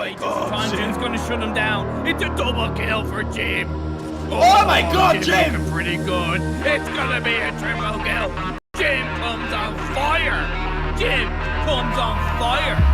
Wait, Jim's gonna shut him down. It's a double kill for Jim. Oh my God, Jim! Looking pretty good. It's gonna be a triple kill. Jim comes on fire. Jim comes on fire.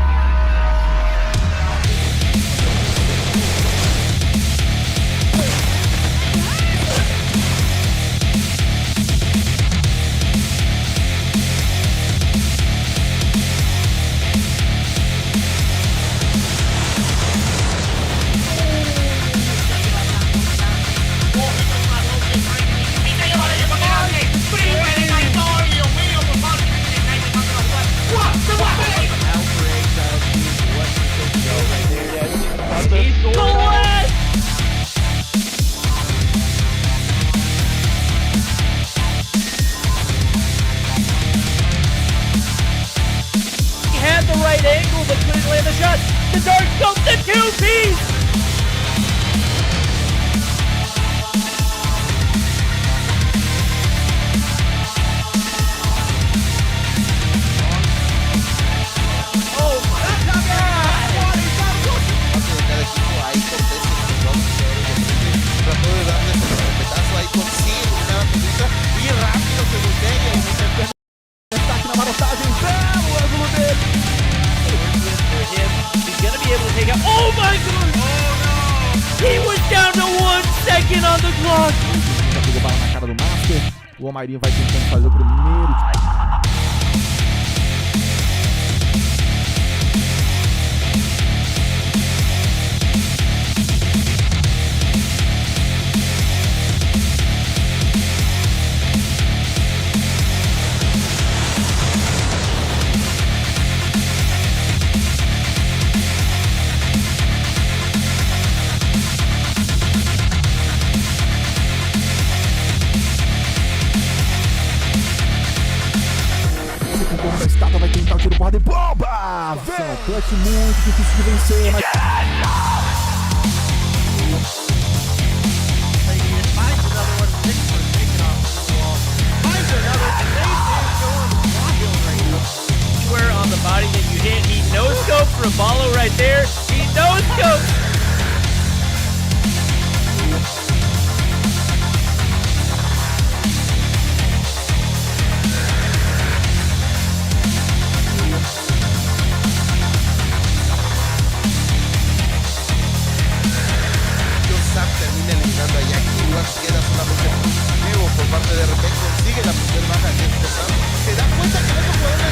Angle, but couldn't land the shot. The dark scope, the two-piece! Oh my God! Trató de darle ese respetazo ahí, consigue una pelota y rápido se voltea y Destaque na marotagem, belo ângulo dele. For him, he's gonna be able to take out. Oh my God! Oh no! He was down to 1 second on the clock. Já pegou bala na cara do Master. O Omairinho vai tentando fazer o primeiro. Da estátua vai tentar o tiro porrada e bomba! Vem! Clutch muito difícil de vencer, mas... Anywhere on the body that you hit, he no-scoped for Apollo right there. He no-scoped! termina eliminando a Jack y Wax queda solamente vivo por parte de repente consigue la primera baja de este Sam, se da cuenta que no se puede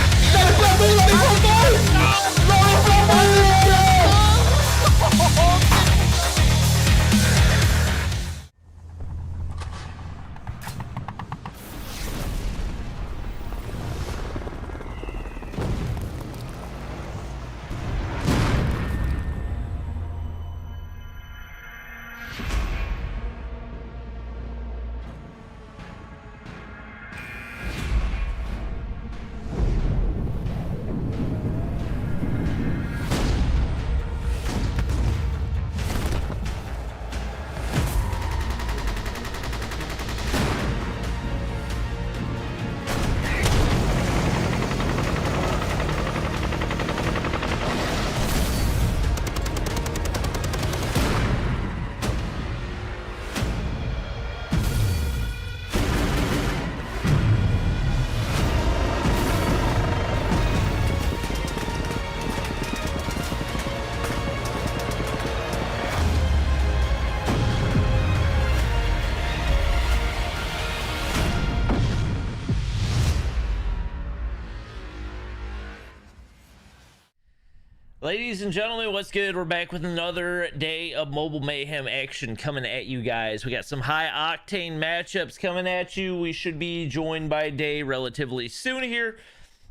Ladies and gentlemen, what's good? We're back with another day of Mobile Mayhem action coming at you guys. We got some high octane matchups coming at you. We should be joined by Day relatively soon here,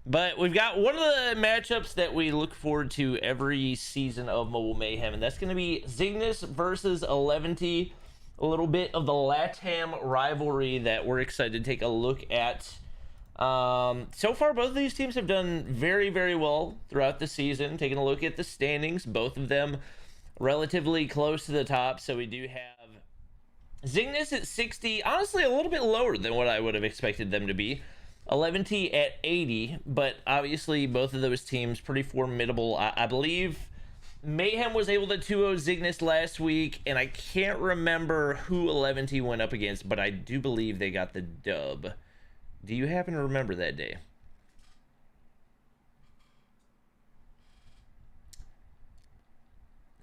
but we've got one of the matchups that we look forward to every season of Mobile Mayhem, and that's going to be Zygnus versus 11T. A little bit of the LATAM rivalry that we're excited to take a look at. So far, both of these teams have done very, very well throughout the season. Taking a look at the standings, both of them relatively close to the top. So we do have Zygnus at 60, honestly a little bit lower than what I would have expected them to be. 11T at 80, but obviously both of those teams pretty formidable. I believe Mayhem was able to 2-0 Zygnus last week, and I can't remember who 11T went up against, but I do believe they got the dub. Do you happen to remember that day?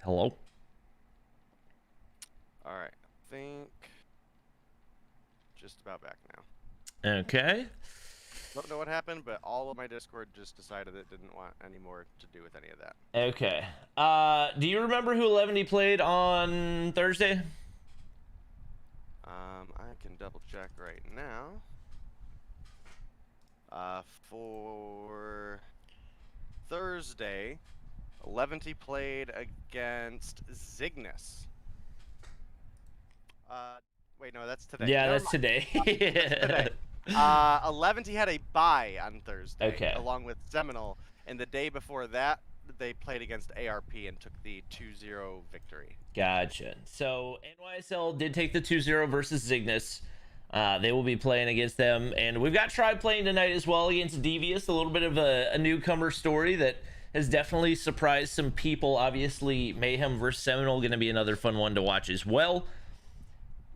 Hello? All right, I think just about back now. Okay. Don't know what happened, but all of my Discord just decided it didn't want any more to do with any of that. Okay. Do you remember who 11D played on Thursday? I can double check right now. For Thursday, 11T played against Zygnus. Wait, no, that's today. Yeah, Never that's mind. today. That's today. 11T had a bye on Thursday, Okay. along with Seminal, and the day before that, they played against ARP and took the 2-0 victory. Gotcha. So NYSL did take the 2-0 versus Zygnus. They will be playing against them, and we've got Tribe playing tonight as well against Devious. A little bit of a newcomer story that has definitely surprised some people. Obviously, Mayhem versus Seminole going to be another fun one to watch as well.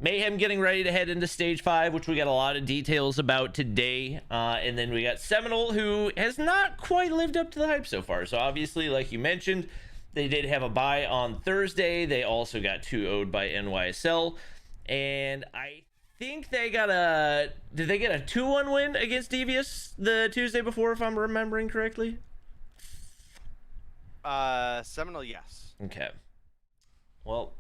Mayhem getting ready to head into Stage 5, which we got a lot of details about today. And then we got Seminole, who has not quite lived up to the hype so far. So obviously, like you mentioned, they did have a bye on Thursday. They also got 2-0'd by NYSL. And I think they got a... Did they get a 2-1 win against Devious the Tuesday before, if I'm remembering correctly? Seminal, yes. Okay. Well...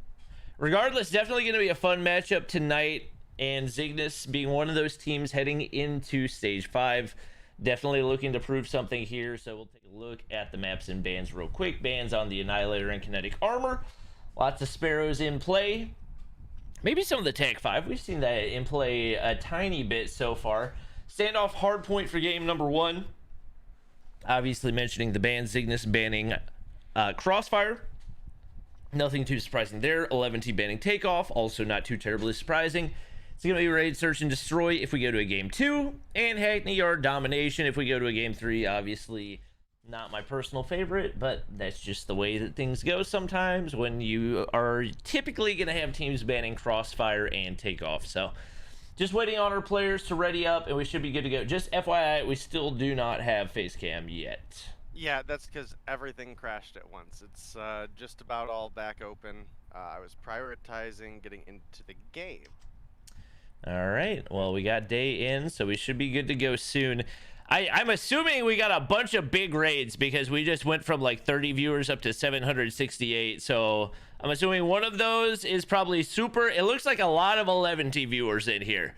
Regardless, definitely going to be a fun matchup tonight, and Zygnus being one of those teams heading into Stage 5. Definitely looking to prove something here, so we'll take a look at the maps and bans real quick. Bans on the Annihilator and Kinetic Armor. Lots of Sparrows in play. Maybe some of the Tag 5. We've seen that in play a tiny bit so far. Standoff Hardpoint for game number 1. Obviously mentioning the ban, Zygnus banning Crossfire. Nothing too surprising there. 11T banning Takeoff, also not too terribly surprising. It's going to be Raid, Search, and Destroy if we go to a game 2, and Hackney Yard Domination if we go to a game 3. Obviously, not my personal favorite, but that's just the way that things go sometimes when you are typically going to have teams banning Crossfire and Takeoff. So, just waiting on our players to ready up, and we should be good to go. Just FYI, we still do not have face cam yet. Yeah, that's because everything crashed at once. It's just about all back open. I was prioritizing getting into the game. All right. Well, we got day in, so we should be good to go soon. I'm assuming we got a bunch of big raids because we just went from like 30 viewers up to 768. So I'm assuming one of those is probably super. It looks like a lot of 11T viewers in here.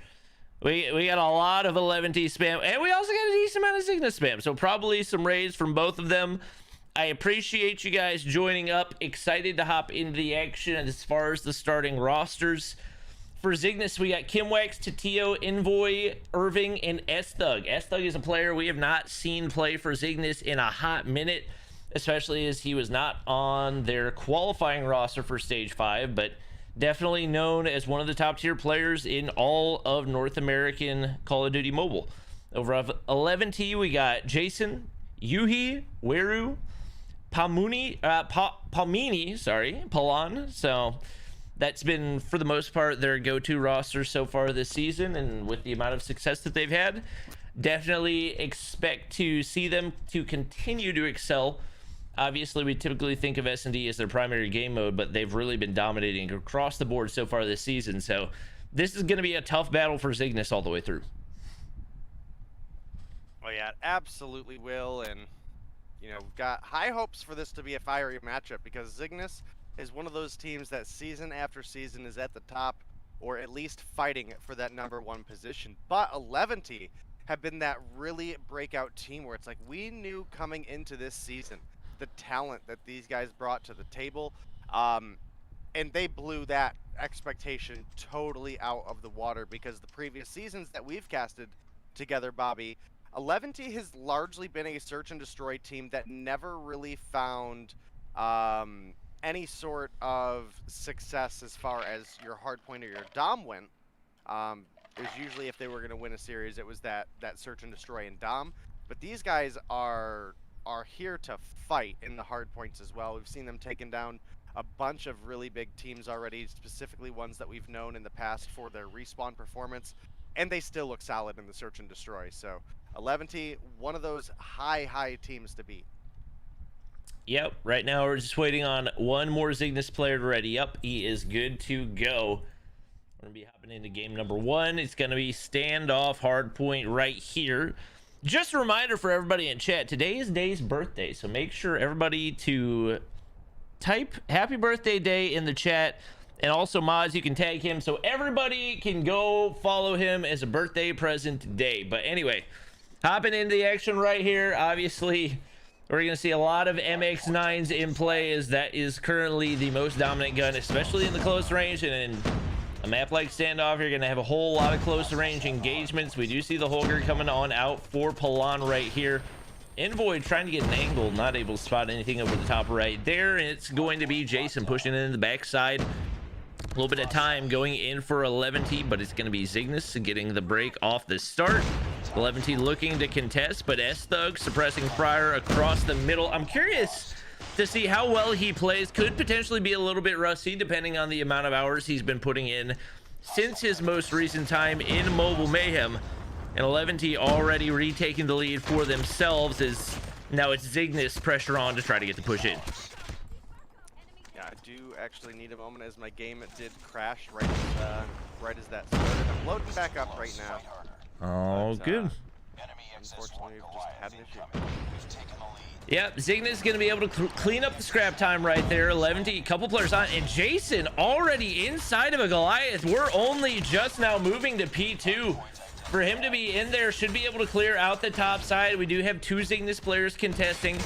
We got a lot of 11T spam, and we also got a decent amount of Zygnus spam, so probably some raids from both of them. I appreciate you guys joining up. Excited to hop into the action as far as the starting rosters. For Zygnus, we got Kimwax, Tatio, Envoy, Irving, and S-Thug. S-Thug is a player we have not seen play for Zygnus in a hot minute, especially as he was not on their qualifying roster for Stage 5, but definitely known as one of the top tier players in all of North American Call of Duty Mobile. Over of 11T, we got Jason, Yuhi, Weru, Palmini, Palan. So that's been, for the most part, their go-to roster so far this season, and with the amount of success that they've had, definitely expect to see them to continue to excel. Obviously, we typically think of S&D as their primary game mode, but they've really been dominating across the board so far this season. So this is going to be a tough battle for Zygnus all the way through. Oh yeah, it absolutely will, and you know, we've got high hopes for this to be a fiery matchup because Zygnus is one of those teams that season after season is at the top, or at least fighting for that #1 position. But 11T have been that really breakout team where it's like we knew coming into this season the talent that these guys brought to the table, and they blew that expectation totally out of the water because the previous seasons that we've casted together, Bobby, 11T has largely been a search and destroy team that never really found any sort of success as far as your hardpoint or your dom went. It was usually if they were going to win a series, it was that search and destroy and dom. But these guys are are here to fight in the hard points as well. We've seen them taking down a bunch of really big teams already, specifically ones that we've known in the past for their respawn performance, and they still look solid in the search and destroy. So 11T, one of those high teams to beat. Yep, right now we're just waiting on one more Zygnus player to ready up. He is good to go. We're gonna be hopping into game number 1. It's gonna be standoff hardpoint right here. Just a reminder for everybody in chat, today is Day's birthday, so make sure everybody to type happy birthday Day in the chat, and also mods, you can tag him so everybody can go follow him as a birthday present today. But anyway, hopping into the action right here. Obviously we're gonna see a lot of MX9s in play, as that is currently the most dominant gun, especially in the close range. And in a map like standoff, you're gonna have a whole lot of close range engagements. We do see the Holger coming on out for Palan right here. Envoy trying to get an angle, not able to spot anything over the top right there. And it's going to be Jason pushing in the backside. A little bit of time going in for 11T, but it's going to be Zygnus getting the break off the start. 11T looking to contest, but S-Thug suppressing Fryer across the middle. I'm curious to see how well he plays. Could potentially be a little bit rusty depending on the amount of hours he's been putting in since his most recent time in Mobile Mayhem. And 11T already retaking the lead for themselves, as now it's Zygnus pressure on to try to get the push in. Yeah, I do actually need a moment, as my game did crash right as that started. I'm loading back up right now. Oh, But, good. Unfortunately, we've just had an issue. Yep, Zygnus is going to be able to clean up the scrap time right there. 11T, a couple players on, and Jason already inside of a Goliath. We're only just now moving to P2. For him to be in there, should be able to clear out the top side. We do have 2 Zygnus players contesting.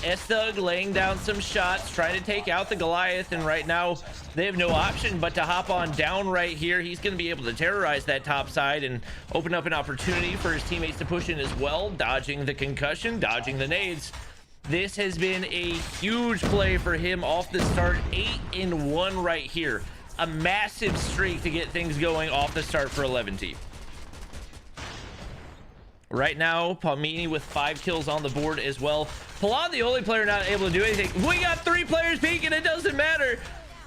S-Thug laying down some shots, trying to take out the Goliath, and right now they have no option but to hop on down right here. He's going to be able to terrorize that top side and open up an opportunity for his teammates to push in as well, dodging the concussion, dodging the nades. This has been a huge play for him off the start. 8-1 right here. A massive streak to get things going off the start for 11T. Right now, Palmini with 5 kills on the board as well. Palan, the only player not able to do anything. We got 3 players peeking. It doesn't matter.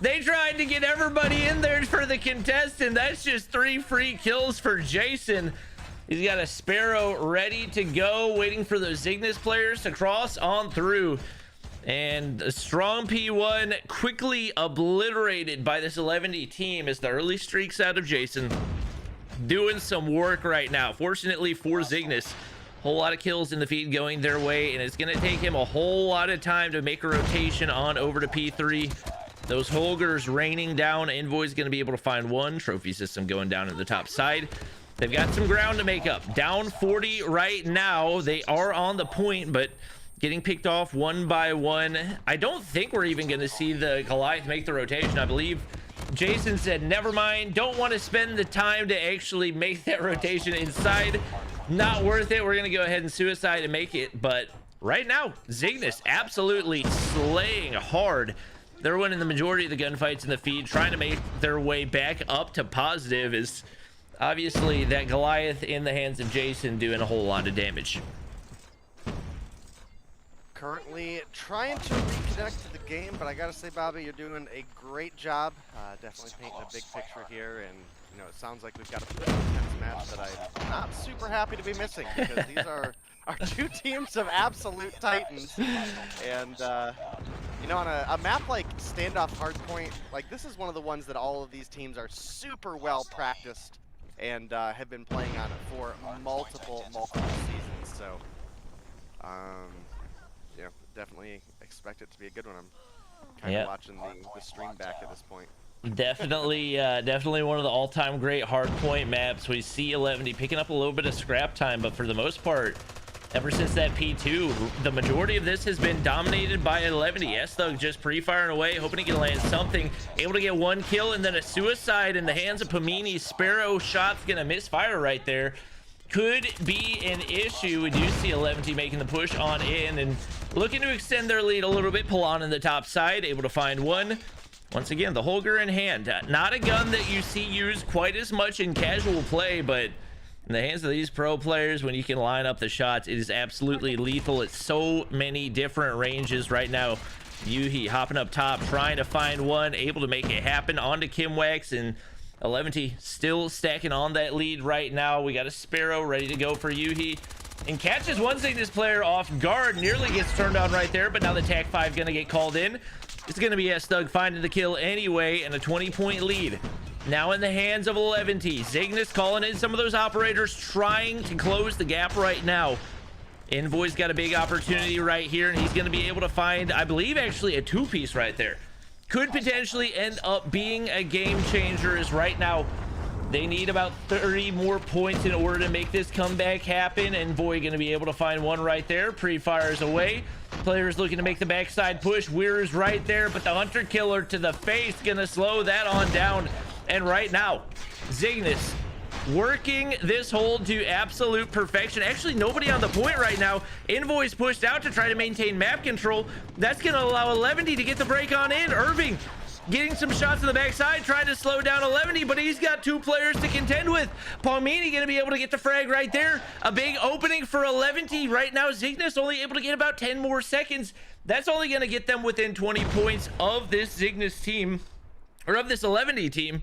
They tried to get everybody in there for the contest, and that's just 3 free kills for Jason. He's got a Sparrow ready to go, waiting for those Zygnus players to cross on through. And a strong P1 quickly obliterated by this 11D team as the early streaks out of Jason. Doing some work right now. Fortunately for Zygnus, whole lot of kills in the feed going their way, and it's going to take him a whole lot of time to make a rotation on over to P3. Those Holgers raining down. Envoy's going to be able to find one. Trophy system going down to the top side. They've got some ground to make up. Down 40 right now. They are on the point, but getting picked off one by one. I don't think we're even going to see the Goliath make the rotation. I believe Jason said, never mind, don't want to spend the time to actually make that rotation inside. Not worth it. We're going to go ahead and suicide and make it. But right now, Zygnus absolutely slaying hard. They're winning the majority of the gunfights in the feed, trying to make their way back up to positive. Is obviously that Goliath in the hands of Jason doing a whole lot of damage. Currently trying to reconnect to the game, but I gotta say, Bobby, you're doing a great job. Definitely painting a big picture here, and you know, it sounds like we've got a pretty intense match that I'm not super happy to be missing, because these are our 2 teams of absolute titans. And you know, on a map like Standoff Hardpoint, like this is one of the ones that all of these teams are super well practiced and have been playing on it for multiple seasons. So yeah, definitely expect it to be a good one. I'm kind of watching the stream back at this point. Definitely definitely one of the all-time great hardpoint maps. We see 11D picking up a little bit of scrap time, but for the most part, ever since that P2, the majority of this has been dominated by 11D. S-Thug just pre-firing away, hoping he can land something, able to get 1 kill, and then a suicide in the hands of Pamini. Sparrow shot's gonna misfire right there. Could be an issue. We do see 11T making the push on in and looking to extend their lead a little bit. Palan in the top side, able to find one. Once again, the Holger in hand. Not a gun that you see used quite as much in casual play, but In the hands of these pro players, when you can line up the shots, it is absolutely lethal at so many different ranges right now. Yuhi hopping up top, trying to find one, able to make it happen onto Kimwax, and 11T still stacking on that lead right now. We got a Sparrow ready to go for Yuhi, and catches one Zygnus player off guard, nearly gets turned on right there, but now the TAC 5 gonna get called in. It's gonna be Stug finding the kill anyway, and a 20-point lead now in the hands of 11T. Zygnus calling in some of those operators, trying to close the gap right now. Envoy's got a big opportunity right here, and he's going to be able to find, I believe, actually a two-piece right there. Could potentially end up being a game changer, as right now they need about 30 more points in order to make this comeback happen. Envoy going to be able to find one right there. Pre-fires away. Players looking to make the backside push. Weir's right there, but the Hunter Killer to the face going to slow that on down. And right now, Zygnus working this hold to absolute perfection. Actually, nobody on the point right now. Envoy's pushed out to try to maintain map control. That's going to allow 11D to get the break on in. Irving getting some shots in the backside, trying to slow down 11D, but he's got two players to contend with. Palmini going to be able to get the frag right there. A big opening for 11D right now. Zygnus only able to get about 10 more seconds. That's only going to get them within 20 points of this Zygnus team, or of this 11D team.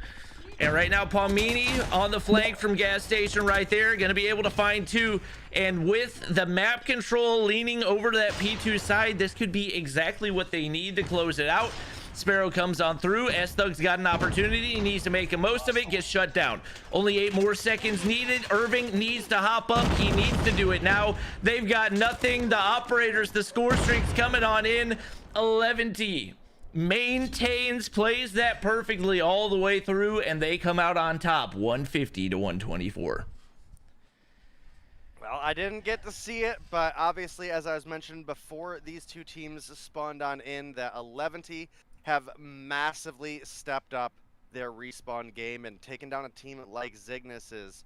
And right now, Palmini on the flank from gas station right there, going to be able to find two. And with the map control leaning over to that P2 side, this could be exactly what they need to close it out. Sparrow comes on through. S-Thug's got an opportunity. He needs to make the most of it. Gets shut down. Only 8 more seconds needed. Irving needs to hop up. He needs to do it now. They've got nothing. The operators, the score streak's coming on in. 11T maintains, plays that perfectly all the way through, and they come out on top, 150 to 124. Well, I didn't get to see it, but obviously, as I was mentioned before, these two teams spawned on in, that 11T have massively stepped up their respawn game, and taking down a team like Zygnus is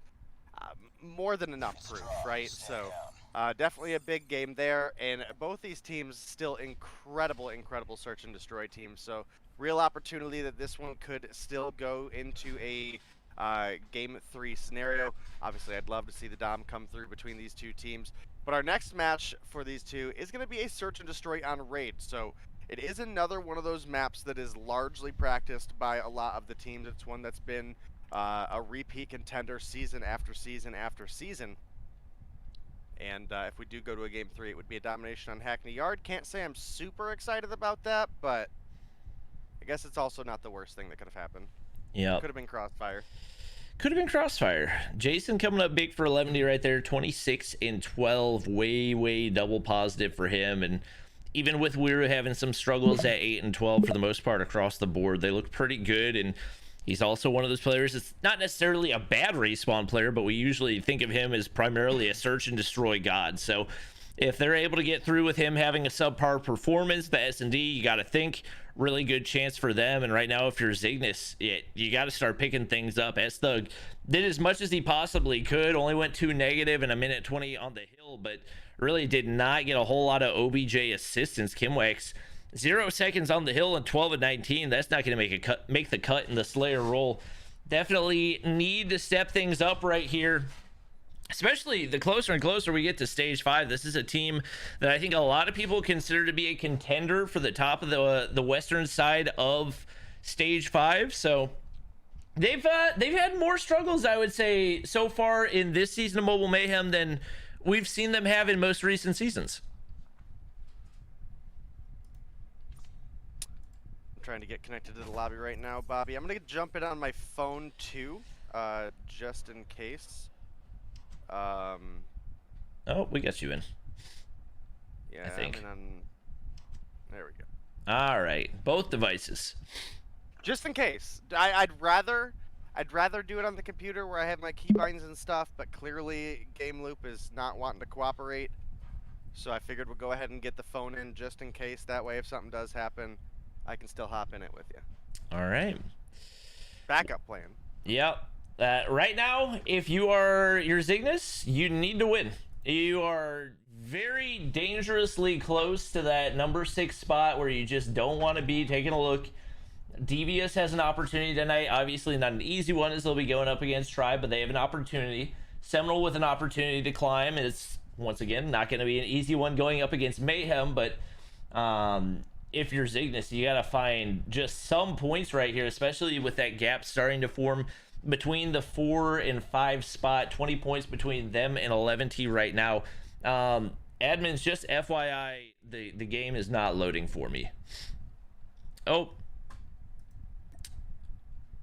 more than enough proof, right? So definitely a big game there, and both these teams still incredible search and destroy teams. So real opportunity that this one could still go into a game 3 scenario. Obviously, I'd love to see the Dom come through between these two teams. But our next match for these two is going to be a search and destroy on raid. So it is another one of those maps that is largely practiced by a lot of the teams. It's one that's been a repeat contender season after season after season. And if we do go to a game 3, it would be a domination on Hackney Yard. Can't say I'm super excited about that, but I guess it's also not the worst thing that could have happened. Yeah. Could have been Crossfire. Could have been Crossfire. Jason coming up big for 11D right there. 26 and 12. Way double positive for him. And even with Weir having some struggles at 8 and 12 for the most part across the board, they look pretty good. And he's also one of those players that's not necessarily a bad respawn player, but we usually think of him as primarily a search and destroy god. So if they're able to get through with him having a subpar performance, the S&D, you got to think really good chance for them. And right now, if you're Zygnus, you got to start picking things up. S-Thug did as much as he possibly could, only went 2 negative in a minute 20 on the hill, but really did not get a whole lot of OBJ assistance. Kimwax 0 seconds on the hill and 12 and 19. That's not going to make the cut in the Slayer role. Definitely need to step things up right here, especially the closer and closer we get to stage 5. This is a team that I think a lot of people consider to be a contender for the top of the western side of stage 5. So they've had more struggles, I would say, so far in this season of Mobile Mayhem than we've seen them have in most recent seasons. Trying to get connected to the lobby right now, Bobby. I'm gonna jump in on my phone too, just in case. Oh, we got you in. Yeah, I think. There we go. All right, both devices. Just in case. I'd rather do it on the computer where I have my keybinds and stuff, but clearly Game Loop is not wanting to cooperate. So I figured we'll go ahead and get the phone in just in case. That way, if something does happen, I can still hop in it with you. All right. Backup plan. Yep. Right now, if you're Zygnus, you need to win. You are very dangerously close to that number 6 spot where you just don't want to be. Taking a look. Devious has an opportunity tonight. Obviously not an easy one, as they'll be going up against Tribe, but they have an opportunity Seminole with an opportunity to climb. It's, once again, not going to be an easy one going up against Mayhem, but if you're Zygnus, you got to find just some points right here, especially with that gap starting to form between the 4 and 5 spot. 20 points between them and 11T right now. Admins, just FYI, the game is not loading for me. Oh.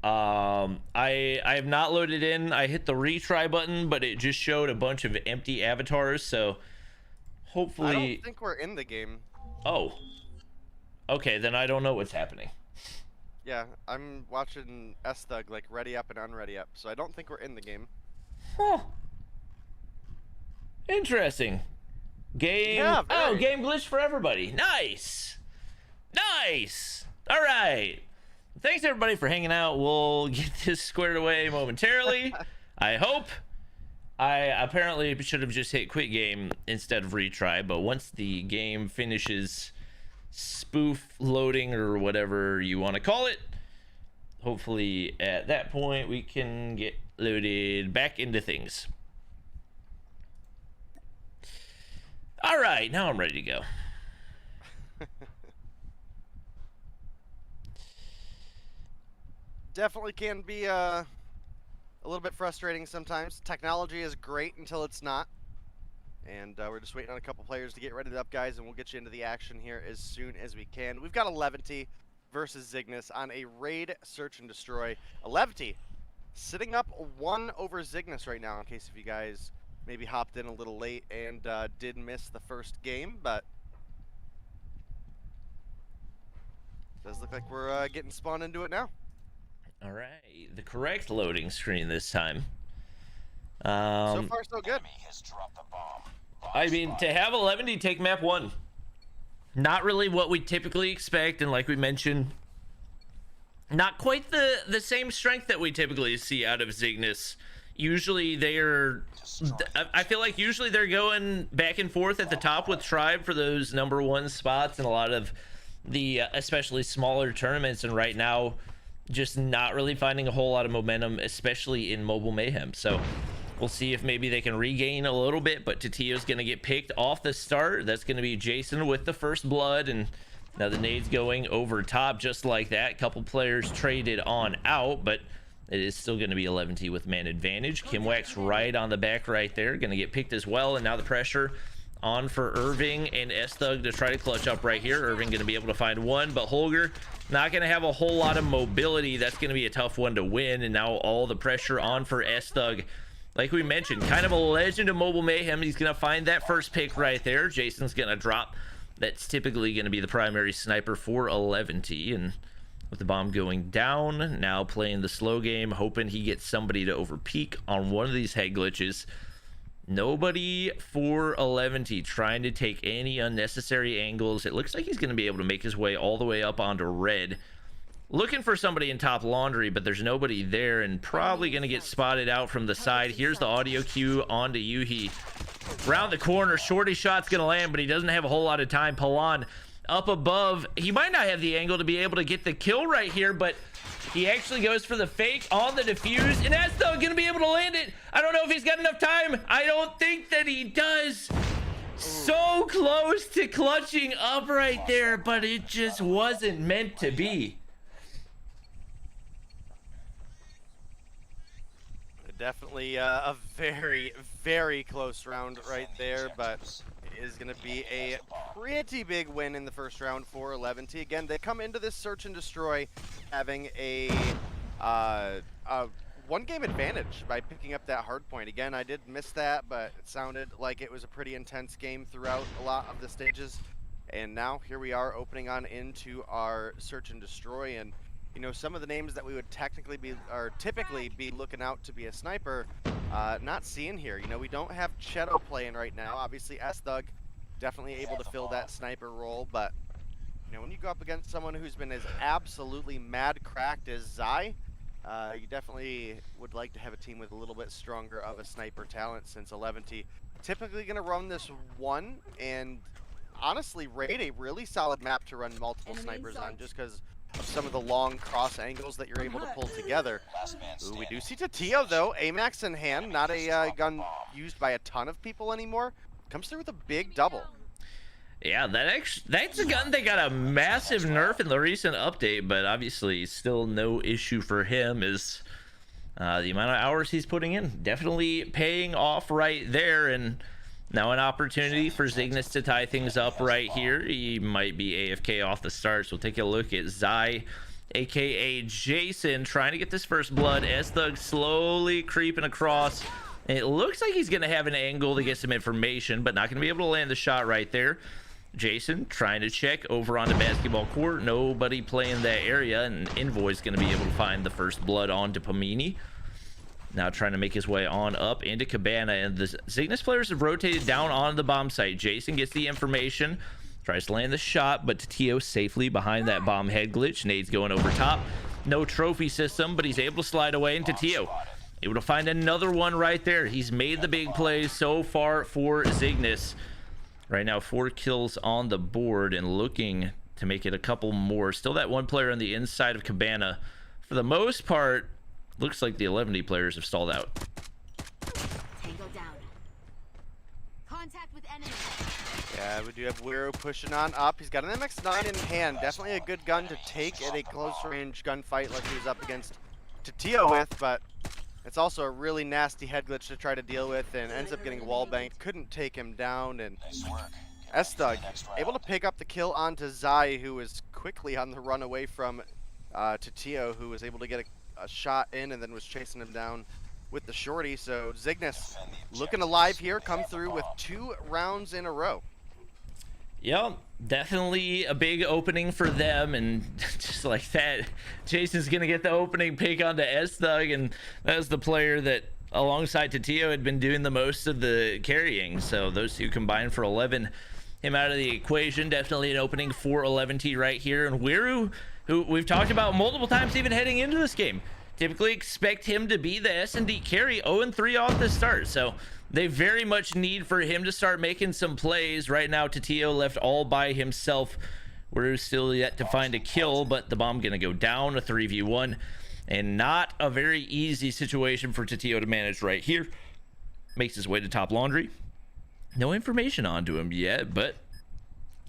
I have not loaded in. I hit the retry button, but it just showed a bunch of empty avatars, so hopefully... I don't think we're in the game. Oh. Okay, then I don't know what's happening. Yeah, I'm watching S-Thug, like, ready up and unready up, so I don't think we're in the game. Huh. Interesting. Game... Yeah, oh, very. game glitch for everybody. Nice. Nice. All right. Thanks, everybody, for hanging out. We'll get this squared away momentarily. I hope. I apparently should have just hit quit game instead of retry, but once the game finishes spoof loading or whatever you want to call it, hopefully at that point we can get loaded back into things. All right, now I'm ready to go. Definitely can be a little bit frustrating sometimes. Technology is great until it's not. And we're just waiting on a couple players to get ready up, guys, and we'll get you into the action here as soon as we can. We've got 11T versus Zygnus on a raid search and destroy. 11T sitting up 1 over Zygnus right now, in case if you guys maybe hopped in a little late and did miss the first game, but does look like we're getting spawned into it now. All right, the correct loading screen this time. So far, so good. I mean, to have 11D take map 1, not really what we typically expect, and like we mentioned, not quite the same strength that we typically see out of Zygnus. Usually I feel like usually they're going back and forth at the top with Tribe for those #1 spots in a lot of the especially smaller tournaments, and right now just not really finding a whole lot of momentum, especially in Mobile Mayhem. So we'll see if maybe they can regain a little bit, but Tatiyo's going to get picked off the start. That's going to be Jason with the first blood, and now the nade's going over top just like that. Couple players traded on out, but it is still going to be 11T with man advantage. Kimwax right on the back right there, going to get picked as well, and now the pressure on for Irving and S-Thug to try to clutch up right here. Irving going to be able to find one, but Holger not going to have a whole lot of mobility. That's going to be a tough one to win, and now all the pressure on for S-Thug. Like we mentioned, kind of a legend of Mobile Mayhem. He's going to find that first pick right there. Jason's going to drop. That's typically going to be the primary sniper for 11T, and with the bomb going down, now playing the slow game, hoping he gets somebody to overpeak on one of these head glitches. Nobody for 11T trying to take any unnecessary angles. It looks like he's going to be able to make his way all the way up onto red. Looking for somebody in top laundry, but there's nobody there, and probably going to get spotted out from the side. Here's the audio cue onto Yuhi. Round the corner, shorty shot's going to land, but he doesn't have a whole lot of time. Palan up above. He might not have the angle to be able to get the kill right here, but he actually goes for the fake on the defuse, and that's still going to be able to land it. I don't know if he's got enough time. I don't think that he does. So close to clutching up right there, but it just wasn't meant to be. Definitely a very, very close round right there, but it is going to be a pretty big win in the first round for 11T. Again, they come into this search and destroy having a one-game advantage by picking up that hard point. Again, I did miss that, but it sounded like it was a pretty intense game throughout a lot of the stages. And now here we are opening on into our search and destroy, and you know, some of the names that we would technically be, or typically be looking out to be a sniper, not seeing here. You know, we don't have Cheto playing right now. Obviously, S-Thug definitely able to fill that sniper role, but, you know, when you go up against someone who's been as absolutely mad cracked as Zy, you definitely would like to have a team with a little bit stronger of a sniper talent, since 11T typically going to run this one, and honestly raid a really solid map to run multiple snipers on, just because of some of the long cross angles that you're able to pull together. Ooh, we do see Tatio though, AMAX in hand, not a gun used by a ton of people anymore. Comes through with a big double. Yeah, that's a gun that got a massive nerf in the recent update, but obviously still no issue for him is the amount of hours he's putting in. Definitely paying off right there, and now an opportunity for Zygnus to tie things up right here. He might be AFK off the start, so we'll take a look at Zy, aka Jason, trying to get this first blood. S-Thug slowly creeping across. It looks like he's going to have an angle to get some information, but not going to be able to land the shot right there. Jason trying to check over onto basketball court. Nobody playing that area, and Envoy's going to be able to find the first blood onto Pamini. Now trying to make his way on up into Cabana, and the Zygnus players have rotated down on the bomb site. Jason gets the information, tries to land the shot, but Tatio safely behind that bomb head glitch. Nade's going over top. No trophy system, but he's able to slide away, and Tatio able to find another one right there. He's made the big plays so far for Zygnus. Right now, 4 kills on the board and looking to make it a couple more. Still that one player on the inside of Cabana. For the most part, looks like the 11D players have stalled out. Tango down. Contact with enemy. Yeah, we do have Wiro pushing on up. He's got an MX-9 in hand. Definitely a good gun to take at a close-range gunfight like he was up against Tatio with, but it's also a really nasty head glitch to try to deal with, and ends up getting wall banked. Couldn't take him down, and S-Thug able to pick up the kill onto Zy, who was quickly on the run away from Tatio, who was able to get a shot in and then was chasing him down with the shorty. So Zygnus looking alive here, come through with 2 rounds in a row. Yep, definitely a big opening for them, and just like that, Jason's gonna get the opening pick onto S-Thug, and that was the player that alongside Tatio had been doing the most of the carrying. So those two combined for 11 him out of the equation. Definitely an opening for 11T right here. And Wiru, who we've talked about multiple times even heading into this game, typically expect him to be the S&D carry. 0-3 off the start, so they very much need for him to start making some plays. Right now, Tatio left all by himself. We're still yet to find a kill, but the bomb gonna go down, a 3v1, and not a very easy situation for Tatio to manage right here. Makes his way to top laundry. No information onto him yet, but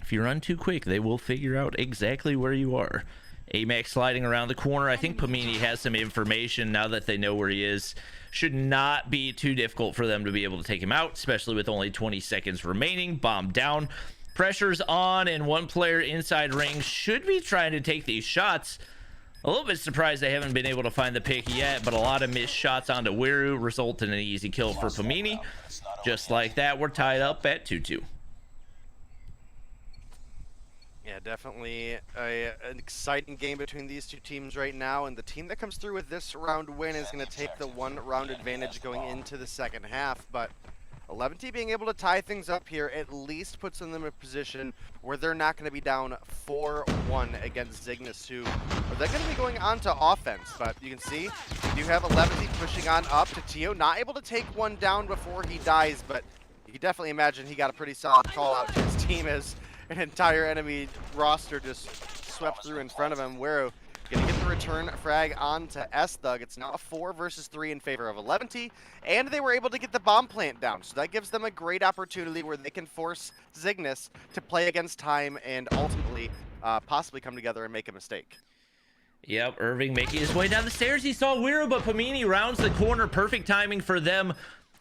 if you run too quick, they will figure out exactly where you are. AMAX sliding around the corner. I think Pamini has some information now that they know where he is. Should not be too difficult for them to be able to take him out, especially with only 20 seconds remaining. Bomb down. Pressure's on, and one player inside ring should be trying to take these shots. A little bit surprised they haven't been able to find the pick yet, but a lot of missed shots onto Wiru result in an easy kill for Pamini. Just like that, we're tied up at 2-2. Yeah, definitely an exciting game between these two teams right now, and the team that comes through with this round win is going to take the 1-round advantage going into the second half. But 11T being able to tie things up here at least puts them in a position where they're not going to be down 4-1 against Zygnus, who are they going to be going on to offense. But you can see we do have 11T pushing on up to Tio, not able to take one down before he dies, but you can definitely imagine he got a pretty solid call out to his team as an entire enemy roster just swept through in front of him. Wiru gonna get the return frag onto S-Thug. It's now a 4 versus 3 in favor of 11T, and they were able to get the bomb plant down. So that gives them a great opportunity where they can force Zygnus to play against time and ultimately possibly come together and make a mistake. Yep, Irving making his way down the stairs. He saw Wiru, but Pamini rounds the corner. Perfect timing for them.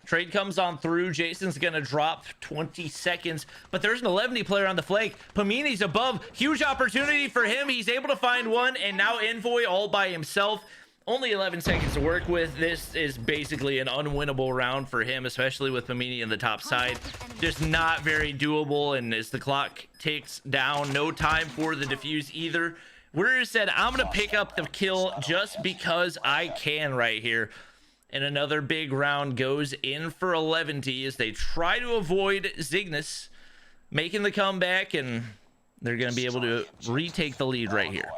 Trade comes on through. Jason's gonna drop 20 seconds, but there's an 11D player on the flank. Pamini's above. Huge opportunity for him. He's able to find one, and now Envoy all by himself. Only 11 seconds to work with. This is basically an unwinnable round for him, especially with Pamini in the top side. Just not very doable, and as the clock ticks down, no time for the defuse either. Wiru said, I'm gonna pick up the kill just because I can right here. And another big round goes in for 11T as they try to avoid Zygnus making the comeback, and they're going to be able to retake the lead right here.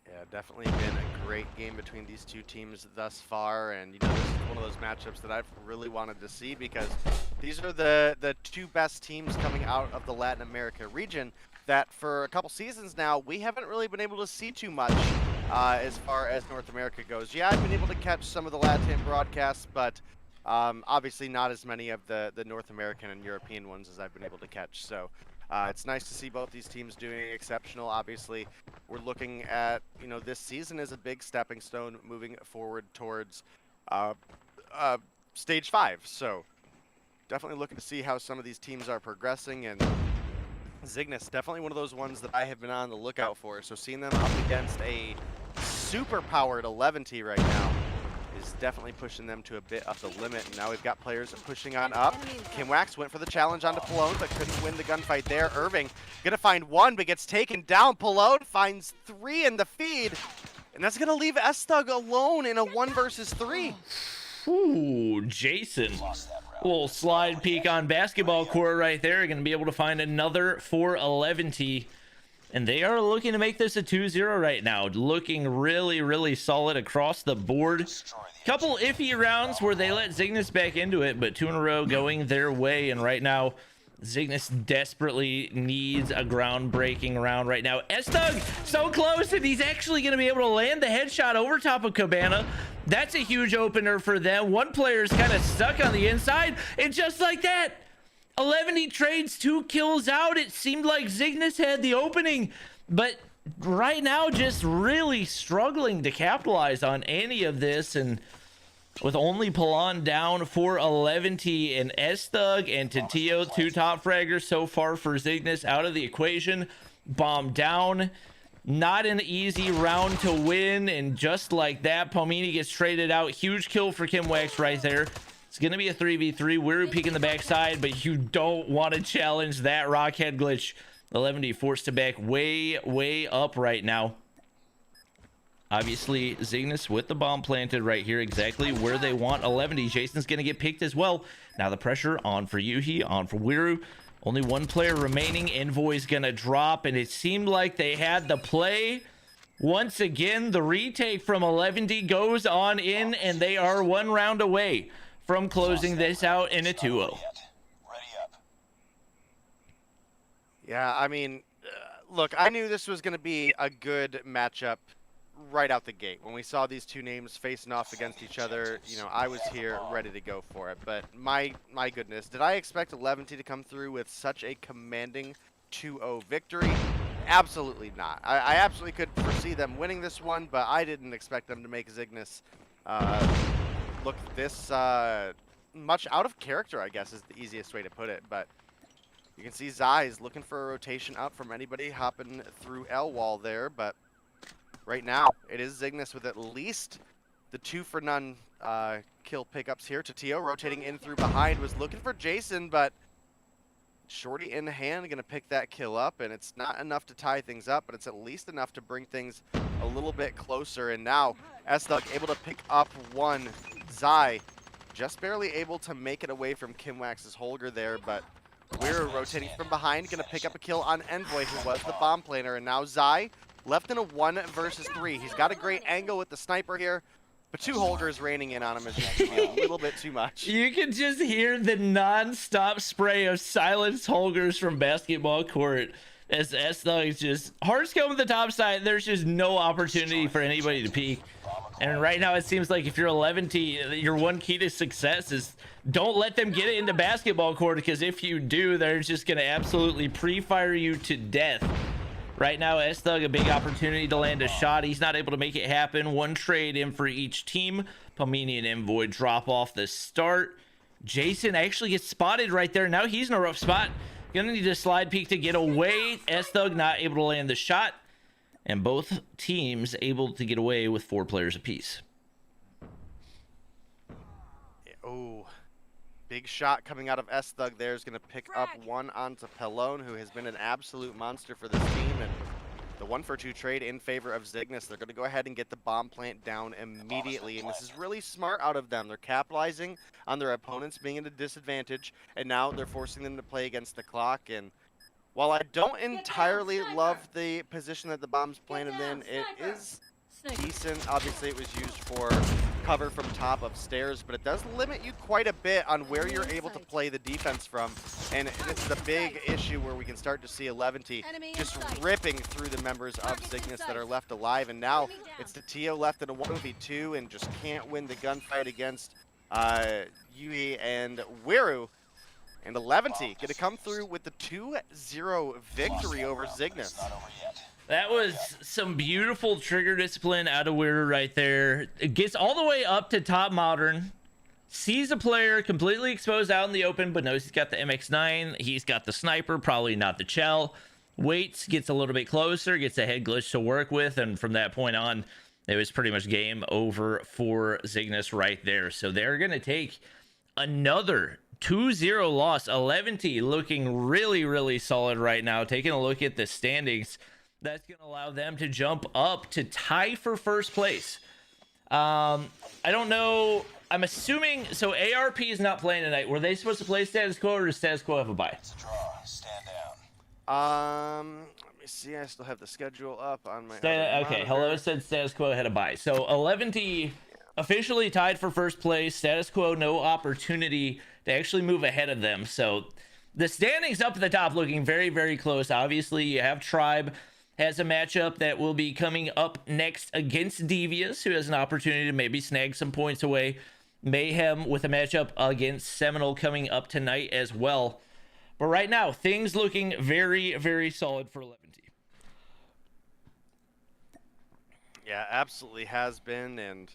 Yeah, definitely been a great game between these two teams thus far, and you know, this is one of those matchups that I've really wanted to see because These are the two best teams coming out of the Latin America region that for a couple seasons now, we haven't really been able to see too much as far as North America goes. Yeah, I've been able to catch some of the LATAM broadcasts, but obviously not as many of the North American and European ones as I've been able to catch. So it's nice to see both these teams doing exceptional. Obviously, we're looking at, this season as a big stepping stone moving forward towards Stage 5. So definitely looking to see how some of these teams are progressing, and Zygnus, definitely one of those ones that I have been on the lookout for. So seeing them up against a super powered 11T right now is definitely pushing them to a bit of the limit. And now we've got players pushing on up. Kimwax went for the challenge onto Pallone, but couldn't win the gunfight there. Irving gonna find one, but gets taken down. Pallone finds 3 in the feed, and that's gonna leave S-Thug alone in a 1 versus 3. Ooh, Jason. Little slide peek on basketball court right there. Going to be able to find another 411T. And they are looking to make this a 2-0 right now. Looking really, really solid across the board. Couple iffy rounds where they let Zygnus back into it, but 2 in a row going their way. And right now, Zygnus desperately needs a groundbreaking round right now. S-Thug so close, and he's actually going to be able to land the headshot over top of Cabana. That's a huge opener for them. One player's kind of stuck on the inside, and just like that, 11 trades 2 kills out. It seemed like Zygnus had the opening, but right now just really struggling to capitalize on any of this. And with only Pallone down for 11T and S-Thug and Tatio, 2 top fraggers so far for Zygnus out of the equation. Bomb down. Not an easy round to win, and just like that, Palmini gets traded out. Huge kill for Kimwax right there. It's going to be a 3v3. We're peeking the backside, but you don't want to challenge that rockhead glitch. 11D forced to back way up right now. Obviously, Zygnus with the bomb planted right here, exactly where they want 11D. Jason's going to get picked as well. Now the pressure on for Yuhi, on for Wiru. Only 1 player remaining. Envoy's going to drop, and it seemed like they had the play. Once again, the retake from 11D goes on in, and they are 1 round away from closing this out in a 2-0. Yeah, I mean, look, I knew this was going to be a good matchup right out the gate. When we saw these 2 names facing off against each other, I was here ready to go for it. But my goodness, did I expect 11T to come through with such a commanding 2-0 victory? Absolutely not. I absolutely could foresee them winning this one, but I didn't expect them to make Zygnus look this much out of character, I guess is the easiest way to put it. But you can see Zy's looking for a rotation up from anybody hopping through L wall there, but right now, it is Zygnus with at least the 2-for-none kill pickups here. Tatio rotating in through behind, was looking for Jason, but Shorty in hand, going to pick that kill up, and it's not enough to tie things up, but it's at least enough to bring things a little bit closer. And now, S-Thug able to pick up 1. Zy just barely able to make it away from Kimwax's Holger there, but we're rotating from behind, going to pick up a kill on Envoy, who was the bomb planner, and now Zy left in a 1 versus 3. He's got a great angle with the sniper here, but 2 Holgers raining in on him is just a little bit too much. You can just hear the non-stop spray of silenced Holgers from basketball court as S-Thug just hearts come to the top side. There's just no opportunity for anybody to peek. And right now it seems like if you're 11T, your one key to success is don't let them get it into basketball court, because if you do, they're just going to absolutely pre-fire you to death. Right now, S-Thug, a big opportunity to land a shot. He's not able to make it happen. 1 trade in for each team. Palmini and Envoy drop off the start. Jason actually gets spotted right there. Now he's in a rough spot. Gonna need a slide peek to get away. S-Thug not able to land the shot. And both teams able to get away with 4 players apiece. Oh, big shot coming out of S-Thug there is going to pick up 1 onto Pallone, who has been an absolute monster for this team. And the 1-for-2 trade in favor of Zygnus. They're going to go ahead and get the bomb plant down immediately. And this is really smart out of them. They're capitalizing on their opponents being at a disadvantage. And now they're forcing them to play against the clock. And while I don't entirely love the position that the bomb's planted in, it is decent. Obviously, it was used for cover from top of stairs, but it does limit you quite a bit on where you're able to play the defense from. And this is a big issue where we can start to see 11T just ripping through the members of Zygnus that are left alive. And now it's the TO left in a 1v2 and just can't win the gunfight against Yui and Wiru. And 11T gonna come through with the 2-0 victory over Zygnus. That was some beautiful trigger discipline out of Weirder right there. It gets all the way up to top modern. Sees a player completely exposed out in the open, but knows he's got the MX-9. He's got the sniper, probably not the Chell. Waits, gets a little bit closer, gets a head glitch to work with, and from that point on, it was pretty much game over for Zygnus right there. So they're going to take another 2-0 loss. 11T looking really, really solid right now. Taking a look at the standings, that's going to allow them to jump up to tie for first place. I don't know. I'm assuming, so ARP is not playing tonight. Were they supposed to play status quo, or does status quo have a bye? Stand down. Let me see. I still have the schedule up on my. Okay, hello said status quo had a bye. So 11T officially tied for first place. Status quo, no opportunity to actually move ahead of them. So the standings up at the top looking very, very close. Obviously, you have Tribe has a matchup that will be coming up next against Devious, who has an opportunity to maybe snag some points away. Mayhem with a matchup against Seminole coming up tonight as well. But right now, things looking very, very solid for 11T. Yeah, absolutely has been, and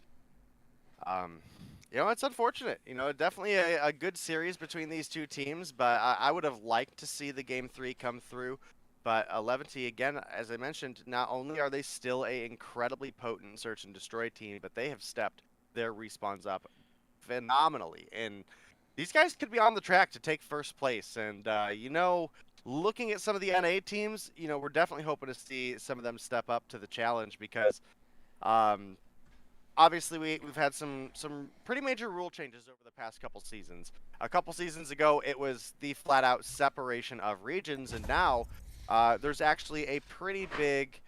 you know, it's unfortunate. You know, definitely a good series between these two teams, but I would have liked to see the game 3 come through. But 11T, again, as I mentioned, not only are they still an incredibly potent search and destroy team, but they have stepped their respawns up phenomenally. And these guys could be on the track to take first place. And, you know, looking at some of the NA teams, you know, we're definitely hoping to see some of them step up to the challenge because obviously we've had some pretty major rule changes over the past couple seasons. A couple seasons ago, it was the flat-out separation of regions, and now there's actually a pretty big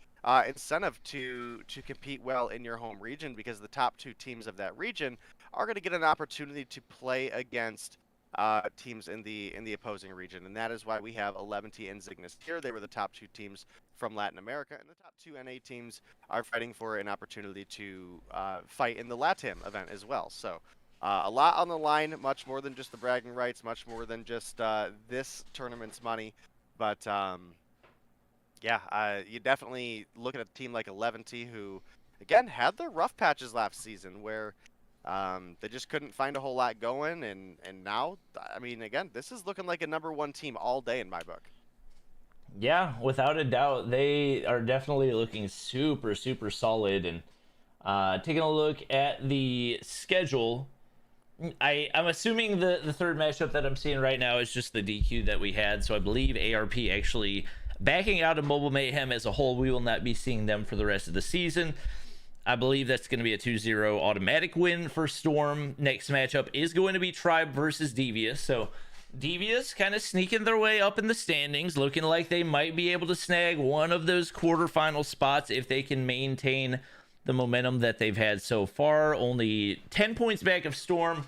incentive to compete well in your home region because the top 2 teams of that region are going to get an opportunity to play against teams in the opposing region, and that is why we have 11T and Zygnus here. They were the top 2 teams from Latin America, and the top 2 NA teams are fighting for an opportunity to fight in the LATAM event as well. So a lot on the line, much more than just the bragging rights, much more than just this tournament's money, but yeah, you definitely look at a team like 11T who, again, had their rough patches last season where they just couldn't find a whole lot going, and now, I mean, again, this is looking like a #1 team all day in my book. Yeah, without a doubt, they are definitely looking super, super solid. And taking a look at the schedule, I'm assuming the third matchup that I'm seeing right now is just the DQ that we had. So I believe ARP actually backing out of Mobile Mayhem as a whole. We will not be seeing them for the rest of the season. I believe that's going to be a 2-0 automatic win for Storm. Next matchup is going to be Tribe versus Devious. So Devious kind of sneaking their way up in the standings, looking like they might be able to snag one of those quarterfinal spots if they can maintain the momentum that they've had so far. Only 10 points back of Storm,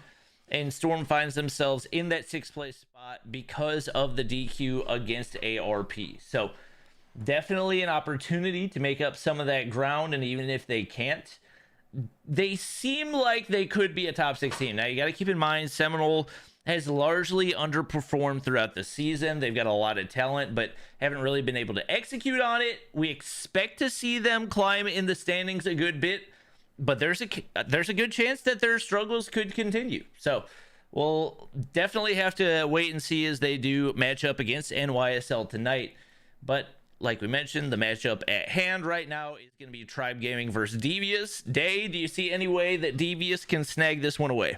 and Storm finds themselves in that 6th place spot because of the DQ against ARP. So definitely an opportunity to make up some of that ground, and even if they can't, they seem like they could be a top 6 team. Now you got to keep in mind Seminole has largely underperformed throughout the season. They've got a lot of talent, but haven't really been able to execute on it. We expect to see them climb in the standings a good bit, but there's a good chance that their struggles could continue. So we'll definitely have to wait and see as they do match up against NYSL tonight. But like we mentioned, the matchup at hand right now is going to be Tribe Gaming versus Devious. Day, do you see any way that Devious can snag this one away?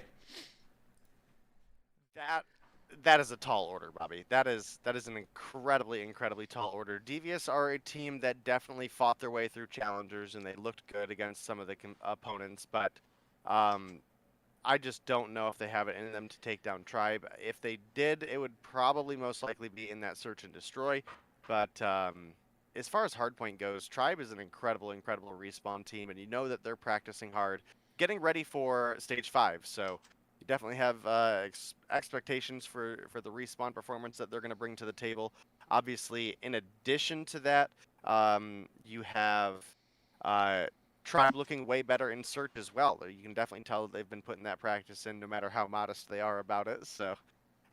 That is a tall order, Bobby. That is an incredibly tall order. Devious are a team that definitely fought their way through challengers, and they looked good against some of the opponents, but I just don't know if they have it in them to take down Tribe. If they did, it would probably most likely be in that search and destroy, but as far as hardpoint goes, Tribe is an incredible respawn team, and you know that they're practicing hard, getting ready for stage 5. So you definitely have expectations for the respawn performance that they're going to bring to the table. Obviously, in addition to that, you have Tribe looking way better in search as well. You can definitely tell that they've been putting that practice in, no matter how modest they are about it. So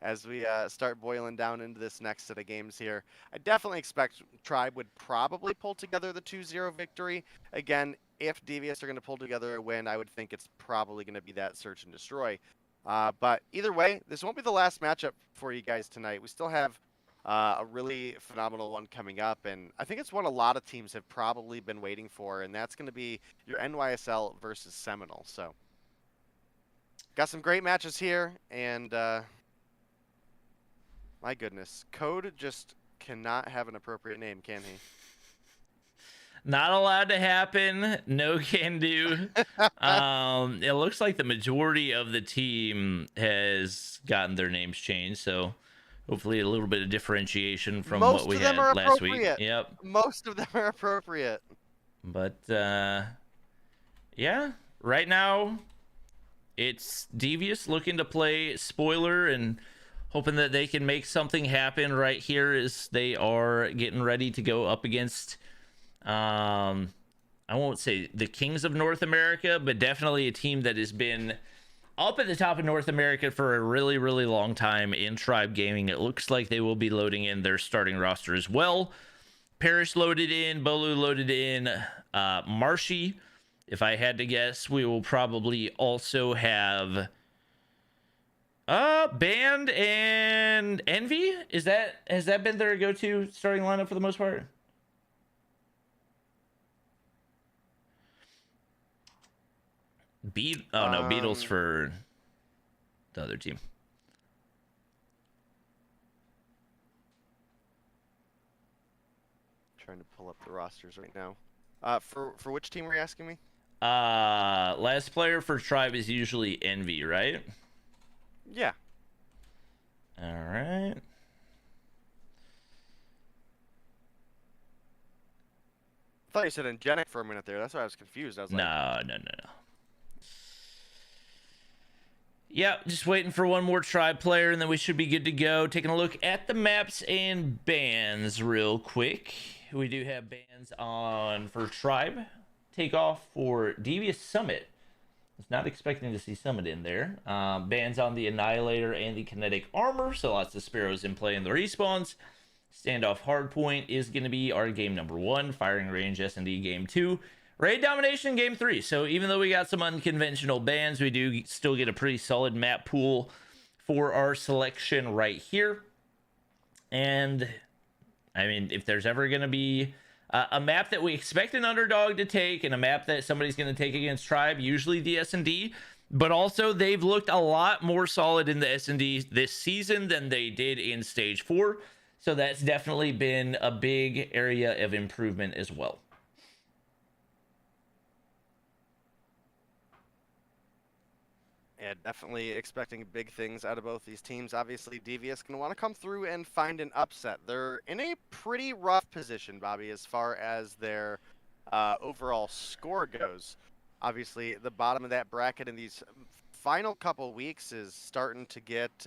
as we start boiling down into this next set of games here, I definitely expect Tribe would probably pull together the 2-0 victory. Again, if Devious are going to pull together a win, I would think it's probably going to be that search and destroy. But either way, this won't be the last matchup for you guys tonight. We still have a really phenomenal one coming up, and I think it's one a lot of teams have probably been waiting for, and that's going to be your NYSL versus Seminole. So got some great matches here, and my goodness, COD just cannot have an appropriate name, can he? Not allowed to happen. No can do. It looks like the majority of the team has gotten their names changed, so hopefully a little bit of differentiation from what we had last week. Yep. Most of them are appropriate. But yeah, right now it's Devious looking to play spoiler and hoping that they can make something happen right here as they are getting ready to go up against I won't say the Kings of North America, but definitely a team that has been up at the top of North America for a really long time in Tribe Gaming. It looks like they will be loading in their starting roster as well. Parrish loaded in, Bolu loaded in, Marshy. If I had to guess, we will probably also have Band and Envy. Has that been their go-to starting lineup for the most part? No, Beatles for the other team. Trying to pull up the rosters right now. For which team were you asking me? Last player for Tribe is usually Envy, right? Yeah. All right. I thought you said Angenic for a minute there. That's why I was confused. I was like, No. Yeah, just waiting for one more Tribe player, and then we should be good to go. Taking a look at the maps and bans real quick. We do have bans on for Tribe. Takeoff for Devious Summit. Was not expecting to see Summit in there. Bans on the Annihilator and the Kinetic Armor, so lots of Sparrows in play in the respawns. Standoff Hardpoint is going to be our game number 1. Firing Range S&D game 2. Raid Domination game 3. So even though we got some unconventional bans, we do still get a pretty solid map pool for our selection right here. And I mean, if there's ever going to be a map that we expect an underdog to take and a map that somebody's going to take against Tribe, usually the S&D, but also they've looked a lot more solid in the S&D this season than they did in stage 4. So that's definitely been a big area of improvement as well. Yeah, definitely expecting big things out of both these teams. Obviously, Devious going to want to come through and find an upset. They're in a pretty rough position, Bobby, as far as their overall score goes. Obviously, the bottom of that bracket in these final couple weeks is starting to get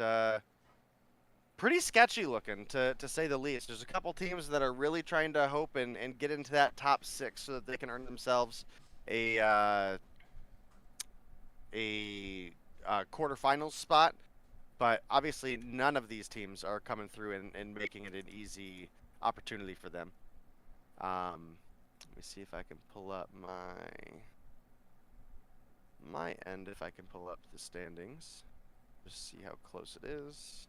pretty sketchy looking, to say the least. There's a couple teams that are really trying to hope and get into that top 6 so that they can earn themselves a quarterfinals spot, but obviously none of these teams are coming through and making it an easy opportunity for them. Let me see if I can pull up my end, if I can pull up the standings, just see how close it is.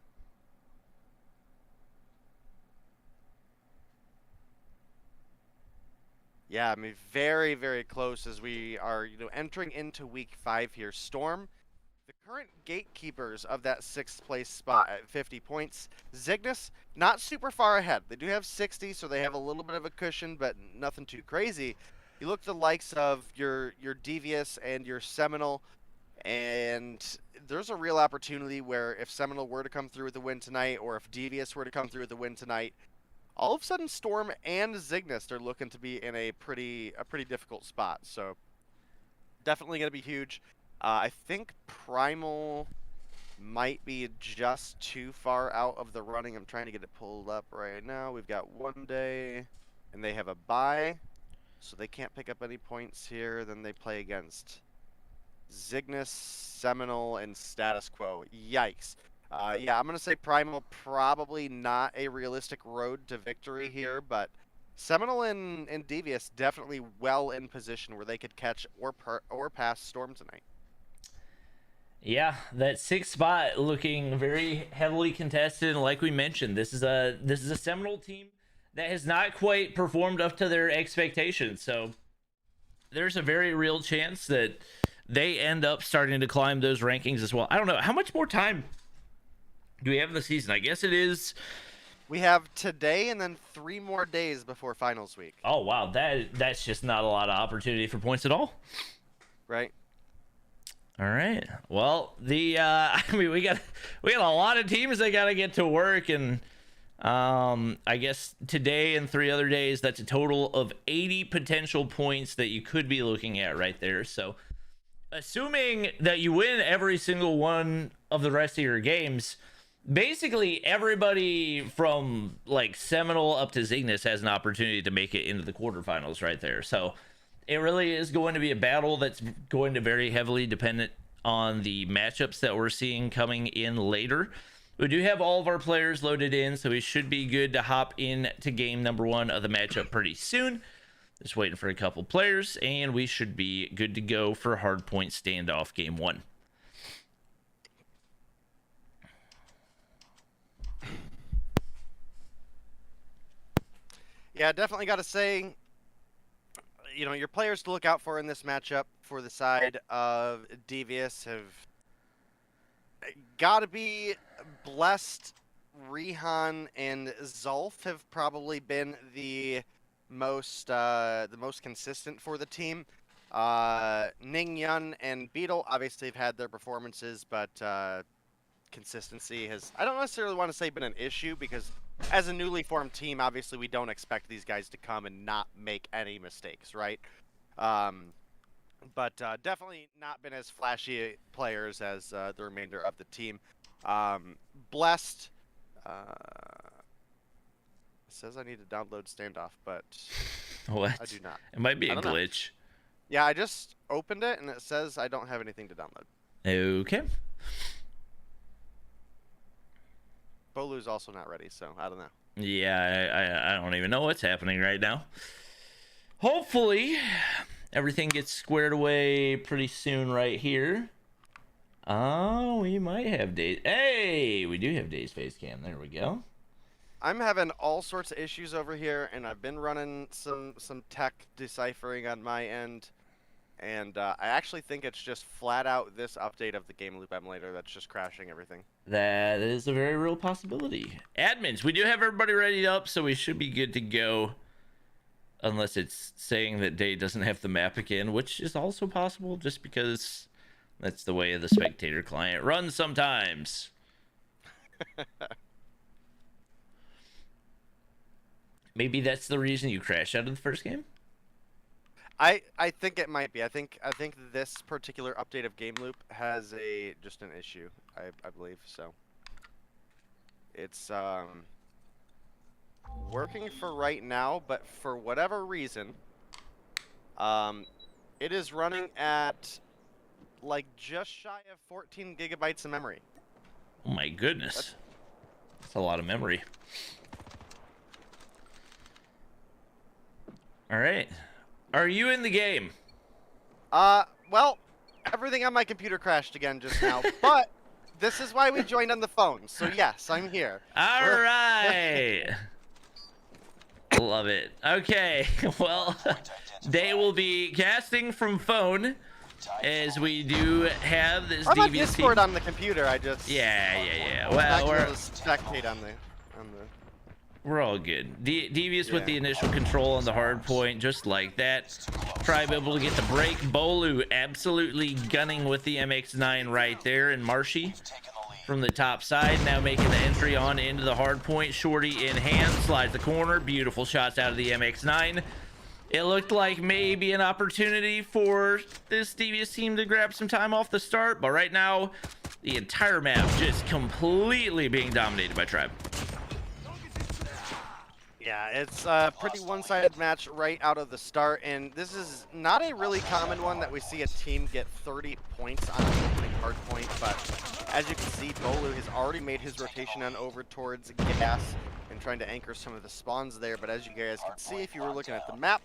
Yeah, I mean, very close as we are, entering into week 5 here. Storm, the current gatekeepers of that 6th place spot at 50 points. Zygnus, not super far ahead. They do have 60, so they have a little bit of a cushion, but nothing too crazy. You look at the likes of your Devious and your Seminal, and there's a real opportunity where if Seminal were to come through with a win tonight, or if Devious were to come through with a win tonight, all of a sudden Storm and Zygnus are looking to be in a pretty difficult spot. So definitely going to be huge. I think Primal might be just too far out of the running. I'm trying to get it pulled up right now. We've got 1 day, and they have a bye, so they can't pick up any points here. Then they play against Zygnus, Seminole, and Status Quo. Yikes. Yeah, I'm going to say Primal probably not a realistic road to victory here, but Seminole and Devious definitely well in position where they could catch or pass Storm tonight. Yeah, that 6th spot looking very heavily contested, and like we mentioned, this is a Seminole team that has not quite performed up to their expectations. So there's a very real chance that they end up starting to climb those rankings as well. I don't know how much more time do we have in the season. I guess it is. We have today and then 3 more days before finals week. Oh wow, that's just not a lot of opportunity for points at all. Right. All right. Well, I mean, we got a lot of teams that got to get to work, and I guess today and 3 other days, that's a total of 80 potential points that you could be looking at right there. So, assuming that you win every single one of the rest of your games, basically everybody from like Seminole up to Zygnus has an opportunity to make it into the quarterfinals right there. So it really is going to be a battle that's going to very heavily dependent on the matchups that we're seeing coming in later. We do have all of our players loaded in, so we should be good to hop in to game number 1 of the matchup pretty soon. Just waiting for a couple players, and we should be good to go for Hardpoint Standoff game 1. Yeah, definitely got to say, you know, your players to look out for in this matchup for the side of Devious have got to be Blessed. Rihan and Zulf have probably been the most consistent for the team. Ning Yun and Beetle obviously have had their performances, but consistency has, I don't necessarily want to say, been an issue, because as a newly formed team, obviously we don't expect these guys to come and not make any mistakes, right? But definitely not been as flashy players as the remainder of the team. Blessed says I need to download Standoff, but What? I do not. It might be I a don't know. glitch. Yeah, I just opened it and it says I don't have anything to download. Okay. Bolu's also not ready, so I don't know. Yeah, I don't even know what's happening right now. Hopefully, everything gets squared away pretty soon right here. Oh, we might have Days. Hey, we do have Days face cam. There we go. I'm having all sorts of issues over here, and I've been running some tech deciphering on my end, and I actually think it's just flat out this update of the game loop emulator that's just crashing everything. That is a very real possibility. Admins, we do have everybody ready up, so we should be good to go. Unless it's saying that Day doesn't have the map again, which is also possible, just because that's the way the spectator client runs sometimes. Maybe that's the reason you crashed out of the first game? I think it might be. I think this particular update of game loop has just an issue. I believe so. It's working for right now, but for whatever reason, it is running at like just shy of 14 gigabytes of memory. Oh my goodness. That's a lot of memory. All right. Are you in the game? Well, everything on my computer crashed again just now, but this is why we joined on the phone. So yes, I'm here. All right. Love it. Okay. Well, they will be casting from phone, as we do have this I'm on Devious Discord team. on the computer. I just Yeah. I'm Well, not we're able to spectate on the. we're all good. Devious with the initial control on the hard point, just like that. Tribe able to get the break. Bolu absolutely gunning with the MX-9 right there, and Marshy from the top side, now making the entry on into the hard point. Shorty in hand, slides the corner. Beautiful shots out of the MX-9. It looked like maybe an opportunity for this Devious team to grab some time off the start, but right now, the entire map just completely being dominated by Tribe. Yeah, it's a pretty one-sided match right out of the start, and this is not a really common one that we see a team get 30 points on an opening hard point, but as you can see, Bolu has already made his rotation on over towards gas and trying to anchor some of the spawns there, but as you guys can see, if you were looking at the map,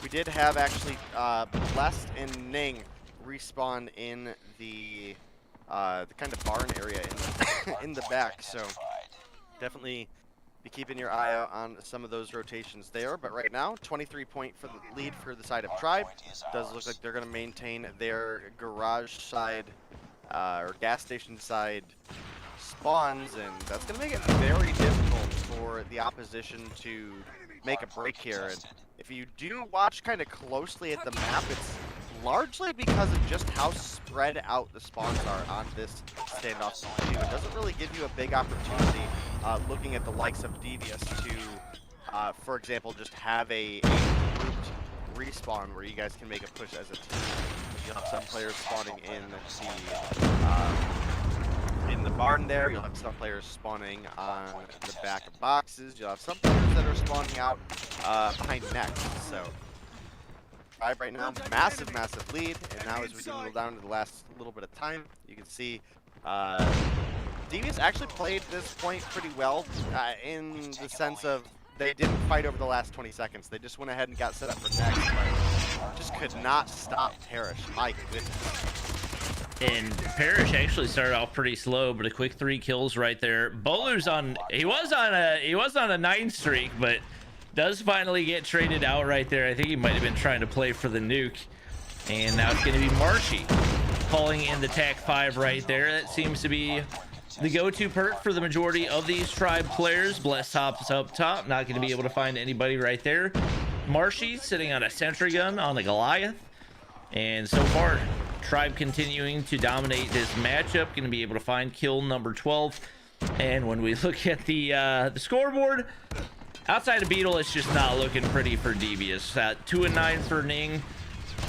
we did have actually Blessed and Ning respawn in the kind of barn area in the back, so definitely be keeping your eye out on some of those rotations there. But right now, 23-point for the lead for the side of Tribe. Does look like they're going to maintain their garage side or gas station side spawns, and that's going to make it very difficult for the opposition to make a break here. And if you do watch kind of closely at the map, it's largely because of just how spread out the spawns are on this standoff. It doesn't really give you a big opportunity looking at the likes of Devious to, for example, just have a grouped respawn where you guys can make a push as a team. You'll have some players spawning in the barn there. You'll have some players spawning on the back of boxes. You'll have some players that are spawning out behind nets. So Tribe right now, massive lead, and now as we dwindle down to the last little bit of time, you can see Devious actually played this point pretty well in the sense of they didn't fight over the last 20 seconds. They just went ahead and got set up for next, but just could not stop Parrish. My goodness. And Parrish actually started off pretty slow, but a quick 3 kills right there. Bolu's on, he was on a 9 streak, but does finally get traded out right there. I think he might have been trying to play for the nuke. And now it's going to be Marshy calling in the TAC 5 right there. That seems to be the go-to perk for the majority of these Tribe players. Bless hops up top, not going to be able to find anybody right there. Marshy sitting on a sentry gun on the Goliath. And so far, Tribe continuing to dominate this matchup. Going to be able to find kill number 12. And when we look at the scoreboard, outside of Beetle, it's just not looking pretty for Devious. 2 and 9 for Ning.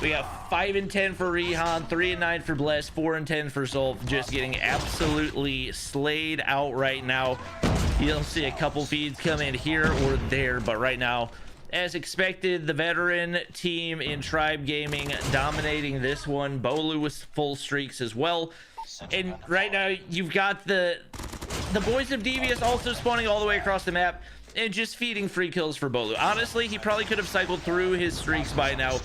We got 5 and 10 for Rehan, 3 and 9 for Bless, 4 and 10 for Zolf. Just getting absolutely slayed out right now. You'll see a couple feeds come in here or there, but right now, as expected, the veteran team in Tribe Gaming dominating this one. Bolu with full streaks as well. And right now, you've got the boys of Devious also spawning all the way across the map and just feeding free kills for Bolu. Honestly, he probably could have cycled through his streaks by now,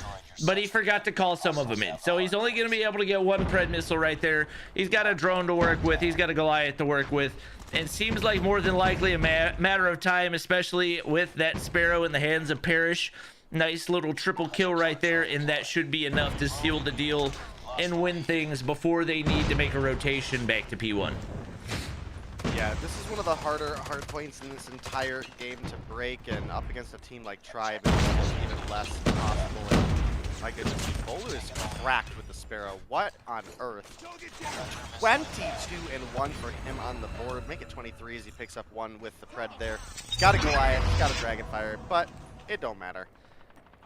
but he forgot to call some of them in. So he's only going to be able to get 1 Pred missile right there. He's got a drone to work with. He's got a Goliath to work with. And seems like more than likely a matter of time, especially with that Sparrow in the hands of Parrish. Nice little triple kill right there, and that should be enough to seal the deal and win things before they need to make a rotation back to P1. Yeah, this is one of the hard points in this entire game to break, and up against a team like Tribe, it's almost even less possible. And my goodness, Bolu is cracked with the Sparrow. What on earth? 22 and 1 for him on the board. Make it 23 as he picks up 1 with the Pred there. He's got a Goliath, he's got a Dragonfire, but it don't matter.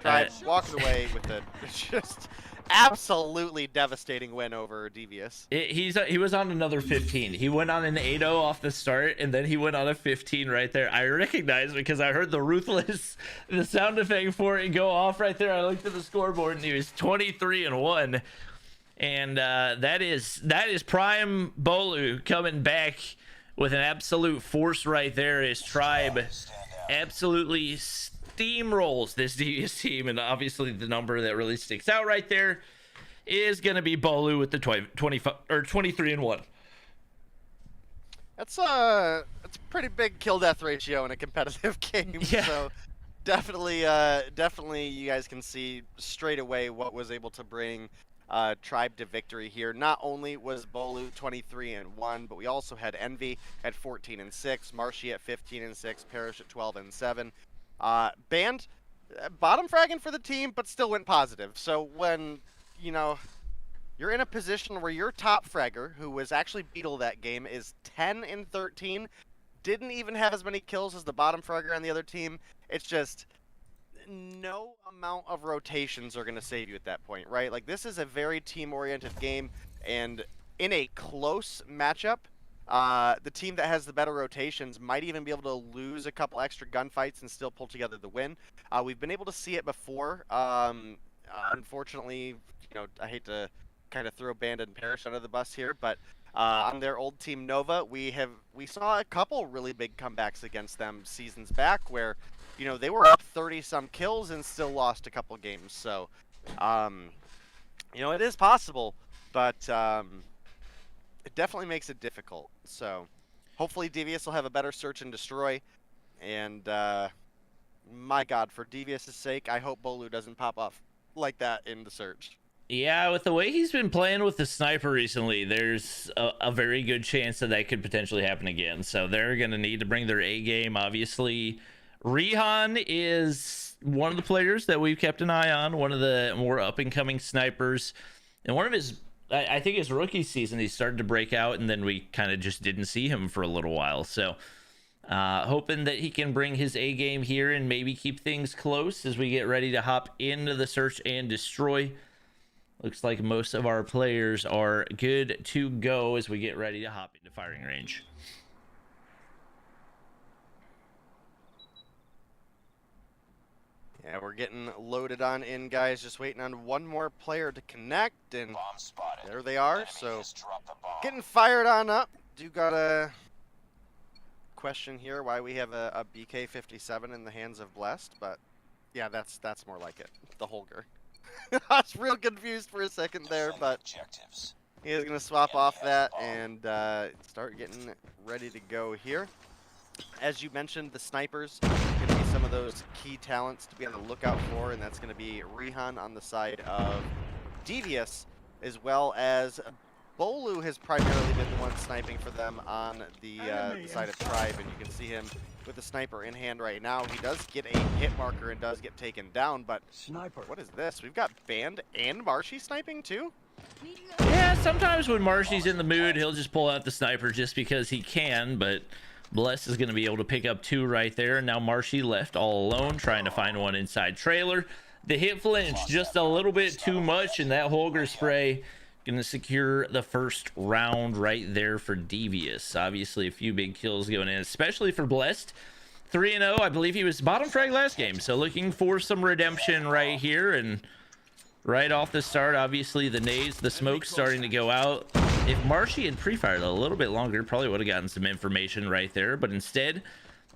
Tribe walking away with a just absolutely devastating win over Devious. He was on another 15. He went on an 8-0 off the start, and then he went on a 15 right there. I recognize because I heard the Ruthless, the sound effect for it go off right there. I looked at the scoreboard, and he was 23 and 1. And that is prime Bolu coming back with an absolute force right there. His Tribe absolutely steamrolls this Devious team, and obviously the number that really sticks out right there is going to be Bolu with the 23 and 1. That's a pretty big kill death ratio in a competitive game. Yeah. So definitely you guys can see straight away what was able to bring Tribe to victory here. Not only was Bolu 23 and 1, but we also had Envy at 14 and 6, Marshy at 15 and 6, Parrish at 12 and 7. Band bottom fragging for the team, but still went positive. So when, you know, you're in a position where your top fragger, who was actually Beetle that game, is 10 and 13. Didn't even have as many kills as the bottom fragger on the other team. It's just no amount of rotations are going to save you at that point, right? Like, this is a very team-oriented game, and in a close matchup, the team that has the better rotations might even be able to lose a couple extra gunfights and still pull together the win. We've been able to see it before. Unfortunately, I hate to kind of throw Band and Parrish under the bus here, but on their old team Nova, we saw a couple really big comebacks against them seasons back where they were up 30-some kills and still lost a couple games. So, it is possible, but it definitely makes it difficult. So, hopefully Devious will have a better search and destroy. And, my God, for Devious's sake, I hope Bolu doesn't pop off like that in the search. Yeah, with the way he's been playing with the sniper recently, there's a very good chance that could potentially happen again. So they're going to need to bring their A game, obviously. Rihan is one of the players that we've kept an eye on, one of the more up-and-coming snipers. And one of his, I think his rookie season, he started to break out, and then we kind of just didn't see him for a little while. So hoping that he can bring his A game here and maybe keep things close as we get ready to hop into the search and destroy. Looks like most of our players are good to go as we get ready to hop into firing range. Yeah, we're getting loaded on in, guys. Just waiting on one more player to connect, and there they are. So, getting fired on up. Do got a question here why we have a BK-57 in the hands of Blessed, but yeah, that's more like it. The Holger. I was real confused for a second there, but he is going to swap off that and start getting ready to go here. As you mentioned, the snipers are going to be some of those key talents to be on the lookout for, and that's going to be Rihan on the side of Devious, as well as Bolu has primarily been the one sniping for them on the side of Tribe, and you can see him with the sniper in hand right now. He does get a hit marker and does get taken down, but what is this? We've got Band and Marshy sniping too? Yeah, sometimes when Marshy's in the mood, he'll just pull out the sniper just because he can, but Bless is going to be able to pick up two right there. Now Marshy left all alone, trying to find one inside trailer. The hit flinch just a little bit too much, and that Holger spray going to secure the first round right there for Devious. Obviously, a few big kills going in, especially for Blessed. 3-0, I believe he was bottom frag last game, so looking for some redemption right here. And right off the start, obviously the nades, the smoke's starting to go out. If Marshy had pre-fired a little bit longer, probably would have gotten some information right there, but instead,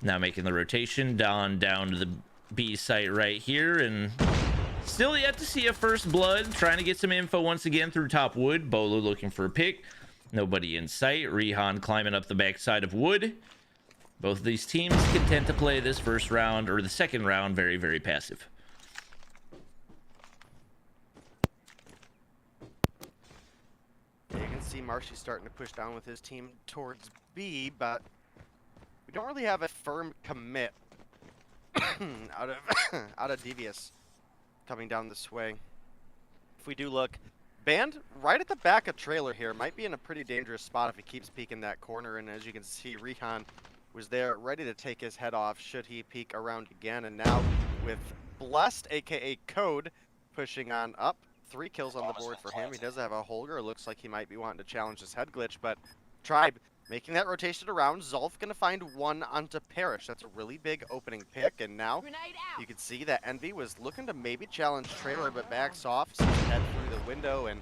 now making the rotation down to the B site right here, and still yet to see a first blood. Trying to get some info once again through top wood. Bolu looking for a pick. Nobody in sight. Rihan climbing up the backside of wood. Both of these teams content to play this first round, or the second round, very, very passive. Yeah, you can see Marshy starting to push down with his team towards B, but we don't really have a firm commit out of Devious coming down this way. If we do look, Band right at the back of trailer here might be in a pretty dangerous spot if he keeps peeking that corner, and as you can see, Rihan was there ready to take his head off should he peek around again. And now with Blessed, aka COD, pushing on up. 3 kills on the board for him. He does have a Holger. It looks like he might be wanting to challenge this head glitch, but Tribe making that rotation around. Zolf gonna find one onto Parrish. That's a really big opening pick, and now you can see that Envy was looking to maybe challenge trailer, but backs off, sees head through the window, and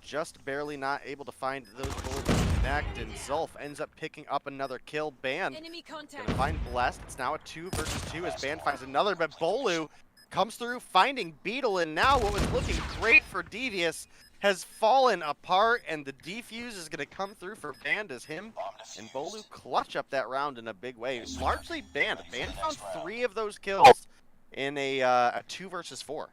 just barely not able to find those bullets to connect, and Zolf ends up picking up another kill. Band gonna find Blessed. It's now a 2 versus 2 as Band finds another, but Bolu comes through finding Beetle, and now what was looking great for Devious has fallen apart, and the defuse is going to come through for Band as him and Bolu clutch up that round in a big way. Largely Band. Band found 3 of those kills in a 2 versus 4.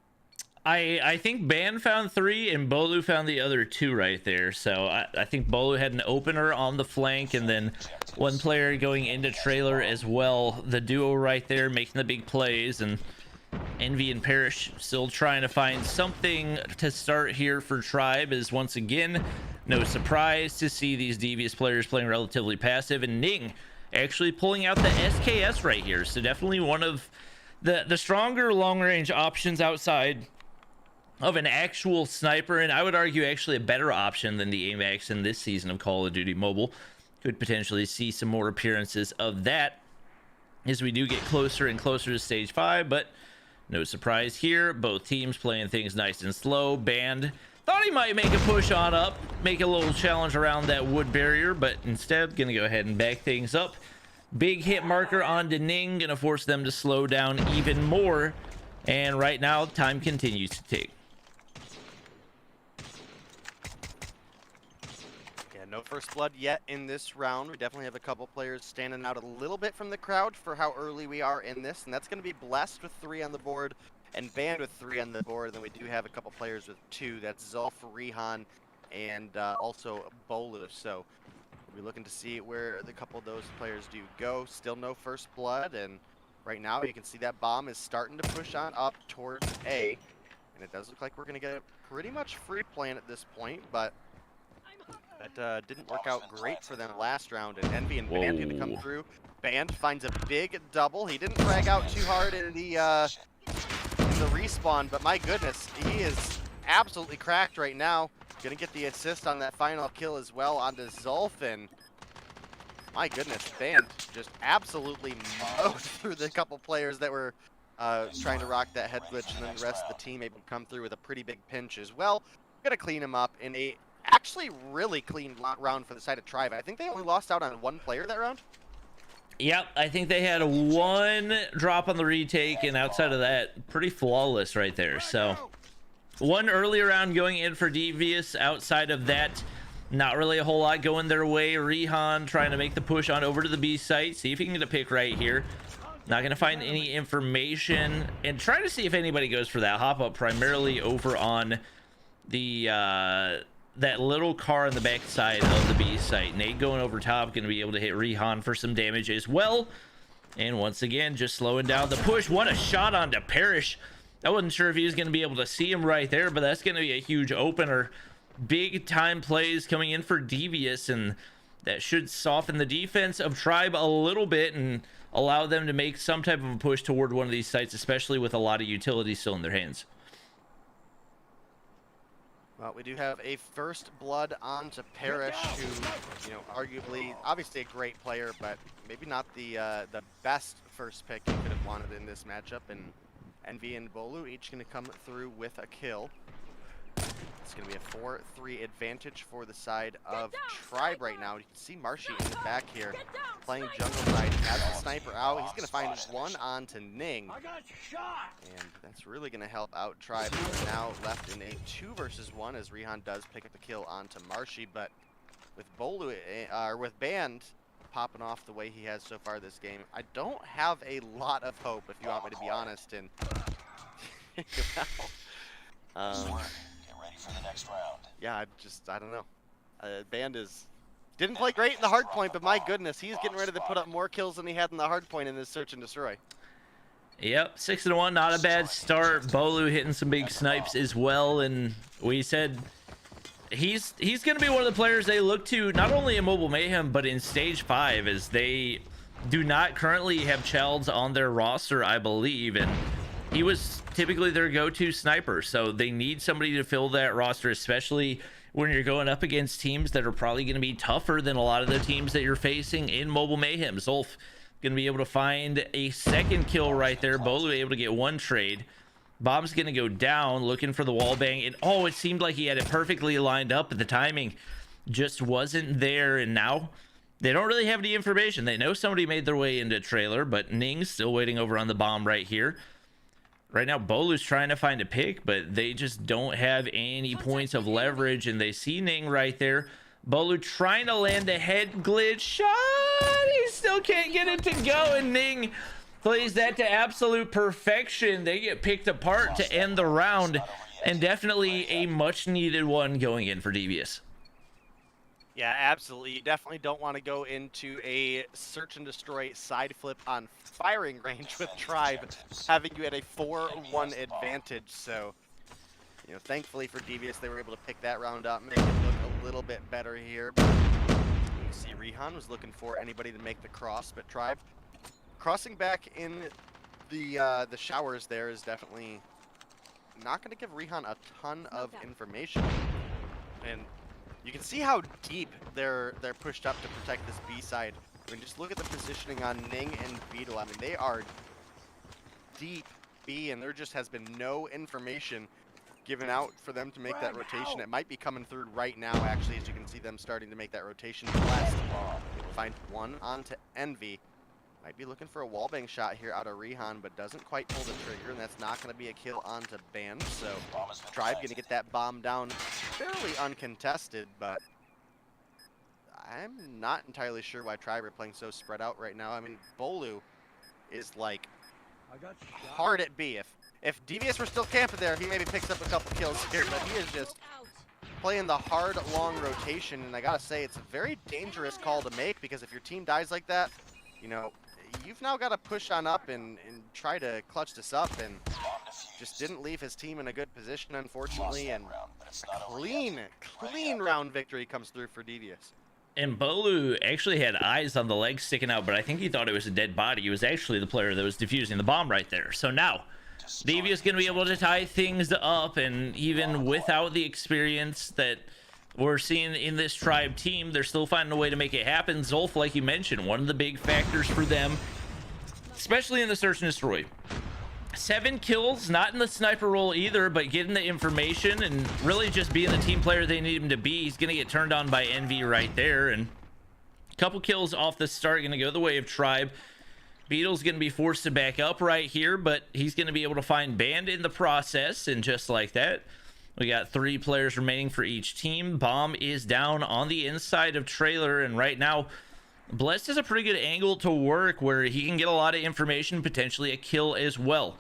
I think Band found 3 and Bolu found the other 2 right there. So I think Bolu had an opener on the flank, and then one player going into trailer as well. The duo right there making the big plays, and Envy and Parrish still trying to find something to start here for Tribe, as once again, no surprise to see these Devious players playing relatively passive, and Ning actually pulling out the SKS right here. So definitely one of the stronger long-range options outside of an actual sniper, and I would argue actually a better option than the AMAX in this season of Call of Duty Mobile. Could potentially see some more appearances of that as we do get closer and closer to stage 5, but no surprise here. Both teams playing things nice and slow. Band thought he might make a push on up, make a little challenge around that wood barrier, but instead gonna go ahead and back things up. Big hit marker onto Ning, gonna force them to slow down even more, and right now time continues to tick. No first blood yet in this round. We definitely have a couple players standing out a little bit from the crowd for how early we are in this, and that's going to be Blessed with 3 on the board and Band with 3 on the board. Then we do have a couple players with 2. That's Zulf, Rehan, and also Bolu. So we'll be looking to see where the couple of those players do go. Still no first blood, and right now you can see that bomb is starting to push on up towards A, and it does look like we're going to get pretty much free playing at this point, but that didn't work out great for them last round, and Envy and Band going to come through. Band finds a big double. He didn't frag out too hard in the respawn, but my goodness, he is absolutely cracked right now. Going to get the assist on that final kill as well onto Zulf, and my goodness, Band just absolutely mowed through the couple players that were trying to rock that head glitch, and then the rest of the team able to come through with a pretty big pinch as well. Going to clean him up in a actually really clean round for the side of Tribe. I think they only lost out on 1 player that round. Yep, I think they had 1 drop on the retake, and outside of that, pretty flawless right there. So 1 early round going in for Devious. Outside of that, not really a whole lot going their way. Rehan trying to make the push on over to the B site, see if he can get a pick right here. Not going to find any information, and try to see if anybody goes for that hop up, primarily over on the that little car on the back side of the B site. Nate going over top, going to be able to hit Rehan for some damage as well. And once again, just slowing down the push. What a shot onto Parrish. I wasn't sure if he was going to be able to see him right there, but that's going to be a huge opener. Big time plays coming in for Devious, and that should soften the defense of Tribe a little bit and allow them to make some type of a push toward one of these sites, especially with a lot of utility still in their hands. Well, we do have a first blood onto Parrish, who, you know, arguably, obviously a great player, but maybe not the best first pick you could have wanted in this matchup. And Envy and Bolu each going to come through with a kill. It's going to be a 4-3 advantage for the side of Tribe right now. You can see Marshy in the back here, playing jungle side. Has the sniper out. He's going to find 1 onto Ning. And that's really going to help out Tribe. They're now left in a 2 versus 1 as Rehan does pick up the kill onto Marshy. But with Bolu, or with Band popping off the way he has so far this game, I don't have a lot of hope, if you want me to be honest. And for the next round. Yeah, I don't know. Band didn't play great in the hard point, but my goodness, he's getting ready to put up more kills than he had in the hard point in this search and destroy. Yep, 6-1, not a bad start. Bolu hitting some big snipes as well, and we said he's going to be one of the players they look to not only in Mobile Mayhem but in stage 5, as they do not currently have Childs on their roster, I believe, and he was typically their go-to sniper, so they need somebody to fill that roster, especially when you're going up against teams that are probably going to be tougher than a lot of the teams that you're facing in Mobile Mayhem. Zulf going to be able to find a second kill right there. Bolu able to get 1 trade. Bob's going to go down, looking for the wall bang, and oh, it seemed like he had it perfectly lined up, but the timing just wasn't there, and now they don't really have any information. They know somebody made their way into trailer, but Ning's still waiting over on the bomb right here. Right now, Bolu's trying to find a pick, but they just don't have any points of leverage, and they see Ning right there. Bolu trying to land a head glitch shot. He still can't get it to go, and Ning plays that to absolute perfection. They get picked apart to end the round, and definitely a much-needed one going in for Devious. Yeah, absolutely. You definitely don't want to go into a search and destroy side flip on firing range with Tribe, having you at a 4-1 advantage. So, you know, thankfully for Devious, they were able to pick that round up, make it look a little bit better here. But you see Rihan was looking for anybody to make the cross, but Tribe crossing back in the showers there is definitely not going to give Rihan a ton of information. And you can see how deep they're pushed up to protect this B side. I mean, just look at the positioning on Ning and Beetle. I mean, they are deep B, and there just has been no information given out for them to make that rotation. It might be coming through right now, actually, as you can see them starting to make that rotation. Blast find one onto Envy. Might be looking for a wallbang shot here out of Rihan, but doesn't quite pull the trigger, and that's not going to be a kill onto Band. So Tribe going to get that bomb down fairly uncontested, but I'm not entirely sure why Tribe are playing so spread out right now. I mean, Bolu is like hard at B. If Devious were still camping there, he maybe picks up a couple kills here, but he is just playing the hard, long rotation, and I gotta say, it's a very dangerous call to make, because if your team dies like that, you know, you've now got to push on up and try to clutch this up, and just didn't leave his team in a good position, unfortunately, and clean round victory comes through for Devious. And Bolu actually had eyes on the legs sticking out, but I think he thought it was a dead body. He was actually the player that was defusing the bomb right there. So now, Devious going to be able to tie things up, and even without the experience that we're seeing in this Tribe team, they're still finding a way to make it happen. Zolf, like you mentioned, one of the big factors for them, especially in the search and destroy. 7 kills, not in the sniper role either, but getting the information and really just being the team player they need him to be. He's going to get turned on by Envy right there, and a couple kills off the start going to go the way of Tribe. Beetle's going to be forced to back up right here, but he's going to be able to find Band in the process, and just like that, we got 3 players remaining for each team. Bomb is down on the inside of Trailer, and right now, Blessed has a pretty good angle to work where he can get a lot of information, potentially a kill as well.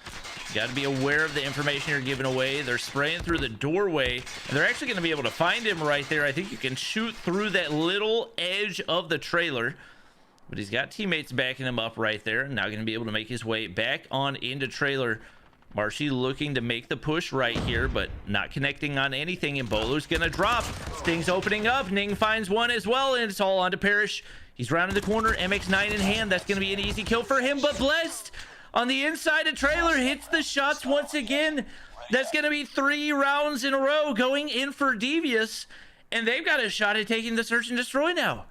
You got to be aware of the information you're giving away. They're spraying through the doorway, and they're actually going to be able to find him right there. I think you can shoot through that little edge of the trailer, but he's got teammates backing him up right there, and now going to be able to make his way back on into Trailer. Marshy looking to make the push right here, but not connecting on anything, and Bolu's gonna drop. Things opening up. Ning finds one as well, and it's all on to Parrish. He's rounding the corner, MX9 in hand. That's gonna be an easy kill for him, but Blessed on the inside of Trailer hits the shots once again. That's gonna be 3 rounds in a row going in for Devious, and they've got a shot at taking the search and destroy now.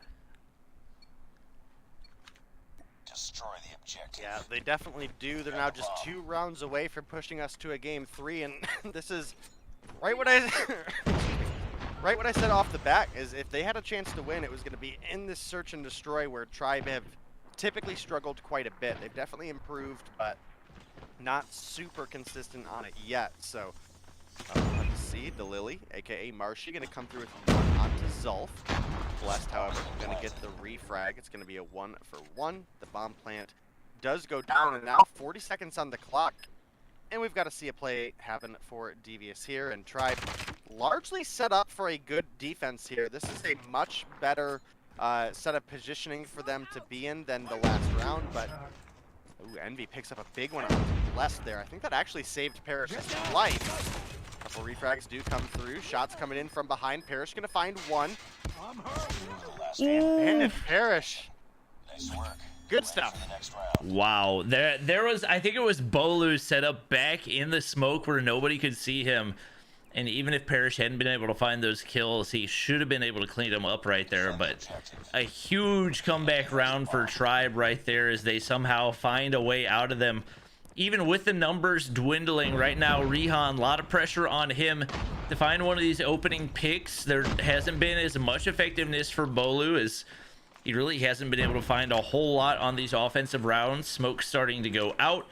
Yeah, they definitely do. They're now just 2 rounds away from pushing us to a game 3, and this is right what I said off the bat, is if they had a chance to win, it was going to be in this search and destroy where Tribe have typically struggled quite a bit. They've definitely improved, but not super consistent on it yet. So let's see, the Lily, aka Marshy, going to come through with one onto Zolf. Blessed, however, going to get the refrag. It's going to be a 1-for-1. The bomb plant does go down, and now 40 seconds on the clock, and we've got to see a play happen for Devious here, and Tribe largely set up for a good defense here. This is a much better set of positioning for them to be in than the last round, but ooh, Envy picks up a big one on Blessed there. I think that actually saved Parrish's life. A couple refrags do come through. Shots coming in from behind. Parrish gonna find one. And Parrish. Nice work. Good stuff. Wow, there was, I think it was Bolu set up back in the smoke where nobody could see him, and even if Parrish hadn't been able to find those kills, he should have been able to clean them up right there. But a huge comeback round for Tribe right there as they somehow find a way out of them, even with the numbers dwindling right now. Rihan, a lot of pressure on him to find one of these opening picks. There hasn't been as much effectiveness for Bolu as he really hasn't been able to find a whole lot on these offensive rounds. Smoke's starting to go out.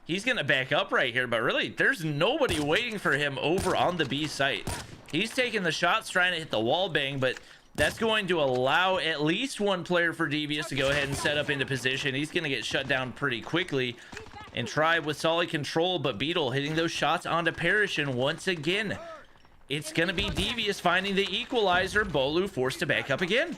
He's going to back up right here, but really, there's nobody waiting for him over on the B site. He's taking the shots, trying to hit the wall bang, but that's going to allow at least one player for Devious to go ahead and set up into position. He's going to get shut down pretty quickly. And Tribe with solid control, but Beetle hitting those shots onto Parrish, and once again, it's going to be Devious finding the equalizer. Bolu forced to back up again.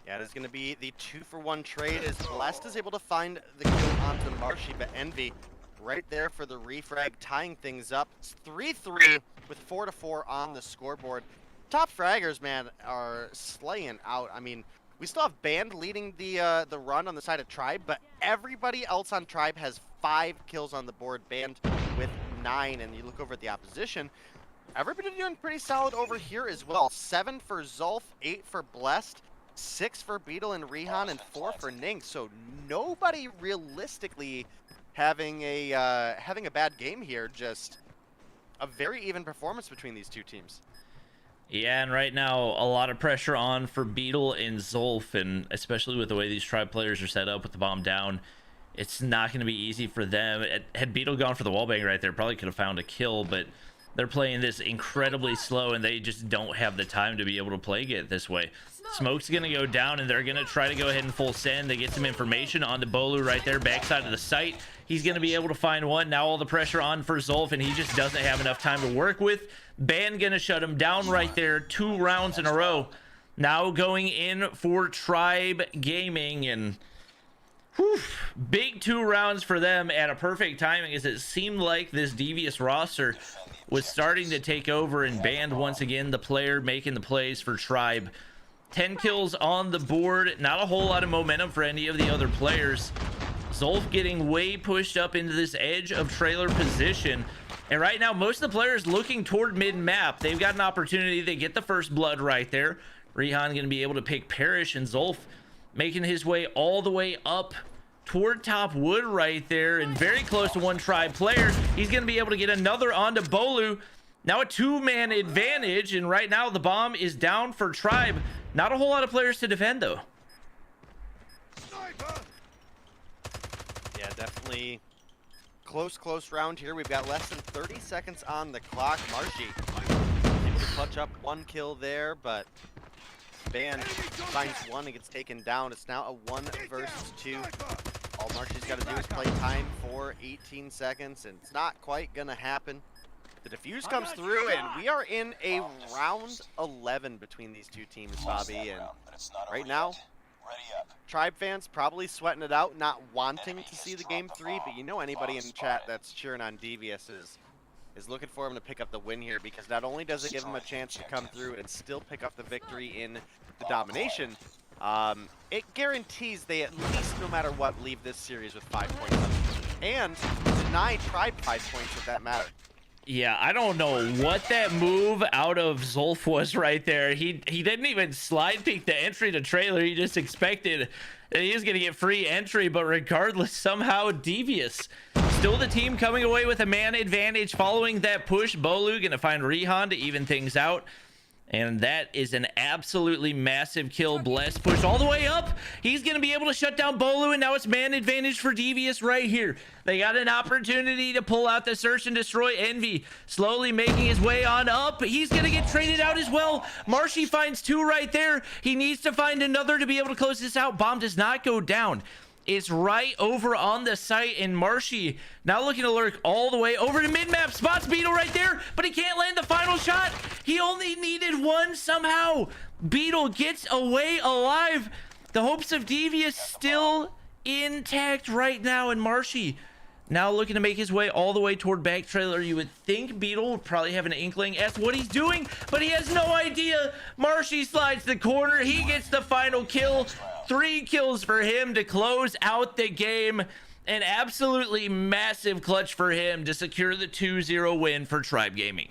Yeah, it is going to be the 2-for-1 trade as Blessed is able to find the kill onto Marshy, but Envy right there for the refrag, tying things up. It's 3-3 with 4-4 on the scoreboard. Top fraggers, man, are slaying out. I mean, we still have Band leading the run on the side of Tribe, but everybody else on Tribe has 5 kills on the board. Band with 9, and you look over at the opposition, everybody doing pretty solid over here as well. 7 for Zulf, 8 for Blessed, 6 for Beetle and Rehan, and 4 for Ning. So nobody realistically having a bad game here. Just a very even performance between these two teams. Yeah, and right now a lot of pressure on for Beetle and Zulf, and especially with the way these Tribe players are set up with the bomb down, it's not going to be easy for them. Had Beetle gone for the wallbang right there, probably could have found a kill, but they're playing this incredibly slow, and they just don't have the time to be able to play it this way. Smoke's going to go down, and they're going to try to go ahead and full send. They get some information on the Bolu right there, backside of the site. He's going to be able to find one. Now all the pressure on for Zulf, and he just doesn't have enough time to work with. Ban going to shut him down right there. 2 rounds in a row. Now going in for Tribe Gaming, and whew, big 2 rounds for them at a perfect timing, as it seemed like this Devious roster was starting to take over, and Band once again the player making the plays for Tribe. 10 kills on the board, not a whole lot of momentum for any of the other players. Zulf getting way pushed up into this edge of trailer position, and right now most of the players looking toward mid-map. They've got an opportunity. They get the first blood right there. Rehan going to be able to pick Parrish, and Zulf making his way all the way up toward top wood right there, and very close to one Tribe player. He's going to be able to get another onto Bolu. Now a 2-man advantage, and right now the bomb is down for Tribe. Not a whole lot of players to defend, though. Yeah, definitely close round here. We've got less than 30 seconds on the clock. Marshy able to clutch up 1 kill there, but Band finds 1 and gets taken down. It's now a 1 versus 2. All Marshy's got to do is play time for 18 seconds, and it's not quite going to happen. The defuse comes through, and we are in a round 11 between these two teams, Bobby. And right now, Tribe fans probably sweating it out, not wanting to see the game 3, but you know anybody in the chat that's cheering on Devious is looking for him to pick up the win here, because not only does it give him a chance to come through and still pick up the victory in the domination, it guarantees they at least, no matter what, leave this series with 5 points up, and deny Tribe 5 points if that matters. Yeah, I don't know what that move out of Zulf was right there. He didn't even slide peek the entry to trailer. He just expected that he was going to get free entry, but regardless, somehow Devious still the team coming away with a man advantage following that push. Bolu going to find Rehan to even things out. And that is an absolutely massive kill. Blessed push all the way up. He's going to be able to shut down Bolu, and now it's man advantage for Devious right here. They got an opportunity to pull out the search and destroy. Envy slowly making his way on up. He's going to get traded out as well. Marshy finds 2 right there. He needs to find another to be able to close this out. Bomb does not go down. It's right over on the site, and Marshy now looking to lurk all the way over to mid-map. Spots Beetle right there, but he can't land the final shot. He only needed 1 somehow. Beetle gets away alive. The hopes of Devious still intact right now, and Marshy now looking to make his way all the way toward back trailer. You would think Beetle would probably have an inkling as to what he's doing, but he has no idea. Marshy slides the corner. He gets the final kill. 3 kills for him to close out the game. An absolutely massive clutch for him to secure the 2-0 win for Tribe Gaming.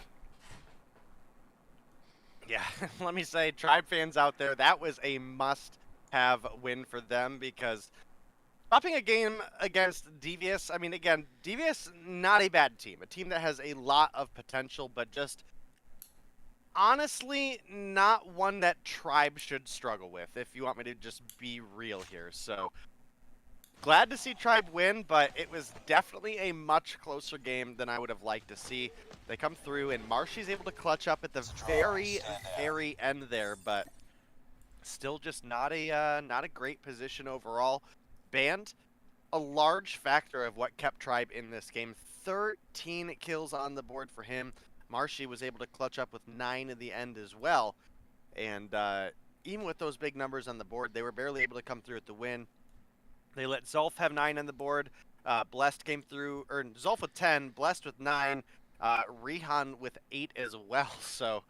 Yeah, let me say, Tribe fans out there, that was a must-have win for them, because dropping a game against Devious, I mean, again, Devious, not a bad team. A team that has a lot of potential, but just honestly not one that Tribe should struggle with, if you want me to just be real here. So glad to see Tribe win, but it was definitely a much closer game than I would have liked to see. They come through, and Marshy's able to clutch up at the very end there, but still just not a great position overall. Band, a large factor of what kept Tribe in this game. 13 kills on the board for him. Marshy was able to clutch up with 9 in the end as well. And even with those big numbers on the board, they were barely able to come through with the win. They let Zolf have 9 on the board. Blessed came through, or Zolf with 10, Blessed with 9, Rihan with 8 as well. So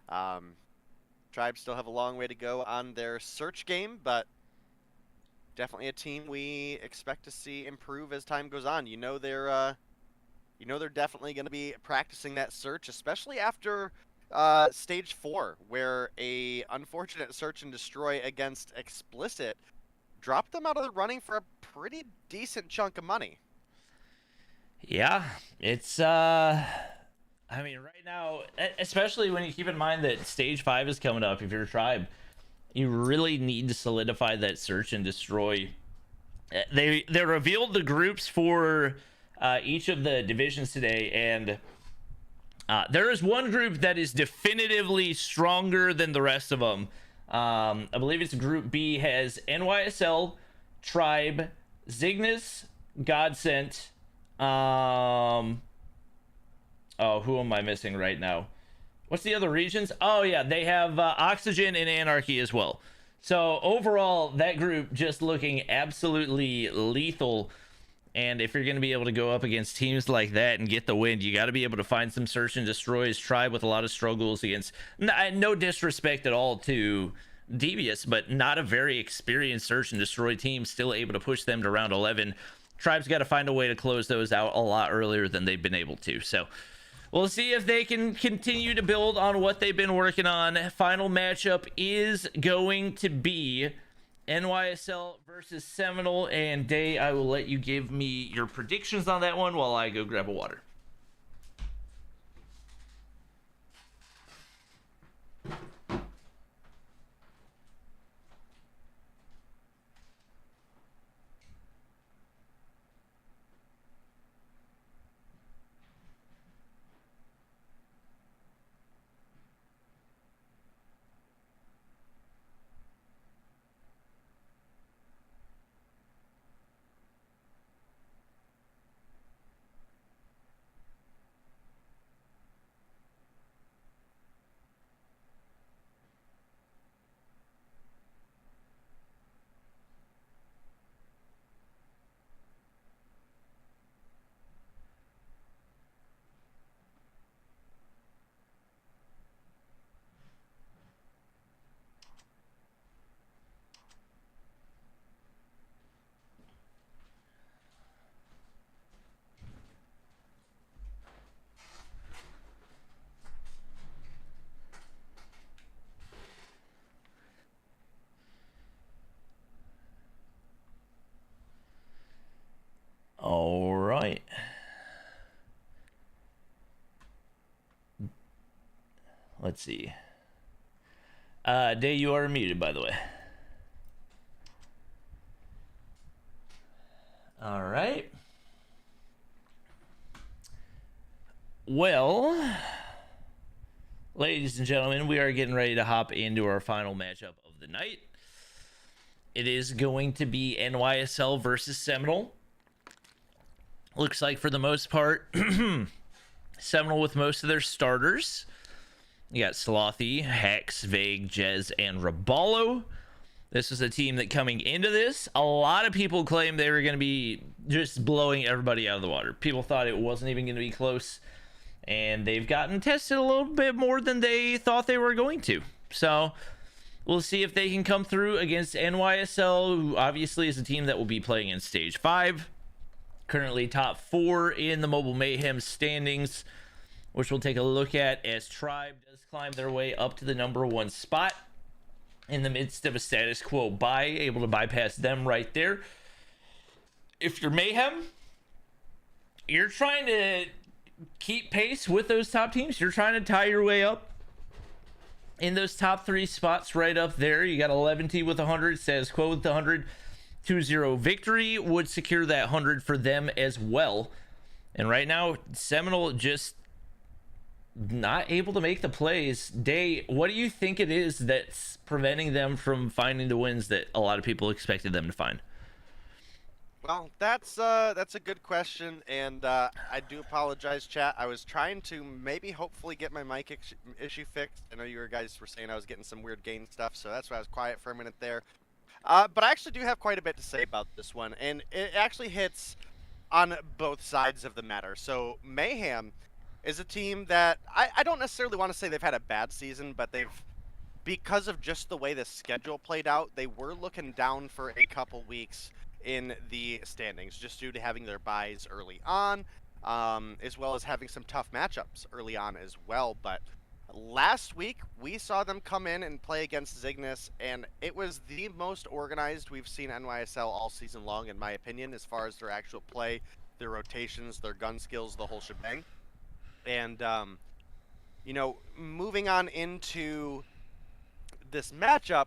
Tribe still have a long way to go on their search game, but definitely a team we expect to see improve as time goes on. They're definitely going to be practicing that search, especially after stage 4, where a unfortunate search and destroy against Explicit dropped them out of the running for a pretty decent chunk of money. Yeah, it's I mean, right now, especially when you keep in mind that stage 5 is coming up, if you're a Tribe, you really need to solidify that search and destroy. They revealed the groups for each of the divisions today, and there is one group that is definitively stronger than the rest of them. I believe it's Group B, has NYSL, Tribe, Zygnus, Godsent. Oh, who am I missing right now? What's the other regions? Oh yeah, they have Oxygen and Anarchy as well. So overall, that group just looking absolutely lethal. And if you're going to be able to go up against teams like that and get the win, you got to be able to find some search and destroys. Tribe with a lot of struggles against, no disrespect at all to Devious, but not a very experienced search and destroy team, still able to push them to round 11. Tribe's got to find a way to close those out a lot earlier than they've been able to. So we'll see if they can continue to build on what they've been working on. Final matchup is going to be NYSL versus Seminole. And Day, I will let you give me your predictions on that one while I go grab a water. All right. Let's see. Day, you are muted, by the way. All right. Well, ladies and gentlemen, we are getting ready to hop into our final matchup of the night. It is going to be NYSL versus Seminole. Looks like for the most part, Seminole with most of their starters. You got Slothy, Hex, Vague, Jez, and Raballo. This was a team that coming into this, a lot of people claimed they were going to be just blowing everybody out of the water. People thought it wasn't even going to be close. And they've gotten tested a little bit more than they thought they were going to. So we'll see if they can come through against NYSL, who obviously is a team that will be playing in Stage 5. Currently top 4 in the Mobile Mayhem standings, which we'll take a look at as Tribe does climb their way up to the number 1 spot in the midst of a status quo bye, able to bypass them right there. If you're Mayhem, you're trying to keep pace with those top teams. You're trying to tie your way up in those top 3 spots right up there. You got 11T with 100, status quo with 100. 2-0 victory would secure that 100 for them as well. And right now, Seminole just not able to make the plays. Day, what do you think it is that's preventing them from finding the wins that a lot of people expected them to find? Well, that's a good question, and I do apologize, chat. I was trying to maybe hopefully get my mic issue fixed. I know you guys were saying I was getting some weird gain stuff, so that's why I was quiet for a minute there. But I actually do have quite a bit to say about this one, and it actually hits on both sides of the matter. So Mayhem is a team that I don't necessarily want to say they've had a bad season, but because of just the way the schedule played out, they were looking down for a couple weeks in the standings, just due to having their buys early on, as well as having some tough matchups early on as well. But last week, we saw them come in and play against Zygnus, and it was the most organized we've seen NYSL all season long, in my opinion, as far as their actual play, their rotations, their gun skills, the whole shebang. And, moving on into this matchup,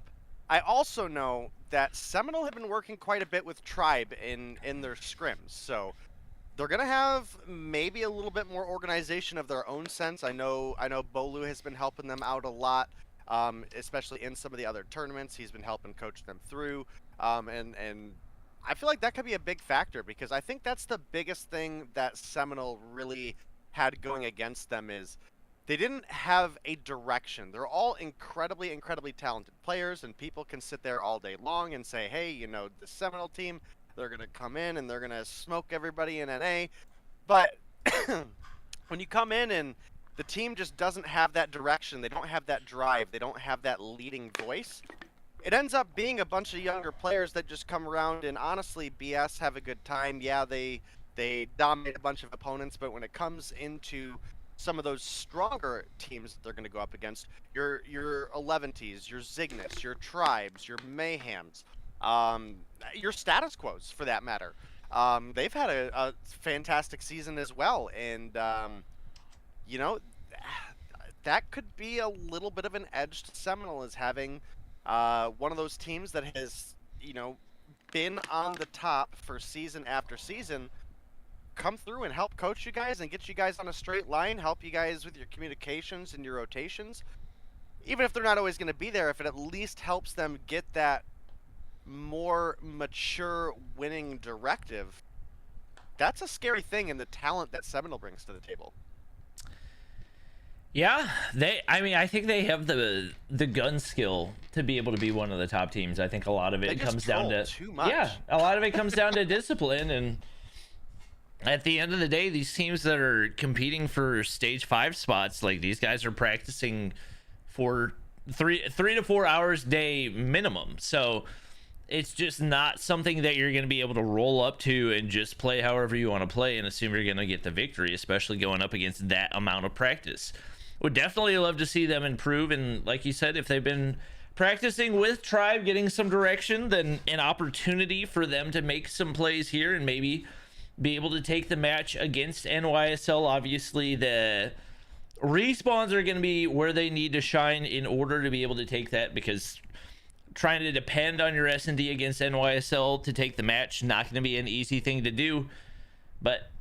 I also know that Seminole have been working quite a bit with Tribe in their scrims, so they're gonna have maybe a little bit more organization of their own sense. I know Bolu has been helping them out a lot, especially in some of the other tournaments. He's been helping coach them through, and I feel like that could be a big factor, because I think that's the biggest thing that Seminole really had going against them is they didn't have a direction. They're all incredibly, incredibly talented players, and people can sit there all day long and say, hey, the Seminole team, they're going to come in and they're going to smoke everybody in NA. But when you come in and the team just doesn't have that direction, they don't have that drive, they don't have that leading voice, it ends up being a bunch of younger players that just come around and honestly BS, have a good time. Yeah, they dominate a bunch of opponents, but when it comes into some of those stronger teams that they're going to go up against, your 11Ts, your Zygnus, your Tribes, your Mayhems, your status quos for that matter. They've had a fantastic season as well, and that could be a little bit of an edge to Seminole, as having one of those teams that has been on the top for season after season come through and help coach you guys and get you guys on a straight line, help you guys with your communications and your rotations. Even if they're not always going to be there, if it at least helps them get that more mature winning directive, that's a scary thing in the talent that Seminole brings to the table. Yeah, I think they have the gun skill to be able to be one of the top teams. I think a lot of it comes down to too much. Yeah, a lot of it comes down to discipline, and at the end of the day, these teams that are competing for stage 5 spots, like, these guys are practicing for 3 to 4 hours a day minimum. So it's just not something that you're going to be able to roll up to and just play however you want to play and assume you're going to get the victory, especially going up against that amount of practice. Would definitely love to see them improve, and like you said, if they've been practicing with Tribe, getting some direction, then an opportunity for them to make some plays here and maybe be able to take the match against NYSL. Obviously, the respawns are going to be where they need to shine in order to be able to take that, because trying to depend on your S&D against NYSL to take the match, not going to be an easy thing to do. But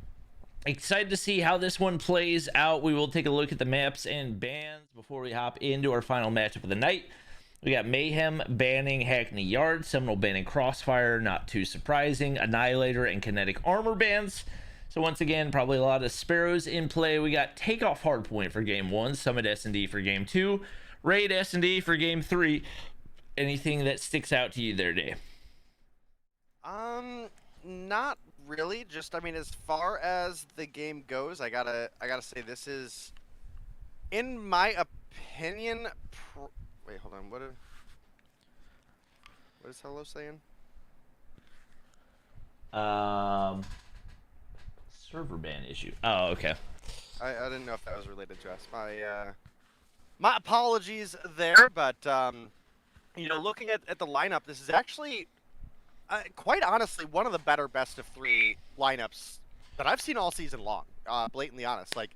excited to see how this one plays out. We will take a look at the maps and bans before we hop into our final matchup of the night. We got Mayhem banning Hackney Yard, Seminole banning Crossfire, not too surprising, Annihilator and Kinetic Armor bans. So once again, probably a lot of Sparrows in play. We got Takeoff Hardpoint for Game 1, Summit S&D for Game 2, Raid S&D for Game 3. Anything that sticks out to you there, Dave? Not really. Just, as far as the game goes, I gotta say this is, in my opinion, wait, hold on. What is Hello saying? Server ban issue. Oh, okay. I didn't know if that was related to us. My apologies there, but looking at the lineup, this is actually quite honestly one of the better best of 3 lineups that I've seen all season long. Blatantly honest, like,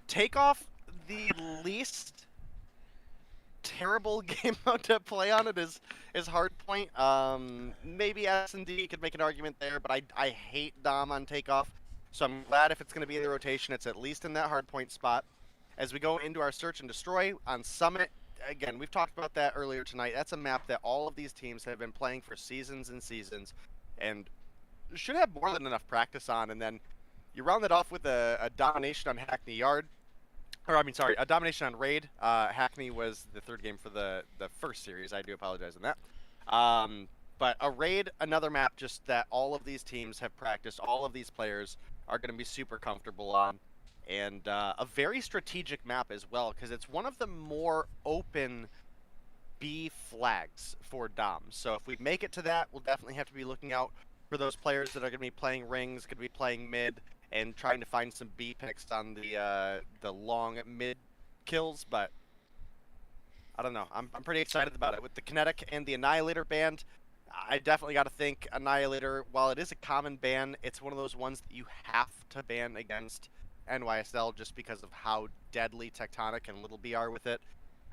Takeoff, the least terrible game mode to play on it is Hardpoint. Maybe S&D could make an argument there, but I hate Dom on Takeoff, so I'm glad if it's going to be in the rotation, it's at least in that Hardpoint spot. As we go into our Search and Destroy on Summit, again, we've talked about that earlier tonight. That's a map that all of these teams have been playing for seasons and seasons, and should have more than enough practice on, and then you round that off with a domination on Hackney Yard. Or, I mean, sorry, a domination on Raid. Hackney was the third game for the first series. I do apologize on that. But a Raid, another map just that all of these teams have practiced, all of these players are going to be super comfortable on. And a very strategic map as well, because it's one of the more open B flags for Dom. So if we make it to that, we'll definitely have to be looking out for those players that are going to be playing rings, going to be playing mid, and trying to find some B picks on the long mid kills. But I don't know. I'm pretty excited about it. With the Kinetic and the Annihilator banned, I definitely got to think Annihilator, while it is a common ban, it's one of those ones that you have to ban against NYSL just because of how deadly Tectonic and Little B are with it.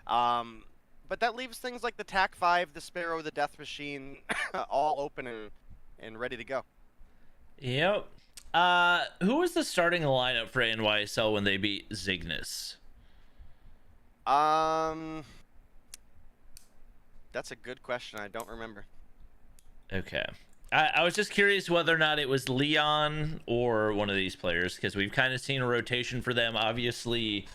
But that leaves things like the TAC 5, the Sparrow, the Death Machine all open and ready to go. Yep. Who was the starting lineup for NYSL when they beat Zygnus? That's a good question. I don't remember. Okay. I was just curious whether or not it was Leon or one of these players, because we've kind of seen a rotation for them. Obviously,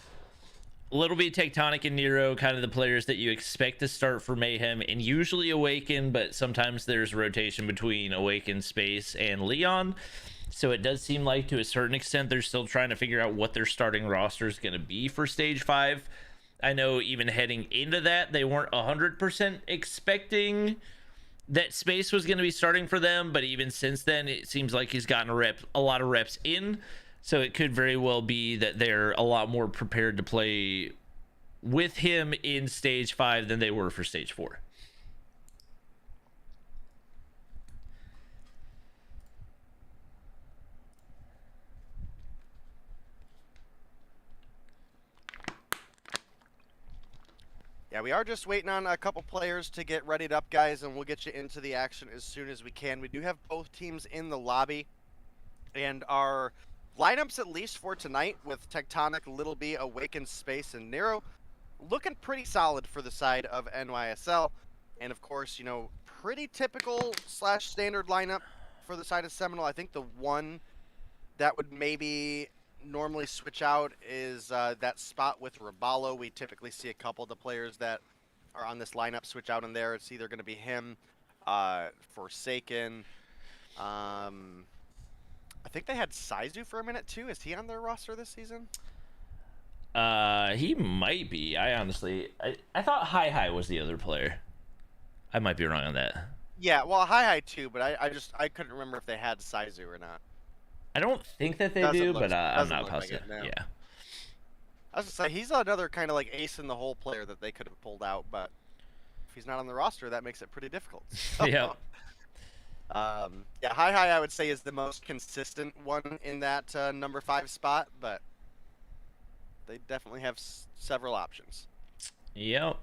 Little B, Tectonic, and Nero, kind of the players that you expect to start for Mayhem, and usually Awaken, but sometimes there's a rotation between Awaken, Space, and Leon. So it does seem like, to a certain extent, they're still trying to figure out what their starting roster is going to be for Stage 5. I know even heading into that, they weren't 100% expecting that Space was going to be starting for them, but even since then, it seems like he's gotten a lot of reps in. So it could very well be that they're a lot more prepared to play with him in Stage 5 than they were for Stage 4. Yeah, we are just waiting on a couple players to get readied up, guys, and we'll get you into the action as soon as we can. We do have both teams in the lobby, and our lineups, at least for tonight, with Tectonic, Little B, Awaken, Space, and Nero, looking pretty solid for the side of NYSL. And of course, you know, pretty typical / standard lineup for the side of Seminole. I think the one that would maybe normally switch out is that spot with Rabalo. We typically see a couple of the players that are on this lineup switch out in there. It's either going to be him, Forsaken. I think they had Saizu for a minute too. Is he on their roster this season? He might be. I thought Hi was the other player. I might be wrong on that. Yeah, well, Hi too, but I couldn't remember if they had Saizu or not. I don't think that they do, but I'm not positive. Like yeah. I was gonna say, he's another kind of like ace in the hole player that they could have pulled out, but if he's not on the roster, that makes it pretty difficult. So, Yeah. Yeah, Hi I would say is the most consistent one in that number 5 spot, but they definitely have several options. Yep.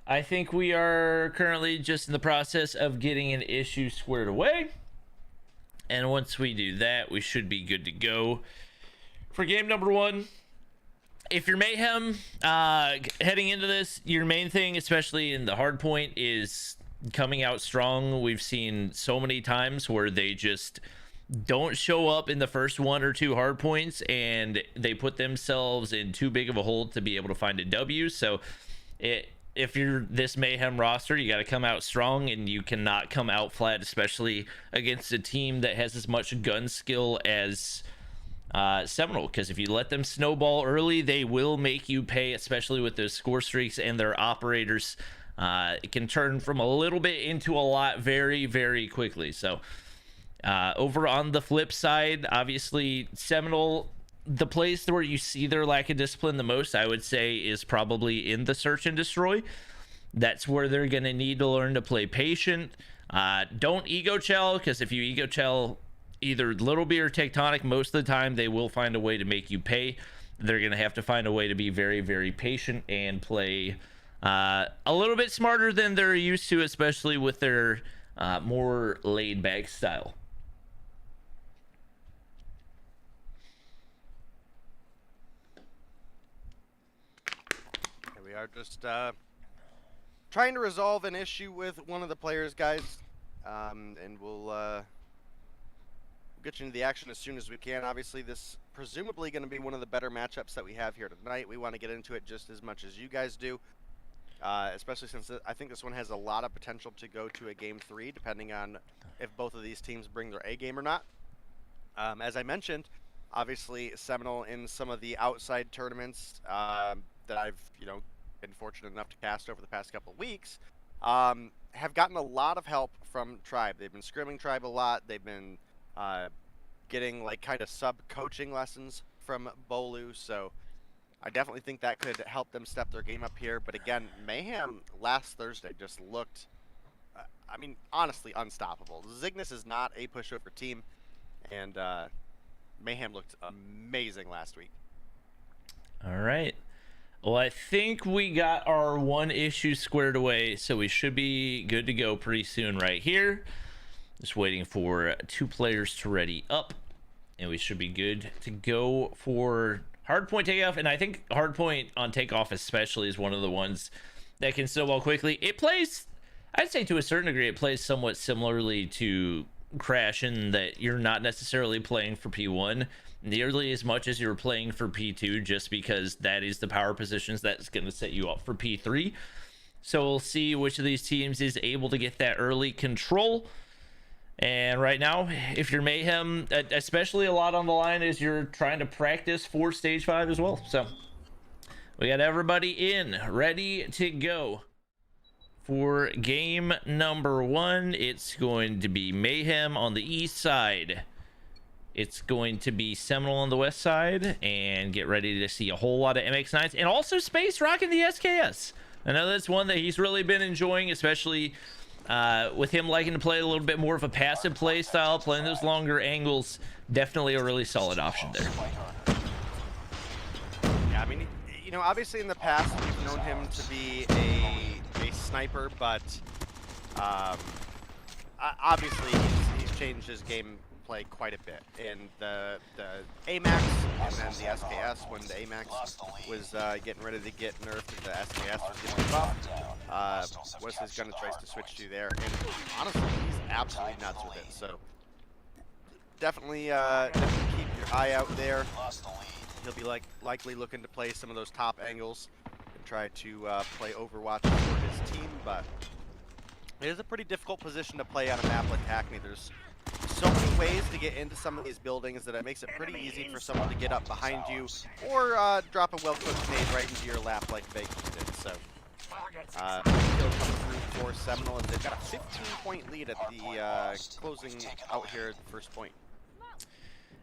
I think we are currently just in the process of getting an issue squared away. And once we do that, we should be good to go for game number 1. If you're Mayhem, heading into this, your main thing, especially in the hard point, is coming out strong. We've seen so many times where they just don't show up in the first 1 or 2 hard points, and they put themselves in too big of a hole to be able to find a W. So if you're this Mayhem roster, you got to come out strong, and you cannot come out flat, especially against a team that has as much gun skill as Seminole, because if you let them snowball early, they will make you pay, especially with those score streaks and their operators. It can turn from a little bit into a lot very, very quickly. So over on the flip side, obviously Seminole, the place where you see their lack of discipline the most, I would say, is probably in the search and destroy. That's where they're going to need to learn to play patient. Don't ego chell, because if you ego chell either Little B or Tectonic, most of the time they will find a way to make you pay. They're going to have to find a way to be very, very patient and play a little bit smarter than they're used to, especially with their more laid back style. We are just trying to resolve an issue with one of the players, guys, and we'll get you into the action as soon as we can. Obviously, this presumably going to be one of the better matchups that we have here tonight. We want to get into it just as much as you guys do, especially since I think this one has a lot of potential to go to a Game 3, depending on if both of these teams bring their A game or not. As I mentioned, obviously, Seminole in some of the outside tournaments that I've, been fortunate enough to cast over the past couple of weeks, have gotten a lot of help from Tribe. They've been scrimming Tribe a lot. They've been getting like kind of sub-coaching lessons from Bolu, so I definitely think that could help them step their game up here. But again, Mayhem last Thursday just looked, I mean, honestly unstoppable. Zygnus is not a pushover team, and Mayhem looked amazing last week. All right. Well, I think we got our one issue squared away, so we should be good to go pretty soon right here. Just waiting for 2 players to ready up, and we should be good to go for hardpoint takeoff. And I think hardpoint on takeoff especially is one of the ones that can snowball quickly. It plays, I'd say to a certain degree, it plays somewhat similarly to Crash in that you're not necessarily playing for P1 nearly as much as you're playing for P2, just because that is the power positions that's going to set you up for P3. So we'll see which of these teams is able to get that early control. And right now, if you're Mayhem, especially a lot on the line as you're trying to practice for stage 5 as well. So we got everybody in, ready to go for game number 1. It's going to be Mayhem on the east side. It's going to be Seminole on the west side, and get ready to see a whole lot of MX9s, and also Space rocking the SKS. I know that's one that he's really been enjoying, especially with him liking to play a little bit more of a passive play style, playing those longer angles. Definitely a really solid option there. Yeah, I mean, obviously in the past we've known him to be a sniper, but obviously he's changed his gameplay quite a bit. And the AMAX and then the SKS, when the AMAX was getting ready to get nerfed and the SKS was getting buffed, Wesley's gonna tries to switch to there, and honestly he's absolutely nuts with it. So definitely keep your eye out there. He'll be likely looking to play some of those top angles and try to play Overwatch for his team, but it is a pretty difficult position to play on a map like Hackney. There's so many ways to get into some of these buildings that it makes it pretty easy for someone to get up behind you or drop a well-cooked nade right into your lap like Bacon did. So he'll come through for Seminole, and they've got a 15-point lead at the closing out here at the first point.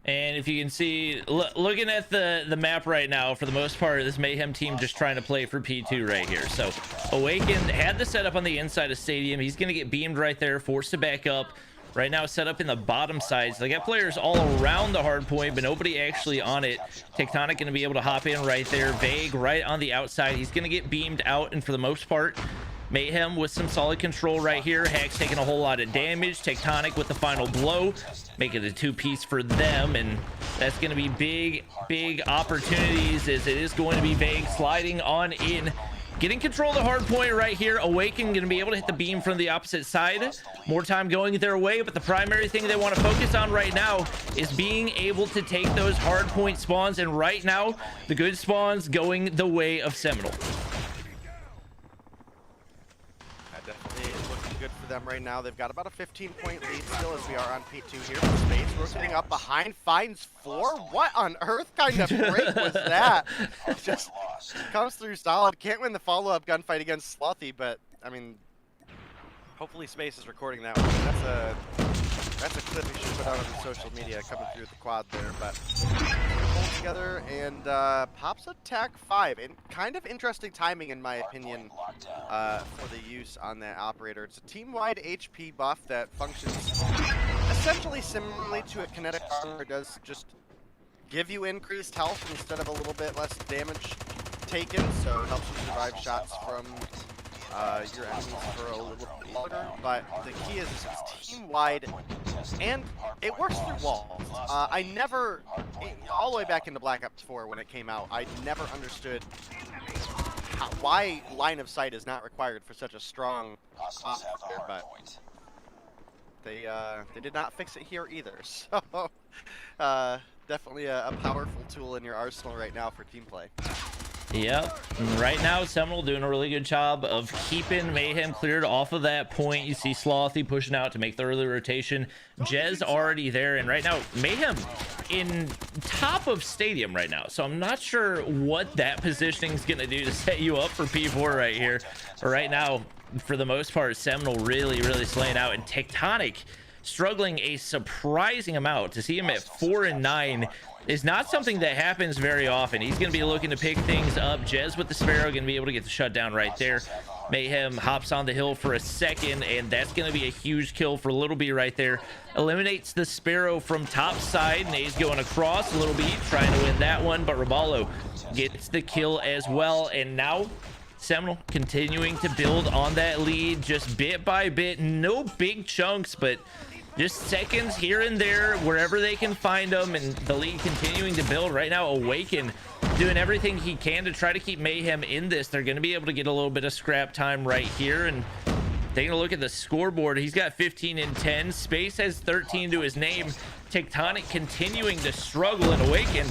And if you can see, looking at the map right now, for the most part, this Mayhem team just trying to play for P2 right here. So Awakened had the setup on the inside of Stadium. He's going to get beamed right there, forced to back up. Right now set up in the bottom side. So they got players all around the hard point, but nobody actually on it. Tectonic going to be able to hop in right there. Vague right on the outside. He's going to get beamed out, and for the most part, Mayhem with some solid control right here. Hack's taking a whole lot of damage. Tectonic with the final blow, make it a 2-piece for them, and that's going to be big opportunities, as it is going to be Vague sliding on in, getting control of the hard point right here. Awaken going to be able to hit the beam from the opposite side. More time going their way, but the primary thing they want to focus on right now is being able to take those hard point spawns, and right now the good spawns going the way of Seminole. Definitely is looking good for them right now. They've got about a 15-point lead still as we are on P2 here. Space rotating up behind, finds 4. What on earth kind of break was that? Just comes through solid. Can't win the follow-up gunfight against Slothy, but I mean, hopefully Space is recording that one. That's a clip he should put out on the social media coming through the quad there, but pull together and pops attack 5. And kind of interesting timing, in my opinion, for the use on that operator. It's a team-wide HP buff that functions essentially similarly to a kinetic armor. It does just give you increased health instead of a little bit less damage taken, so it helps you survive shots from your enemies for a little bit longer. But the key is it's team-wide, and it works through walls. I never, all the way back into Black Ops 4 when it came out, I never understood why line of sight is not required for such a strong operator, but They did not fix it here either. So definitely a powerful tool in your arsenal right now for team play. Yep. And right now, Seminole doing a really good job of keeping Mayhem cleared off of that point. You see Slothy pushing out to make the early rotation. Jez already there. And right now, Mayhem in top of stadium right now. So I'm not sure what that positioning is going to do to set you up for P4 right here. But right now, for the most part, Seminole really slaying out. And Tectonic struggling a surprising amount. To see him at 4 and 9 is not something that happens very often. He's going to be looking to pick things up. Jez with the Sparrow going to be able to get the shutdown right there. Mayhem hops on the hill for a second, and that's going to be a huge kill for Little B right there. Eliminates the Sparrow from top side. Nays going across. Little B trying to win that one, but Raballo gets the kill as well. And now Seminole continuing to build on that lead just bit by bit. No big chunks, but just seconds here and there wherever they can find them, and the lead continuing to build right now. Awaken doing everything he can to try to keep Mayhem in this. They're going to be able to get a little bit of scrap time right here. And taking a look at the scoreboard, he's got 15 and 10. Space has 13 to his name. Tectonic continuing to struggle, and Awaken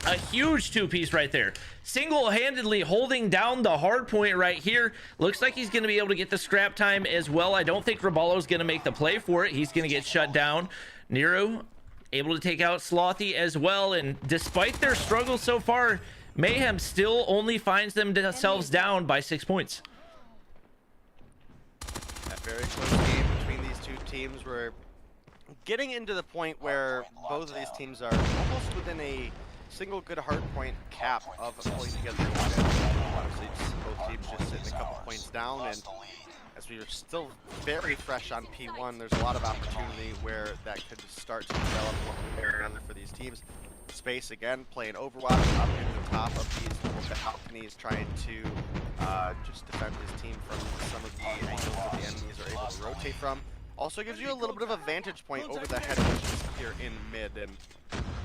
a huge two-piece right there, single-handedly holding down the hard point right here. Looks like he's going to be able to get the scrap time as well. I don't think Raballo's going to make the play for it. He's going to get shut down. Nero able to take out Slothy as well, and despite their struggle so far, Mayhem still only finds themselves down by 6 points. A very close game between these two teams. We're getting into the point where both of these teams are almost within a single good hard point cap of pulling together. Obviously, both teams just sitting a couple points down, and as we are still very fresh on P1, there's a lot of opportunity where that could start to develop one way or another for these teams. Space again playing Overwatch up in the top of these little balconies, trying to just defend his team from some of the angles that the enemies are able to rotate from. Also gives you a little bit of a vantage point over the head here in mid, and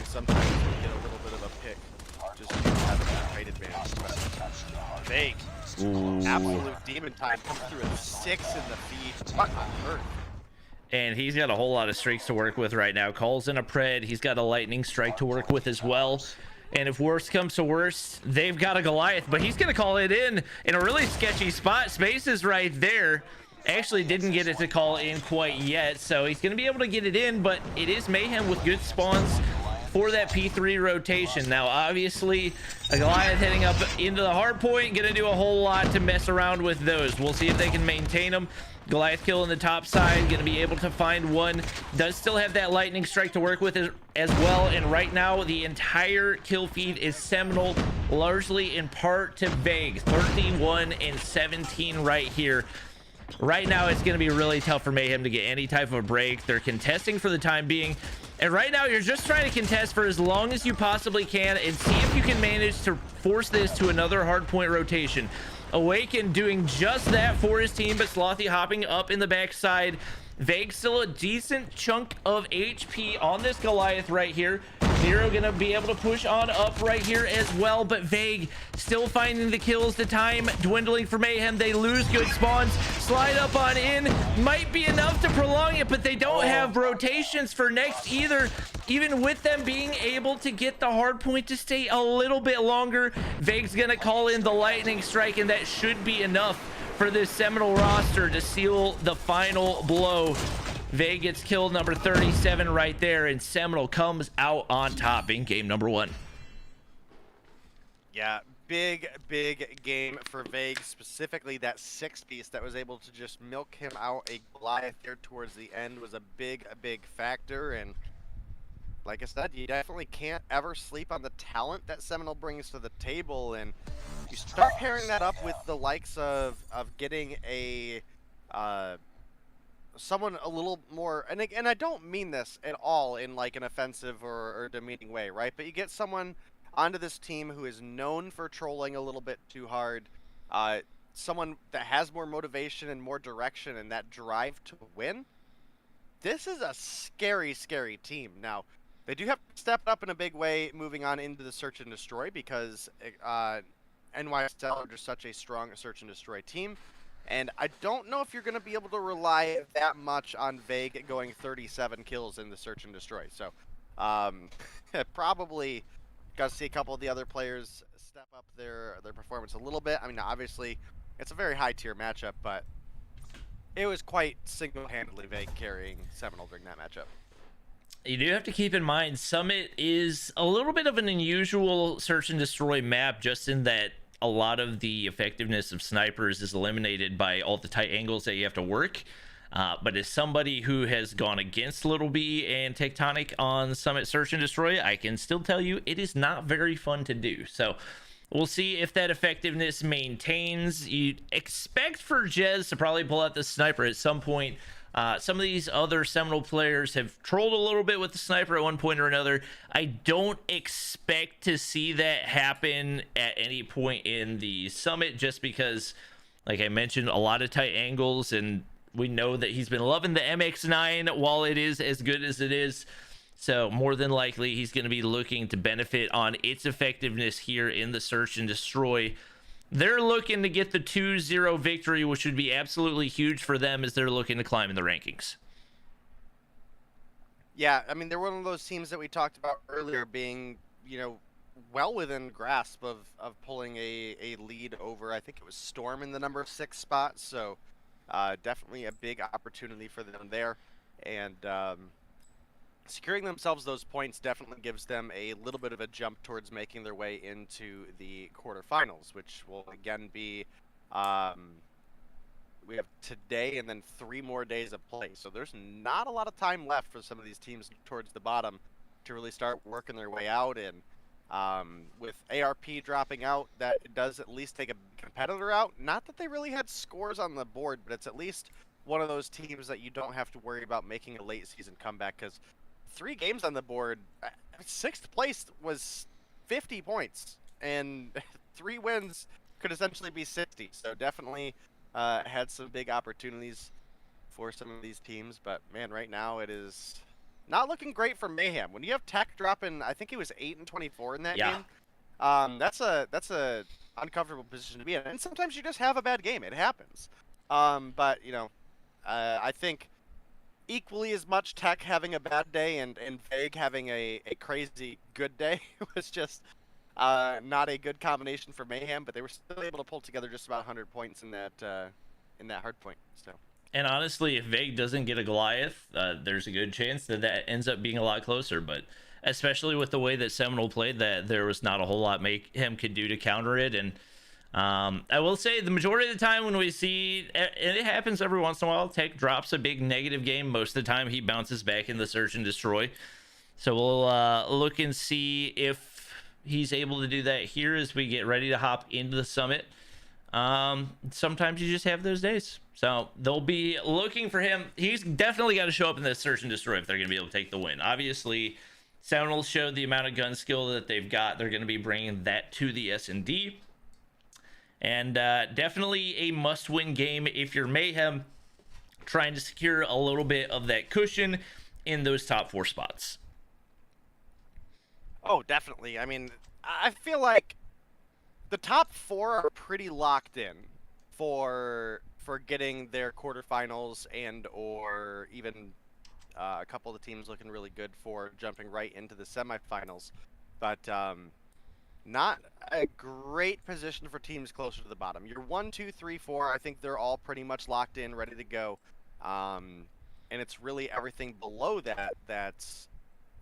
sometimes you get a little bit of a pick just having that height advantage. But fake. Absolute demon time comes through at 6 in the feed. What on earth? And he's got a whole lot of streaks to work with right now. Calls in a pred. He's got a lightning strike to work with as well. And if worst comes to worst, they've got a Goliath, but he's going to call it in a really sketchy spot. Space is right there. Actually didn't get it to call in quite yet, so he's going to be able to get it in, but it is Mayhem with good spawns for that P3 rotation. Now, obviously, a Goliath heading up into the hard point, going to do a whole lot to mess around with those. We'll see if they can maintain them. Goliath kill on the top side, going to be able to find one. Does still have that lightning strike to work with as well, and right now, the entire kill feed is Seminole, largely in part to Vague. 31 and 17 right here. Right now, it's going to be really tough for Mayhem to get any type of a break. They're contesting for the time being. And right now, you're just trying to contest for as long as you possibly can and see if you can manage to force this to another hard point rotation. Awaken doing just that for his team, but Slothy hopping up in the backside. Vague still a decent chunk of HP on this Goliath right here. Nero gonna be able to push on up right here as well, but Vague still finding the kills. The time dwindling for Mayhem. They lose good spawns. Slide up on in. Might be enough to prolong it, but they don't have rotations for next either. Even with them being able to get the hard point to stay a little bit longer, Vague's gonna call in the lightning strike, and that should be enough for this Seminole roster to seal the final blow. Vague gets killed, number 37 right there, and Seminole comes out on top in game number 1. Yeah, big game for Vague, specifically that 6-piece that was able to just milk him out. A Goliath there towards the end was a big factor, and like I said, you definitely can't ever sleep on the talent that Seminole brings to the table, and you start pairing that up with the likes of getting a someone a little more, and I don't mean this at all in like an offensive or demeaning way, right? But you get someone onto this team who is known for trolling a little bit too hard, someone that has more motivation and more direction and that drive to win. This is a scary team. Now, they do have to step up in a big way moving on into the search and destroy, because NYSL are just such a strong search and destroy team. And I don't know if you're going to be able to rely that much on Vague going 37 kills in the search and destroy. So probably got to see a couple of the other players step up their performance a little bit. I mean, obviously, it's a very high-tier matchup, but it was quite single-handedly Vague carrying Seminole during that matchup. You do have to keep in mind, Summit is a little bit of an unusual search and destroy map, just in that a lot of the effectiveness of snipers is eliminated by all the tight angles that you have to work. But as somebody who has gone against Little B and Tectonic on Summit Search and Destroy, I can still tell you it is not very fun to do. So we'll see if that effectiveness maintains. You expect for Jez to probably pull out the sniper at some point. Some of these other Seminole players have trolled a little bit with the sniper at one point or another. I don't expect to see that happen at any point in the Summit, just because, like I mentioned, a lot of tight angles, and we know that he's been loving the MX-9 while it is as good as it is. So more than likely, he's going to be looking to benefit on its effectiveness here in the Search and Destroy. They're looking to get the 2-0 victory, which would be absolutely huge for them as they're looking to climb in the rankings. Yeah, I mean, they're one of those teams that we talked about earlier being, well within grasp of pulling a lead over, I think it was Storm in the number 6 spot. So definitely a big opportunity for them there. And securing themselves those points definitely gives them a little bit of a jump towards making their way into the quarterfinals, which will again be we have today and then 3 more days of play. So there's not a lot of time left for some of these teams towards the bottom to really start working their way out. And with ARP dropping out, that does at least take a competitor out. Not that they really had scores on the board, but it's at least one of those teams that you don't have to worry about making a late season comeback, because 3 games on the board, 6th place was 50 points, and 3 wins could essentially be 60. So definitely had some big opportunities for some of these teams. But man, right now it is not looking great for Mayhem. When you have Tech dropping, I think he was 8-24 in that game. That's a uncomfortable position to be in. And sometimes you just have a bad game. It happens. But I think equally as much Tech having a bad day and Vague having a crazy good day was just not a good combination for Mayhem, but they were still able to pull together just about 100 points in that hard point. So. And honestly, if Vague doesn't get a Goliath, there's a good chance that ends up being a lot closer. But especially with the way that Seminole played, that there was not a whole lot Mayhem could do to counter it. And I will say the majority of the time when we see, and it happens every once in a while, Tech drops a big negative game. Most of the time he bounces back in the Search and Destroy. So we'll look and see if he's able to do that here as we get ready to hop into the Summit. Sometimes you just have those days. So they'll be looking for him. He's definitely got to show up in the Search and Destroy if they're going to be able to take the win. Obviously, Seminole showed the amount of gun skill that they've got. They're going to be bringing that to the S&D. And definitely a must-win game if you're Mayhem, trying to secure a little bit of that cushion in those top 4 spots. Oh, definitely. I mean, I feel like the top 4 are pretty locked in for getting their quarterfinals and or even a couple of the teams looking really good for jumping right into the semifinals. But not a great position for teams closer to the bottom. You're 1, 2, 3, 4. I think they're all pretty much locked in, ready to go. And it's really everything below that that's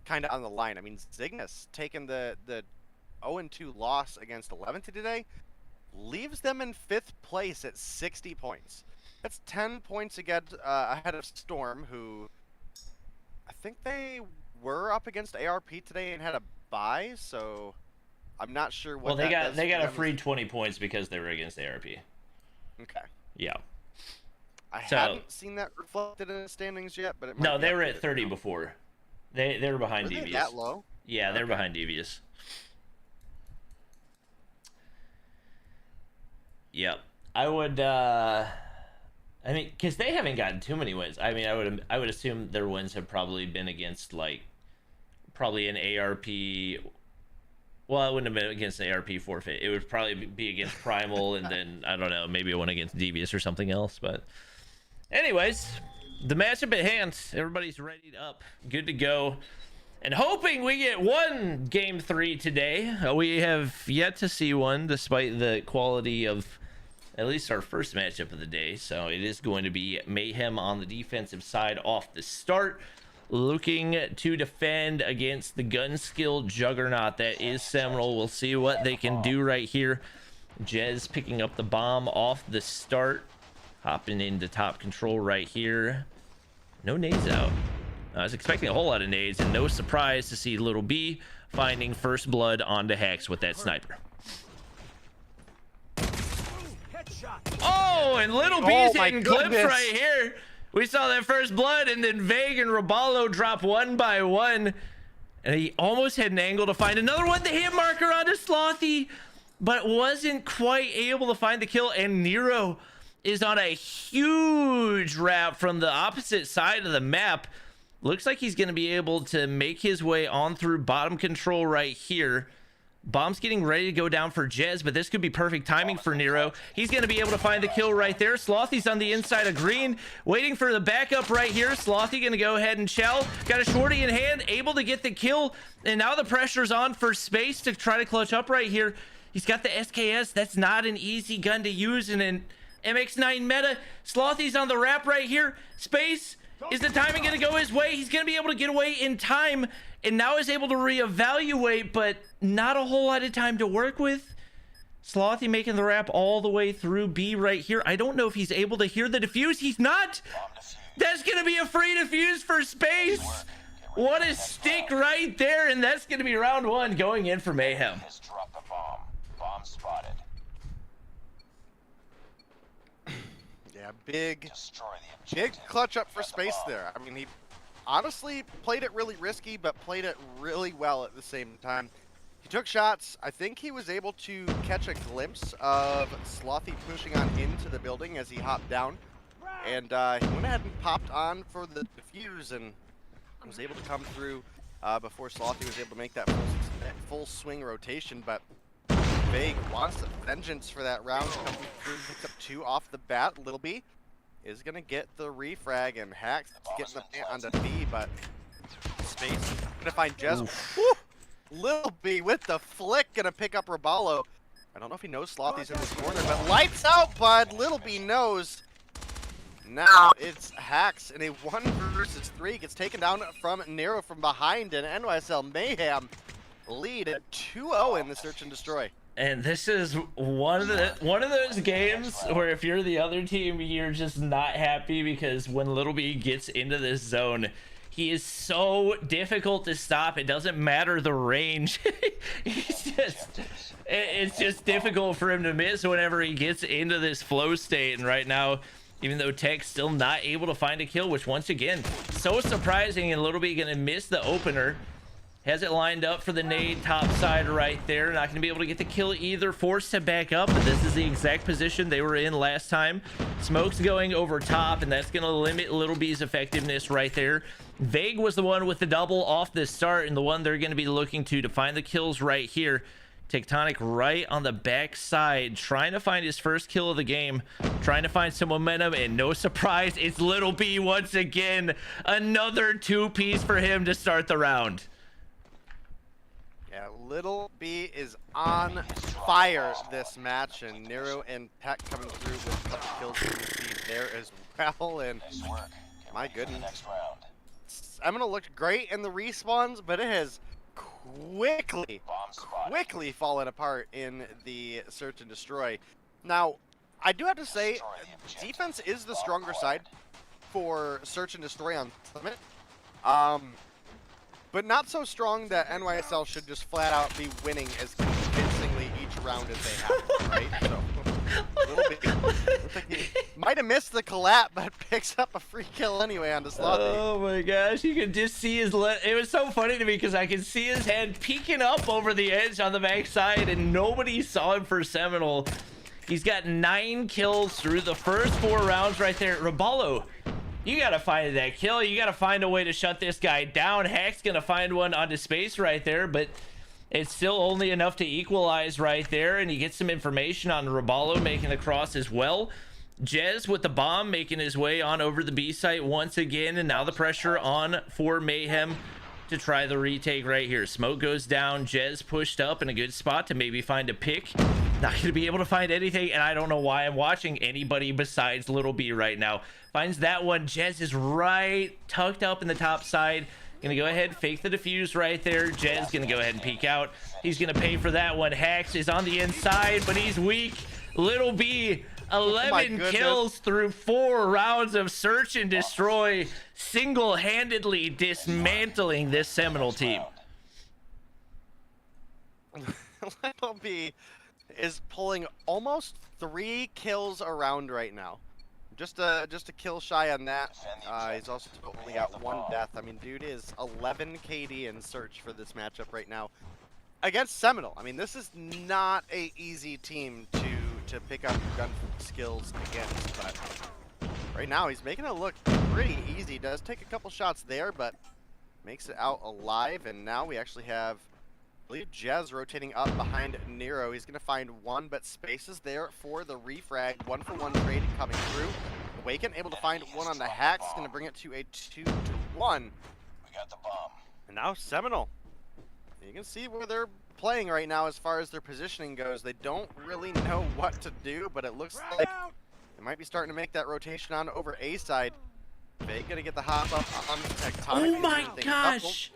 kind of on the line. I mean, Zygnus taking the 0-2 loss against 11 today leaves them in 5th place at 60 points. That's 10 points ahead of Storm, who I think they were up against ARP today and had a bye, so I'm not sure what. Well, they got a free 20 points because they were against ARP. Okay. Yeah. I haven't seen that reflected in the standings yet, but it might no, be they were at 30 before. They were behind Were they Devious. that low? Yeah, they're behind Devious. Yep. I would I mean, because they haven't gotten too many wins. I mean, I would assume their wins have probably been against, like, probably an ARP Well, it wouldn't have been against the ARP forfeit. It would probably be against Primal, and then I don't know, maybe it went against Devious or something else. But anyways, the matchup at hand. Everybody's ready up, good to go, and hoping we get one game 3 today. We have yet to see one, despite the quality of at least our first matchup of the day. So it is going to be Mayhem on the defensive side off the start, looking to defend against the gun skill juggernaut that is Seminole. We'll see what they can do right here. Jez picking up the bomb off the start, hopping into top control right here. No nades out. I was expecting a whole lot of nades, and no surprise to see Little B finding first blood onto Hax with that sniper. Oh, and Little B's hitting clips right here. We saw that first blood, and then Veg and Roballo drop one by one. And he almost had an angle to find another one. The hit marker onto Slothy, but wasn't quite able to find the kill. And Nero is on a huge wrap from the opposite side of the map. Looks like he's going to be able to make his way on through bottom control right here. Bomb's getting ready to go down for Jez, but this could be perfect timing for Nero. He's going to be able to find the kill right there. Slothy's on the inside of green, waiting for the backup right here. Slothy going to go ahead and shell. Got a shorty in hand, able to get the kill, and now the pressure's on for Space to try to clutch up right here. He's got the SKS. That's not an easy gun to use in an MX9 meta. Slothy's on the wrap right here. Space, is the timing going to go his way? He's going to be able to get away in time, and now is able to reevaluate, but not a whole lot of time to work with. Slothy making the wrap all the way through B right here. I don't know if he's able to hear the defuse. He's not. That's going to be a free defuse for Space. What a stick right there, and that's going to be round 1 going in for Mayhem. Bomb spotted. Yeah, big clutch up for Space there. I mean, he honestly played it really risky, but played it really well at the same time. He took shots. I think he was able to catch a glimpse of Slothy pushing on into the building as he hopped down. And he went ahead and popped on for the defuse and was able to come through before Slothy was able to make that full swing rotation. But Vague wants the vengeance for that round. Coming through, picks up 2 off the bat. Little B is going to get the refrag, and Hax getting the plant onto B, but Space going to find Jez. Little B with the flick, going to pick up Roballo. I don't know if he knows Slothy's in this corner, but lights out, bud. Little B knows. Now it's Hax in a 1 versus 3. Gets taken down from Nero from behind, and NYSL Mayhem lead at 2-0 in the search and destroy. And this is one of those games where if you're the other team, you're just not happy, because when Little B gets into this zone, he is so difficult to stop. It doesn't matter the range. It's just difficult for him to miss whenever he gets into this flow state. And right now, even though Tech's still not able to find a kill, which once again, so surprising, and Little B gonna miss the opener. Has it lined up for the nade top side right there. Not going to be able to get the kill either. Forced to back up, but this is the exact position they were in last time. Smoke's going over top, and that's going to limit Little B's effectiveness right there. Vague was the one with the double off the start, and the one they're going to be looking to find the kills right here. Tectonic right on the back side, trying to find his first kill of the game, trying to find some momentum, and no surprise, it's Little B once again. Another 2-piece for him to start the round. Yeah, Little B is on fire this match, and Nero and Tech coming through with a couple kills to receive there as well. And my goodness, Seminole looked great in the respawns, but it has quickly fallen apart in the search and destroy. Now, I do have to say, defense is the stronger side for search and destroy on Summit. But not so strong that NYSL should just flat out be winning as convincingly each round as they have, right? So, Little B looks like he might have missed the collab, but picks up a free kill anyway on the Slothy. Oh my gosh, you could just see his it was so funny to me because I could see his head peeking up over the edge on the backside, and nobody saw him for Seminole. He's got 9 kills through the first 4 rounds right there. Roballo, you gotta find that kill. You gotta find a way to shut this guy down. Hack's gonna find one onto Space right there, but It's still only enough to equalize right there, and you get some information on Raballo making the cross as well. Jez with the bomb making his way on over the B site once again, and now the pressure on for Mayhem to try the retake right here. Smoke goes down, Jez pushed up in a good spot to maybe find a pick. Not going to be able to find anything, and I don't know why I'm watching anybody besides Little B right now. Finds that one. Jez is right tucked up in the top side. Gonna go ahead, fake the defuse right there. Jez gonna go ahead and peek out. He's gonna pay for that one. Hax is on the inside, but he's weak. Little B, 11 kills through 4 rounds of search and destroy, single-handedly dismantling this Seminole team. Little B is pulling almost 3 kills around right now. Just a kill shy on that. He's also only got 1 death. I mean, dude is 11 KD in search for this matchup right now against Seminole. I mean, this is not a easy team to pick up gun skills against, but right now he's making it look pretty easy. Does take a couple shots there, but makes it out alive. And now we actually have, I believe, Jez rotating up behind Nero. He's going to find one, but spaces there for the refrag. 1-for-1 trade coming through. Awaken able to find one on the Hack. It's going to bring it to a 2-1. We got the bomb. And now Seminole. You can see where they're playing right now as far as their positioning goes. They don't really know what to do, but it looks like they might be starting to make that rotation on over A side. They going to get the hop up on Tectonic. Oh my gosh!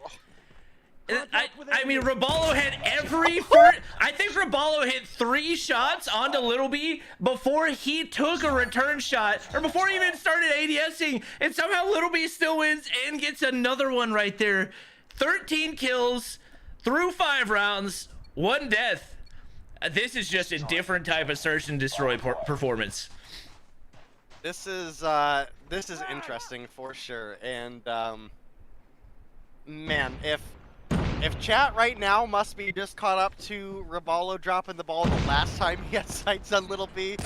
I mean, Raballo had every first. I think Raballo hit 3 shots onto Little B before he took a return shot, or before he even started ADSing, and somehow Little B still wins and gets another one right there. 13 kills through 5 rounds, 1 death. This is just a different type of search and destroy performance. This is interesting for sure, and man, if chat right now must be just caught up to Raballo dropping the ball the last time he had sights on Little B,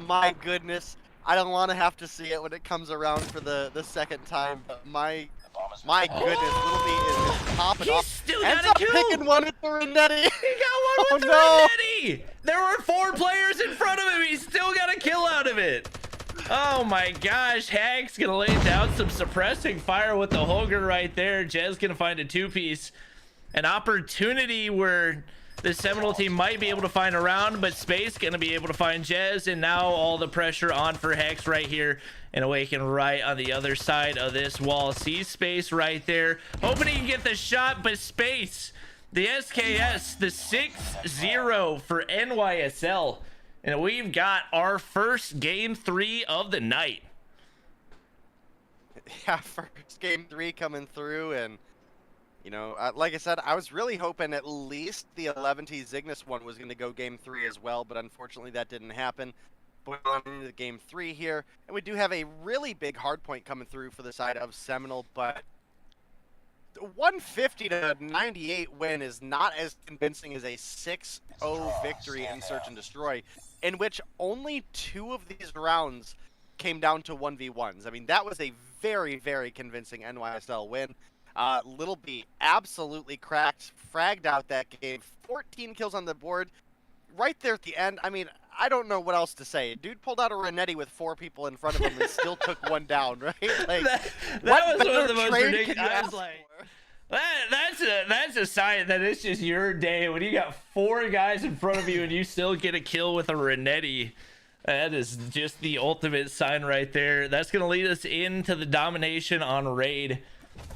my goodness, I don't want to have to see it when it comes around for the second time, but my goodness, Little B is just popping off. Still Ends got up a kill. picking one at the Renetti. He got one with the Renetti. There were 4 players in front of him. He still got a kill out of it. Oh my gosh, Hack's gonna lay down some suppressing fire with the Holger right there. Jez gonna find a 2-piece. An opportunity where the Seminole team might be able to find a round, but Space gonna be able to find Jez, and now all the pressure on for Hex right here, and Awaken right on the other side of this wall. Sees Space right there, hoping he can get the shot, but Space, the SKS, the 6-0 for NYSL, and we've got our first game 3 of the night. Yeah, first game 3 coming through, and you know, like I said, I was really hoping at least the 11T Zygnus one was going to go game 3 as well, but unfortunately that didn't happen. But on into the game 3 here, and we do have a really big hard point coming through for the side of Seminole, but 150 to 98 win is not as convincing as a 6-0 victory in Search and Destroy, in which only 2 of these rounds came down to 1v1s. I mean, that was a very, very convincing NYSL win. Little B absolutely cracked, fragged out that game. 14 kills on the board right there at the end. I mean, I don't know what else to say. Dude pulled out a Renetti with 4 people in front of him and still took one down, right? Like, that was one of the most ridiculous. I was like, that's a sign that it's just your day when you got 4 guys in front of you and you still get a kill with a Renetti. That is just the ultimate sign right there. That's going to lead us into the domination on Raid,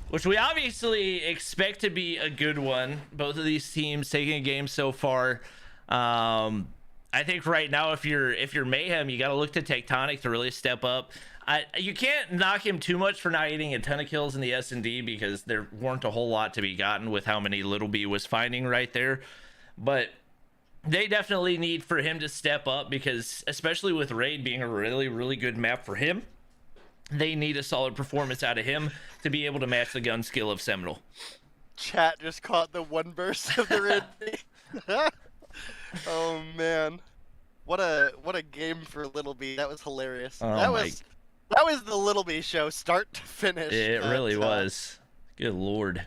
which we obviously expect to be a good one. Both of these teams taking a game so far. I think right now, if you're Mayhem, you got to look to Tectonic to really step up. You can't knock him too much for not getting a ton of kills in the S&D because there weren't a whole lot to be gotten with how many Little B was finding right there. But they definitely need for him to step up because, especially with Raid being a really, really good map for him, they need a solid performance out of him to be able to match the gun skill of Seminole. Chat just caught the one burst of the Red. Oh man, what a game for Little B. That was hilarious. Oh, that was the Little B show, start to finish. It really was. Good lord.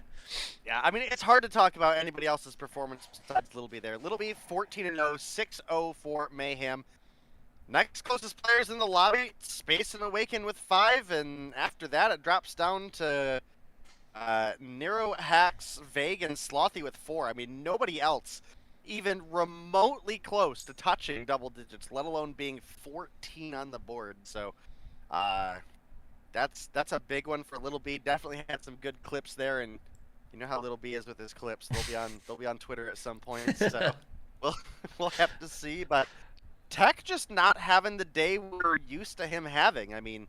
Yeah, I mean, it's hard to talk about anybody else's performance besides Little B there. Little B 14-0, 6-0 for Mayhem. Next closest players in the lobby, Space and Awaken with 5, and after that it drops down to Nero, Hacks, Vague, and Slothy with 4. I mean, nobody else even remotely close to touching double digits, let alone being 14 on the board. So that's a big one for Little B. Definitely had some good clips there, and you know how Little B is with his clips. They'll be on Twitter at some point. So we'll have to see. But Tech just not having the day we're used to him having. I mean,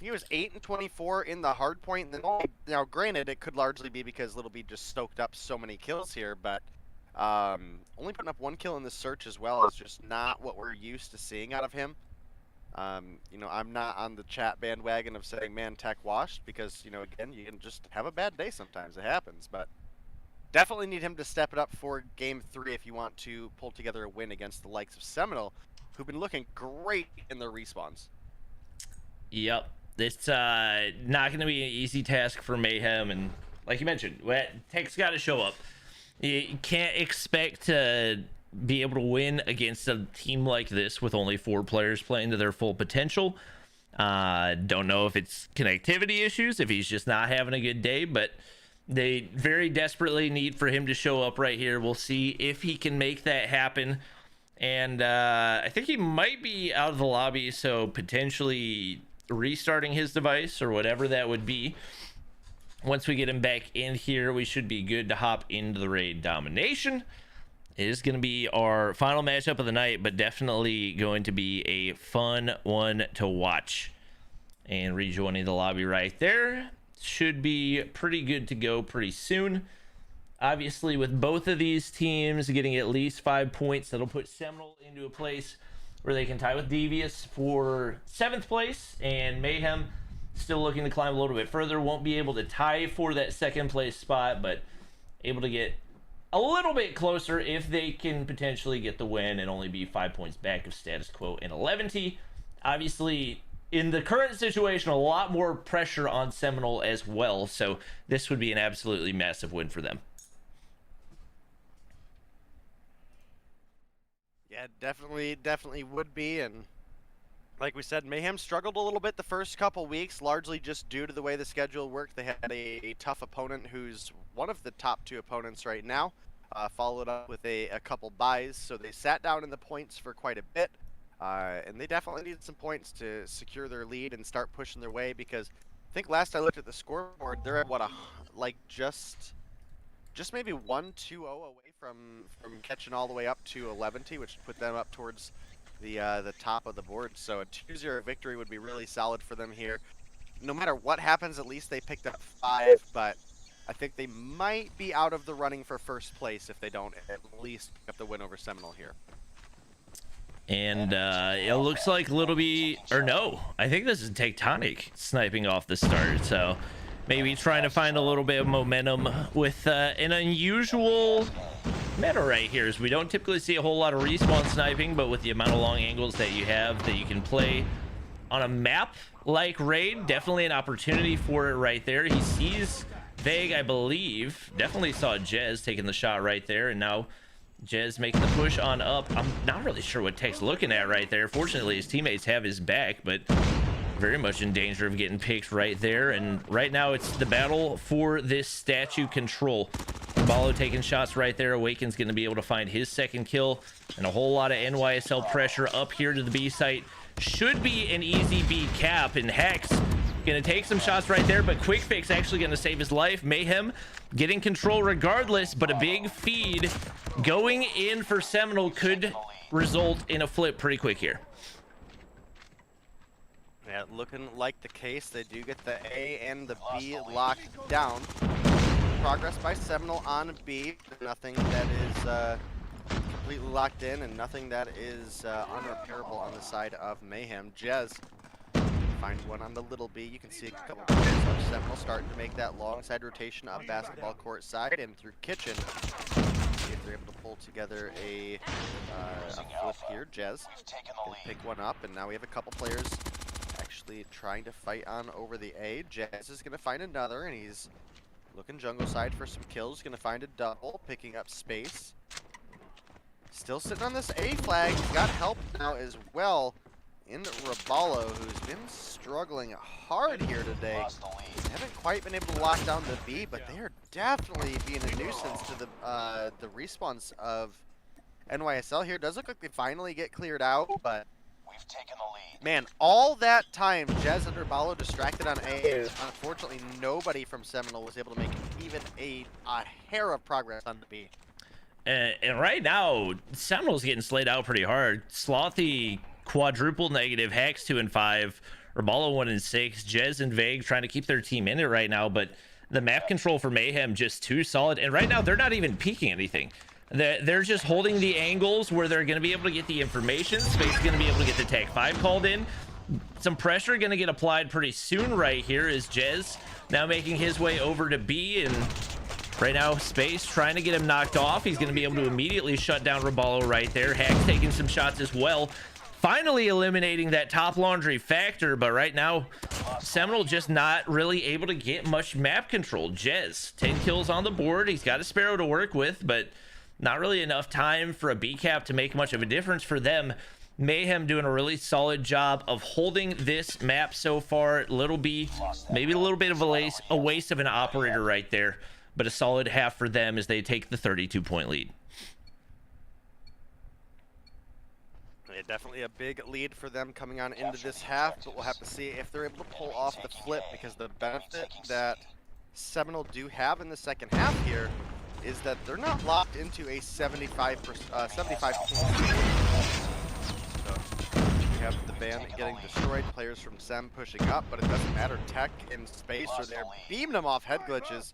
he was 8-24 in the hard point. And then now, granted, it could largely be because Little B just stoked up so many kills here, but only putting up 1 kill in the search as well is just not what we're used to seeing out of him. You know, I'm not on the chat bandwagon of saying, man, Tech washed, because, you know, again, you can just have a bad day sometimes. It happens, but definitely need him to step it up for Game 3 if you want to pull together a win against the likes of Seminole, who've been looking great in their respawns. Yep. It's not going to be an easy task for Mayhem, and like you mentioned, Tech's got to show up. You can't expect to be able to win against a team like this with only 4 players playing to their full potential. Don't know if it's connectivity issues, if he's just not having a good day, but they very desperately need for him to show up right here. We'll see if he can make that happen. And I think he might be out of the lobby, so potentially restarting his device or whatever that would be. Once we get him back in here, we should be good to hop into the raid domination. It is going to be our final matchup of the night, but definitely going to be a fun one to watch. And rejoining the lobby right there. Should be pretty good to go pretty soon. Obviously, with both of these teams getting at least 5 points, that'll put Seminole into a place where they can tie with Devious for 7th place, and Mayhem still looking to climb a little bit further. Won't be able to tie for that 2nd place spot, but able to get a little bit closer if they can potentially get the win and only be 5 points back of status quo in 11T. Obviously, in the current situation, a lot more pressure on Seminole as well, so this would be an absolutely massive win for them. Yeah, definitely would be, and like we said, Mayhem struggled a little bit the first couple weeks, largely just due to the way the schedule worked. They had a tough opponent who's one of the top 2 opponents right now, followed up with a couple buys, so they sat down in the points for quite a bit, and they definitely needed some points to secure their lead and start pushing their way, because I think last I looked at the scoreboard, they're at what, just maybe 1-2-0 away from catching all the way up to 11T, which would put them up towards the top of the board. So a 2-0 victory would be really solid for them here. No matter what happens, at least they picked up 5, but I think they might be out of the running for 1st place if they don't at least pick up the win over Seminole here. And it looks like Little B, or no, I think this is Tectonic sniping off the start, so maybe trying to find a little bit of momentum with an unusual meta right here, as we don't typically see a whole lot of respawn sniping, but with the amount of long angles that you have that you can play on a map like Raid, definitely an opportunity for it right there. He sees Vague, I believe, definitely saw Jez taking the shot right there, and now Jez making the push on up. I'm not really sure what Tech's looking at right there. Fortunately, his teammates have his back, but very much in danger of getting picked right there. And right now, it's the battle for this statue control. Balo taking shots right there. Awaken's going to be able to find his 2nd kill, and a whole lot of NYSL pressure up here to the B site. Should be an easy beat cap, and Hex gonna take some shots right there, but Quick Fix actually gonna save his life. Mayhem getting control regardless, but a big feed going in for Seminole could result in a flip pretty quick here. Yeah, looking like the case. They do get the A and the B locked down. Progress by Seminole on B. Nothing that is completely locked in, and nothing that is unrepairable on the side of Mayhem. Jez finds one on the Little B. You can see a couple players of Seminole starting to make that long side rotation up basketball court side and through kitchen. If they're able to pull together a flip here, Jez can pick one up, and now we have a couple players actually trying to fight on over the A. Jez is going to find another, and he's Looking jungle side for some kills. Gonna find a double, picking up space. Still sitting on this A flag. He's got help now as well in Raballo, who's been struggling hard here today. They haven't quite been able to lock down the B, but they are definitely being a nuisance to the respawns of NYSL here. Does look like they finally get cleared out, but We've taken the lead. man, all that time, Jez and Raballo distracted on A. Unfortunately, nobody from Seminole was able to make even a hair of progress on the B. And right now, Seminole's getting slayed out pretty hard. Slothy quadruple negative, Hacks 2 and 5, Raballo 1 and 6, Jez and Vague trying to keep their team in it right now, but the map control for Mayhem just too solid. And right now, they're not even peeking anything. They're just holding the angles where they're going to be able to get the information. Space is going to be able to get the Tag 5 called in. Some pressure going to get applied pretty soon right here as Jez now making his way over to B, and right now Space trying to get him knocked off. He's going to be able to immediately shut down Raballo right there. Hack's taking some shots as well, finally eliminating that top laundry factor. But right now, Seminole just not really able to get much map control. Jez 10 kills on the board. He's got a Sparrow to work with, but not really enough time for a B cap to make much of a difference for them. Mayhem doing a really solid job of holding this map so far. Little B, maybe a little bit of a waste of an operator right there, but a solid half for them as they take the 32-point lead. Yeah, definitely a big lead for them coming on into this half, but we'll have to see if they're able to pull off the flip, because the benefit that Seminole do have in the second half here is that they're not locked into a 75 point. So we have the van getting destroyed, players from Sem pushing up, but it doesn't matter. Tech and Space are there, beaming them off head glitches.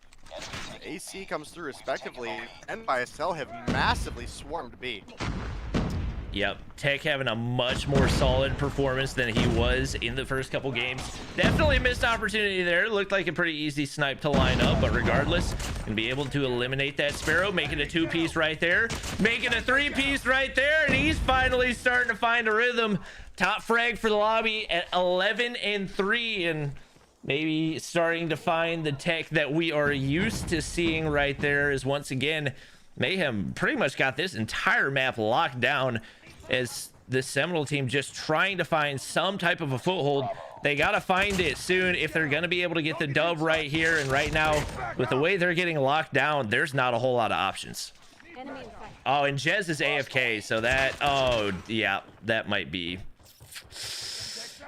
AC comes through respectively. NYSL have massively swarmed B. Yep, Tech having a much more solid performance than he was in the first couple games. Definitely a missed opportunity there. Looked like a pretty easy snipe to line up, but regardless, can be able to eliminate that Sparrow, making a 2-piece right there, making a 3-piece right there, and he's finally starting to find a rhythm. Top frag for the lobby at 11 and 3, and maybe starting to find the Tech that we are used to seeing right there. Is once again, Mayhem pretty much got this entire map locked down, as the Seminole team just trying to find some type of a foothold. They got to find it soon if they're going to be able to get the dub right here. And right now, with the way they're getting locked down, there's not a whole lot of options. Oh, and Jez is AFK, so that, oh, yeah, that might be.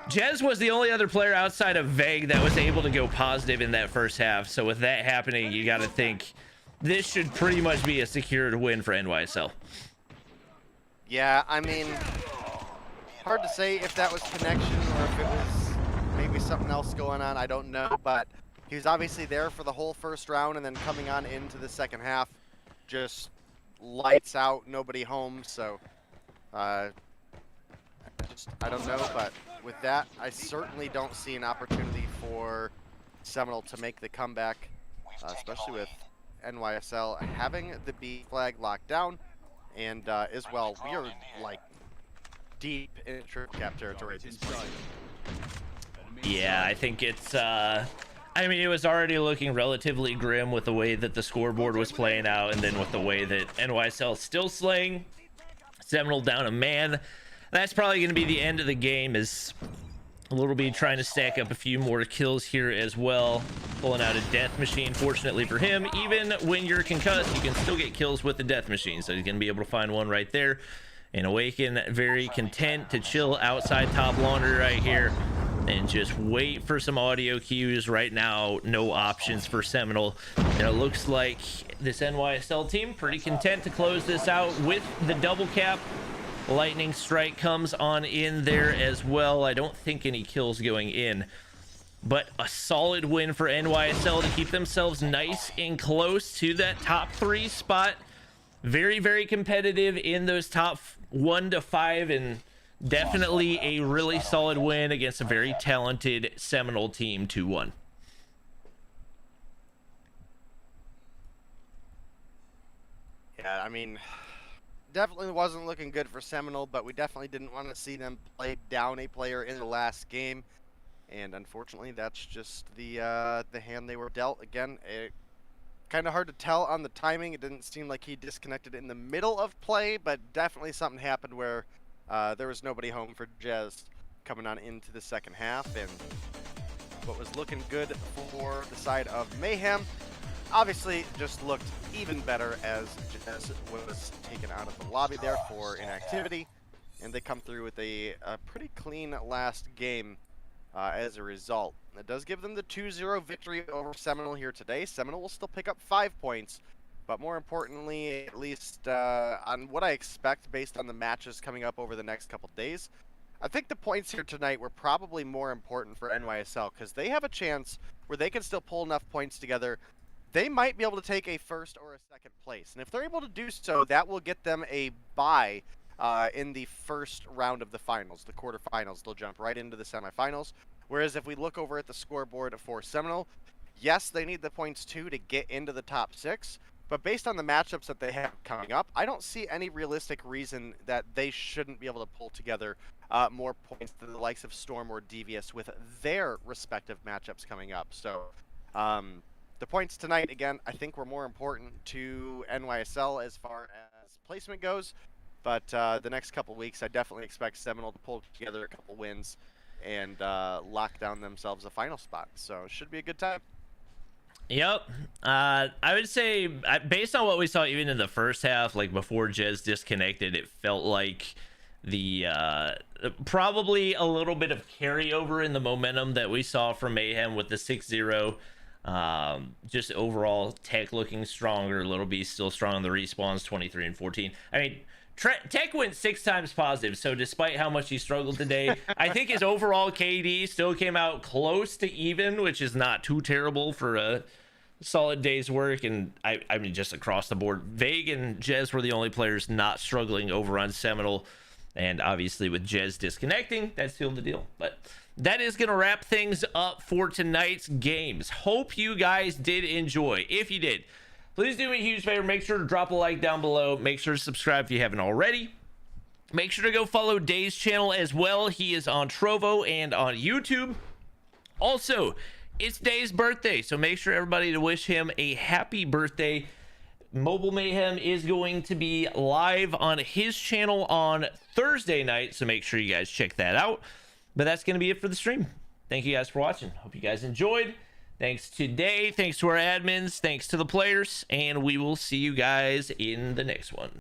Jez was the only other player outside of Vague that was able to go positive in that first half. So with that happening, you got to think this should pretty much be a secured win for NYSL. Yeah, I mean, hard to say if that was connection or if it was maybe something else going on. I don't know, but he was obviously there for the whole first round, and then coming on into the second half, just lights out, nobody home. So I don't know, but with that, I certainly don't see an opportunity for Seminole to make the comeback, especially with NYSL having the B flag locked down. And as well, we are like deep in triple cap territory at this point. Yeah, I think it's I mean, it was already looking relatively grim with the way that the scoreboard was playing out, and then with the way that NYSL still slaying Seminole down a man. That's probably going to be the end of the game, as Little B trying to stack up a few more kills here as well, pulling out a death machine. Fortunately for him, even when you're concussed, you can still get kills with the death machine, so he's gonna be able to find one right there. And Awaken very content to chill outside top laundry right here and just wait for some audio cues. Right now, no options for Seminole, and it looks like this NYSL team pretty content to close this out with the double cap. Lightning strike comes on in there as well. I don't think any kills going in, but a solid win for NYSL to keep themselves nice and close to that top 3 spot. Very, very competitive in those top 1 to 5, and definitely a really solid win against a very talented Seminole team. 2-1. Yeah, I mean, definitely wasn't looking good for Seminole, but we definitely didn't want to see them play down a player in the last game, and unfortunately, that's just the hand they were dealt. Again, Kind of hard to tell on the timing. It didn't seem like he disconnected in the middle of play, but definitely something happened where there was nobody home for Jez coming on into the second half, and what was looking good for the side of Mayhem obviously just looked even better as Jez was taken out of the lobby there for inactivity, and they come through with a pretty clean last game as a result. That does give them the 2-0 victory over Seminole here today. Seminole will still pick up 5 points, but more importantly, at least on what I expect based on the matches coming up over the next couple days, I think the points here tonight were probably more important for NYSL because they have a chance where they can still pull enough points together. They might be able to take a first or a second place, and if they're able to do so, that will get them a bye in the first round of the finals, the quarterfinals. They'll jump right into the semifinals. Whereas if we look over at the scoreboard for Seminole, yes, they need the points too to get into the top 6, but based on the matchups that they have coming up, I don't see any realistic reason that they shouldn't be able to pull together more points than the likes of Storm or Devious with their respective matchups coming up. So the points tonight, again, I think were more important to NYSL as far as placement goes, but the next couple weeks, I definitely expect Seminole to pull together a couple wins and lock down themselves a final spot. So it should be a good time. Yep. I would say, based on what we saw even in the first half, like before Jez disconnected, it felt like the probably a little bit of carryover in the momentum that we saw from Mayhem with the 6-0. Just overall Tech looking stronger. Little B still strong on the respawns, 23 and 14. I mean, Tech went 6 times positive, so despite how much he struggled today, I think his overall KD still came out close to even, which is not too terrible for a solid day's work. And I mean, just across the board, Vague and Jez were the only players not struggling over on Seminole, and obviously with Jez disconnecting, that sealed the deal. But that is going to wrap things up for tonight's games. Hope you guys did enjoy. If you did, please do me a huge favor. Make sure to drop a like down below. Make sure to subscribe if you haven't already. Make sure to go follow Day's channel as well. He is on Trovo and on YouTube. Also, it's Day's birthday, so make sure everybody to wish him a happy birthday. Mobile Mayhem is going to be live on his channel on Thursday night, so make sure you guys check that out. But that's going to be it for the stream. Thank you guys for watching. Hope you guys enjoyed. Thanks to Day, thanks to our admins, thanks to the players, and we will see you guys in the next one.